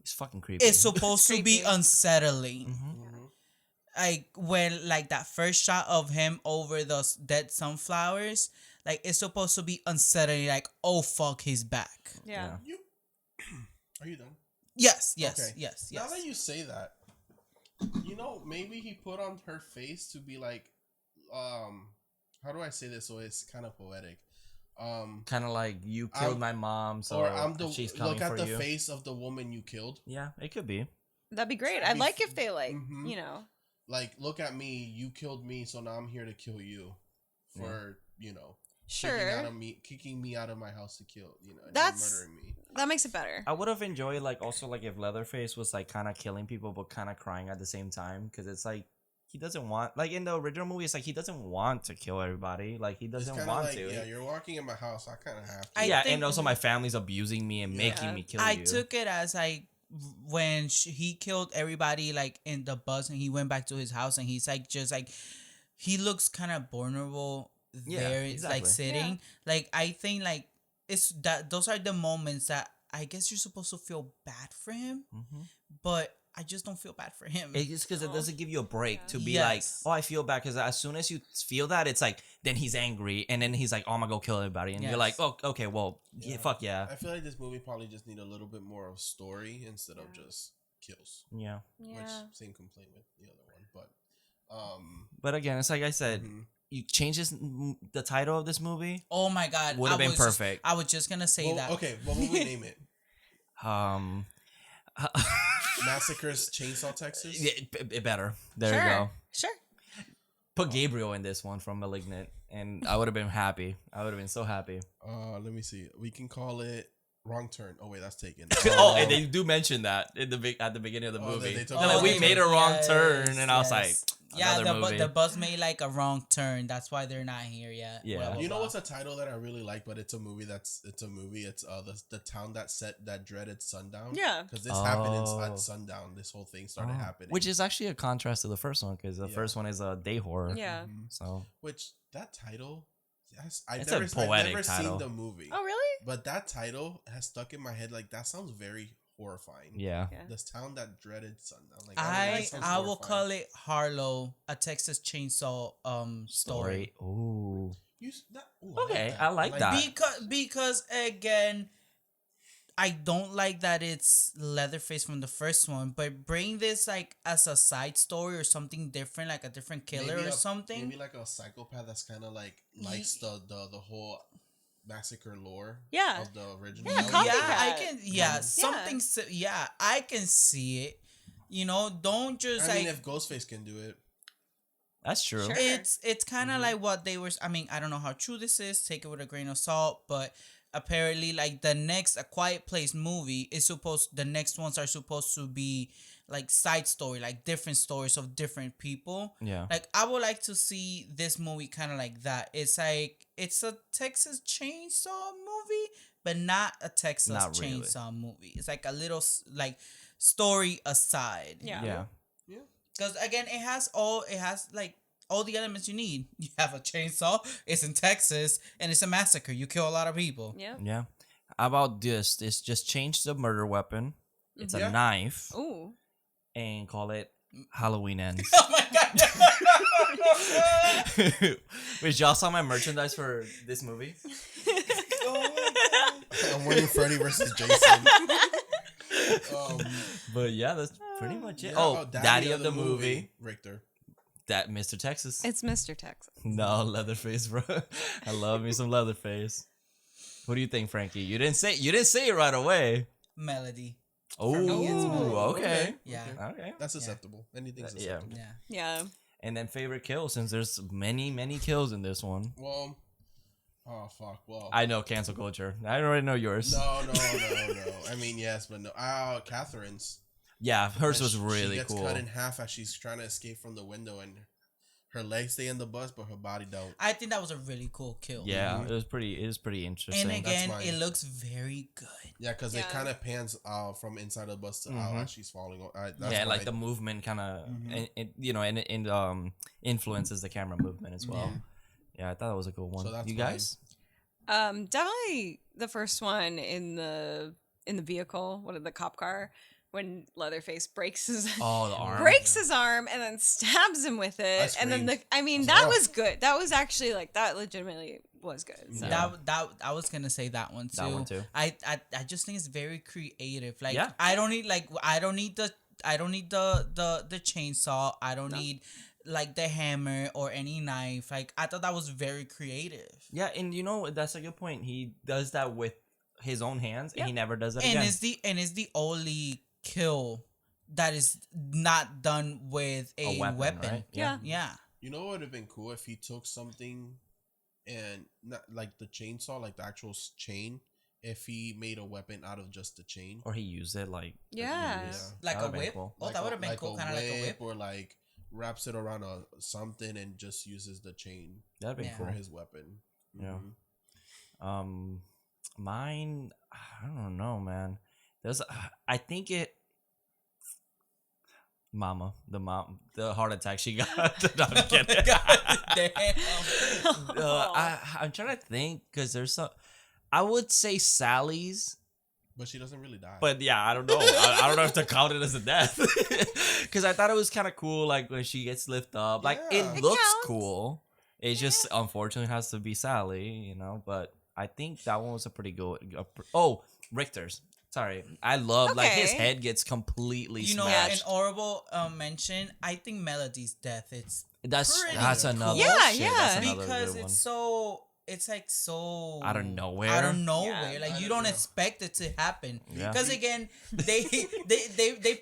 It's fucking creepy. is supposed to be creepy. unsettling. Mm-hmm. Like when like that first shot of him over those dead sunflowers, like it's supposed to be unsettling. Like, oh fuck, he's back. Yeah. Are you done? Yes. Okay. Yes. Now that you say that, maybe he put on her face to be like, how do I say this so it's kind of poetic? Kind of like you killed my mom, so or I'm she's coming look at for the you. face of the woman you killed. Yeah, it could be. That'd be great. That'd I'd be like if they Mhm. Like, look at me, you killed me, so now I'm here to kill you for sure. kicking me out of my house to kill, and That's- murdering me. That makes it better. I would have enjoyed also if Leatherface was kind of killing people but kind of crying at the same time, because it's he doesn't want, in the original movie, it's he doesn't want to kill everybody. He It's doesn't kind want of to. yeah, you're walking in my house, I kind of have to. I Yeah, think- and also my family's abusing me and making me kill I you. took it as when he killed everybody in the bus and he went back to his house and he's he looks kind of vulnerable there. It's exactly. sitting. I think it's that those are the moments that I guess you're supposed to feel bad for him, but I just don't feel bad for him. It's because it doesn't give you a break to be Yes. I feel bad, because as soon as you feel that, it's then he's angry and then he's oh, I'm gonna go kill everybody, and you're Yes. oh, okay, well, yeah, fuck yeah. I feel like this movie probably just need a little bit more of story instead of just kills. Yeah. Yeah. Which same complaint with the other one, but But again, it's like I said, mhm. you change the title of this movie, Oh my god, would have been perfect. I was just gonna say Well, that. okay, what would we name it? um, Massacres Chainsaw Texas. better. There Sure. you go. Sure. Put Gabriel in this one from Malignant, and I would have been happy. I would have been so happy. Let me see. We can call it Wrong Turn. Oh wait, that's taken. Oh, and they do mention that at the beginning of the Oh, movie. they took They're that we out. made a wrong Yes, turn, and I was yes. like, another movie. the bus made a wrong turn. That's why they're not here yet. Yeah. Blah, blah, You know blah. what's a title that I really like, but it's a movie. It's the town that dreaded sundown. Yeah. because this happened Oh. at sundown. This whole thing started happening, Which is actually a contrast to the first one, because the Yeah. first one is a day horror. Yeah. Mhm. So Which that title, yes, I've It's a never poetic title. seen the movie. Oh, really? But that title has stuck in my head. That sounds very horrifying. yeah. Yeah. This town that dreaded sundown. I will call it Harlow, a Texas Chainsaw story. Ooh. Ooh, Okay, I like that. Because again, I don't like that it's Leatherface from the first one, but bring this as a side story or something different, like a different killer or something. Maybe like a psychopath that's kind of likes the whole massacre lore. Yeah. Of the original. Yeah, movie. copycat. Yeah, I can. Yeah, Yeah. something. Yeah, I can see it. Don't just I mean, if Ghostface can do it, That's true. Sure. it's kind of like what they were. I mean, I don't know how true this is. Take it with a grain of salt, but apparently, the next A Quiet Place movie is the next ones are supposed to be like side story, like different stories of different people. Yeah. Like I would like to see this movie kind of like that. It's like it's a Texas Chainsaw movie, but not a Texas Not really. Chainsaw movie. It's like a little like story aside. Yeah. Yeah. Because again, it has like all the elements you need. You have a chainsaw. It's in Texas, and it's a massacre. You kill a lot of people. Yeah. Yeah. How about this? This just change the murder weapon. It's Yeah. a knife, Ooh. and call it Halloween Ends. Oh my god! Wait, y'all saw my merchandise for this movie? I'm winning Freddy versus Jason. But yeah, that's pretty much it. Yeah, Oh, Daddy of the movie. Richter. That Mr. Texas. It's Mr. Texas. No, Leatherface, bro. I love me some Leatherface. What do you think, Frankie? You didn't say it right away. Melody. Oh, me, it's Melody. okay. Yeah. Okay. That's acceptable. Anything's Yeah. acceptable. Yeah. Yeah. And then favorite kill, since there's many kills in this one. Well, oh fuck. Well, I know cancel culture. I already know yours. no. I mean, yes, but no. Catherine's. Yeah, hers And was she really gets cool. cut in half as she's trying to escape from the window, and her legs stay in the bus, but her body don't. I think that was a really cool kill. Yeah, it was pretty interesting. And again, mine. it looks very good. Yeah, because it Yeah. kind of pans from inside the bus to out as she's falling. That's yeah, like mine. the movement kind of, and influences the camera movement as well. Yeah, I thought it was a cool one. So that's you mine. guys? Definitely the first one in the vehicle, what the cop car, when Leatherface breaks his Oh, the arm. breaks his arm and then stabs him with it, and then screamed. I mean I was that like, was good. That was actually like that. Legitimately was good. So. Yeah. That I was gonna say that one too. That one too. I just think it's very creative. Like Yeah. I don't need the chainsaw. I don't need like the hammer or any knife. Like I thought that was very creative. Yeah, and that's a good point. He does that with his own hands, and he Yeah. never does that And again. it's the only kill that is not done with a weapon. right? Yeah. Yeah. You know what would have been cool if he took something and not like the chainsaw, like the actual chain, if he made a weapon out of just the chain. Or he used it like Yeah. Like That a would've been whip. cool. Oh, that would have been cool. Kind of like a whip. or like wraps it around something and just uses the chain that'd be Yeah. cool. for his weapon. Yeah. Mhm. Mine, I don't know, man. I think it. Mama, the heart attack she got. No, I'm kidding. Damn. I'm trying to think because there's some. I would say Sally's, But she doesn't really die. but yeah, I don't know. I don't know if to count it as a death because I thought it was kind of cool, like when she gets lifted up. Like Yeah. it It looks counts. cool. It just unfortunately has to be Sally, But I think that one was a pretty good. Richter's. Sorry, I love like his Okay. head gets completely You know, smashed. an honorable mention. I think Melody's death. It's That's pretty another. Yeah, shit, yeah. That's another because good it's so. It's like so Out of nowhere. Out of nowhere, Yeah. like I you don't don't know. expect it to happen. Yeah. Because again, they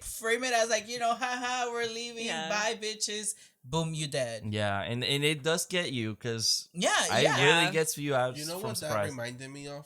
frame it as like haha, we're leaving, Yeah. bye bitches, boom, you dead. Yeah, and it does get you because Yeah, it yeah. really gets you out. you know from what that surprise. reminded me of?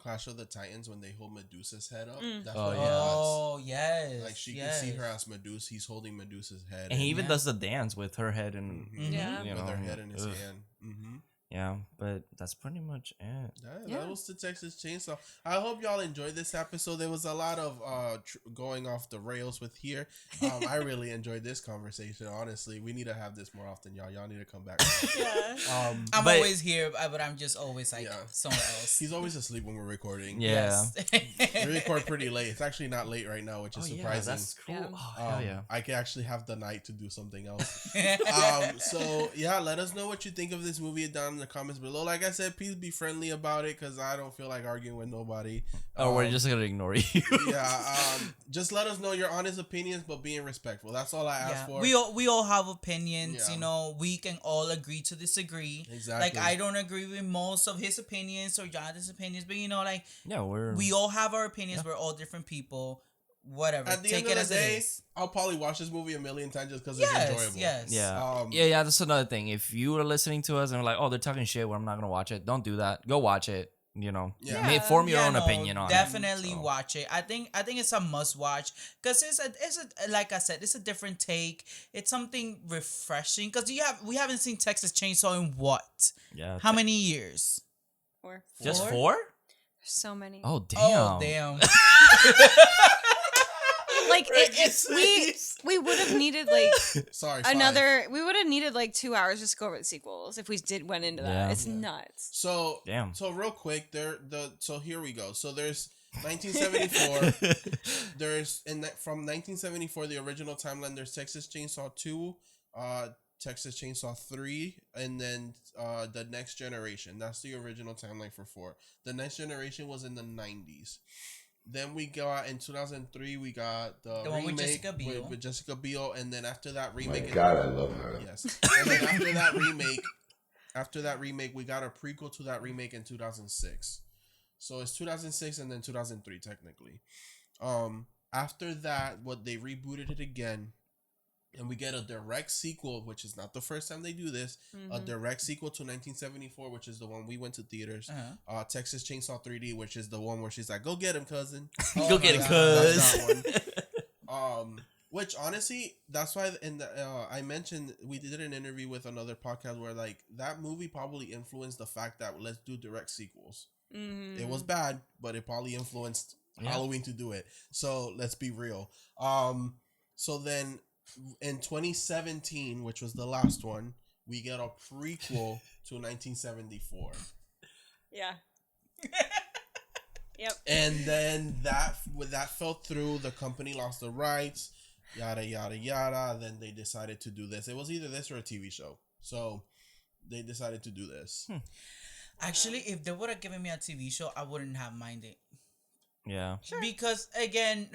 Clash of the Titans when they hold Medusa's head up. That's Oh, what yeah. it was. Oh yes, Like she yes. can see her as Medusa. He's holding Medusa's head. And he even Yeah. does the dance with her head and Mhm. Yeah. you with know, her head in his ugh. hand. Mm-hmm. Yeah, but that's pretty much it. Yeah. That was the Texas Chainsaw. I hope y'all enjoyed this episode. There was a lot of going off the rails with here. I really enjoyed this conversation. Honestly, we need to have this more often, y'all. Y'all need to come back. Yeah. I'm But- always here, but I'm just always like Yeah. somewhere else. He's always asleep when we're recording. Yeah. Yes. We record pretty late. It's actually not late right now, which is surprising. that's cool. Yeah. Oh, hell yeah. I can actually have the night to do something else. So yeah, let us know what you think of this movie down in the comments below. Like I said, please be friendly about it because I don't feel like arguing with nobody. Or we're just gonna ignore you. Yeah, just let us know your honest opinions, but being respectful. That's all I ask Yeah. for. We all have opinions, Yeah. we can all agree to disagree. Exactly. Like I don't agree with most of his opinions or Jonathan's opinions, but like Yeah, we all have our opinions. We're all different people. Whatever. At the Take end it of as the it day, is. I'll probably watch this movie a million times just because Yes, it's enjoyable. yes. Yeah. Um, yeah, that's another thing. If you are listening to us and we're like, oh, they're talking shit, well, I'm not gonna watch it. Don't do that. Go watch it. Yeah. form your own opinion on definitely it. So. watch it. I think it's a must watch because it's a like I said, it's a different take. It's something refreshing because we haven't seen Texas Chainsaw in what? Yeah. How many years? Or Just 4? so many. Oh damn. Oh damn. Like we would have needed like Sorry. we would have needed like 2 hours just to go over the sequels if we went into that. Yeah. It's nuts. So Damn. So real quick, so here we go. So there's 1974. There's from 1974, the original timeline. There's Texas Chainsaw 2, Texas Chainsaw 3, and then the Next Generation. That's the original timeline for 4. The Next Generation was in the 90s. Then we got in 2003. We got the one with remake Jessica Biel. with Jessica Biel, and then after that remake. My God, I love her. Yes. And then after that remake, we got a prequel to that remake in 2006. So it's 2006 and then 2003 technically. After that, what they rebooted it again, and we get a direct sequel, which is not the first time they do this. Mm-hmm. A direct sequel to 1974, which is the one we went to theaters. Texas Chainsaw 3D, which is the one where she's like, "Go get him, cousin." Go get it, cuz. That one. Which honestly, that's why I mentioned we did an interview with another podcast where like that movie probably influenced the fact that let's do direct sequels. Mm-hmm. It was bad, but it probably influenced Halloween to do it. So let's be real. So then in 2017, which was the last one, we get a prequel to 1974. Yeah. Yep. And then that fell through. The company lost the rights. Yada yada yada. Then they decided to do this. It was either this or a TV show. So they decided to do this. Actually, if they would have given me a TV show, I wouldn't have minded. Yeah. Sure. Because again,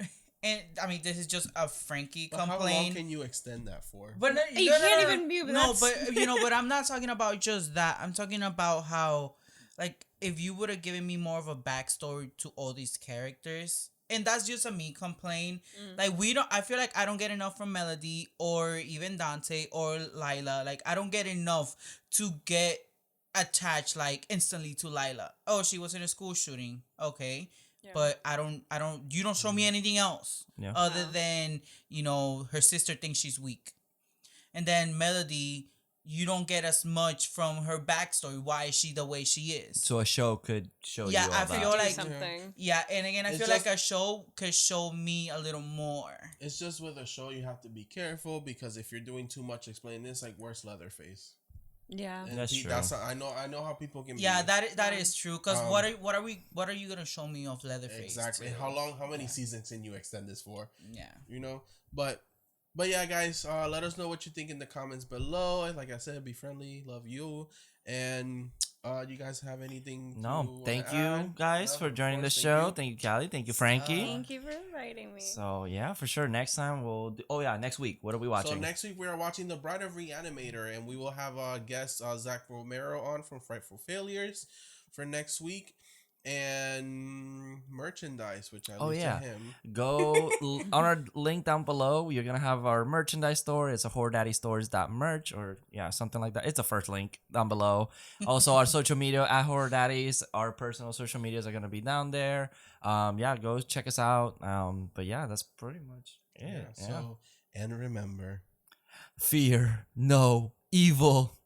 and I mean, this is just a Franky But how complaint. long can you extend that for? But no, You can't even be. No, but but I'm not talking about just that. I'm talking about how, like, if you would have given me more of a backstory to all these characters, and that's just a me complaint. Like I feel like I don't get enough from Melody or even Dante or Lila. Like I don't get enough to get attached like instantly to Lila. Oh, she was in a school shooting. Okay. Yeah. But you don't show me anything else other than, her sister thinks she's weak. And then Melody, you don't get as much from her backstory. Why is she the way she is? So a show could show you all I that. feel like something. Yeah, and again, I It's feel just- like a show could show me a little more. It's just with a show you have to be careful because if you're doing too much explaining this, like where's Leatherface? Yeah. And That's true. I know how people can. Yeah, be. that is true. Cause what are you gonna show me of Leatherface? Exactly. too? How many seasons can you extend this for? Yeah. But yeah, guys, let us know what you think in the comments below. Like I said, be friendly, love you, and you guys have anything? No, thank to you add? guys No, for of joining the course, show. Thank you, Callie. Thank you, Franky. Thank you for inviting me. So yeah, for sure. Next time we'll do. Oh yeah, next week. What are we watching? So next week we are watching The Bride of Reanimator, and we will have guest Zach Romero on from Frightful Failures for next week, and merchandise, which I leave to him. Go on our link down below. You're gonna have our merchandise store. It's a horrordaddystores.merch or something like that. It's the first link down below. Also our social media at Horror Daddies. Our personal social medias are gonna be down there. Go check us out. But yeah, that's pretty much it. So and remember, fear no evil.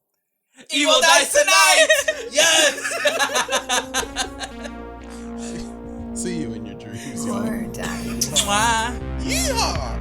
Evil dies tonight. Yes. see you in your dreams, y'all. Horror Daddies. Mwah. Yeehaw!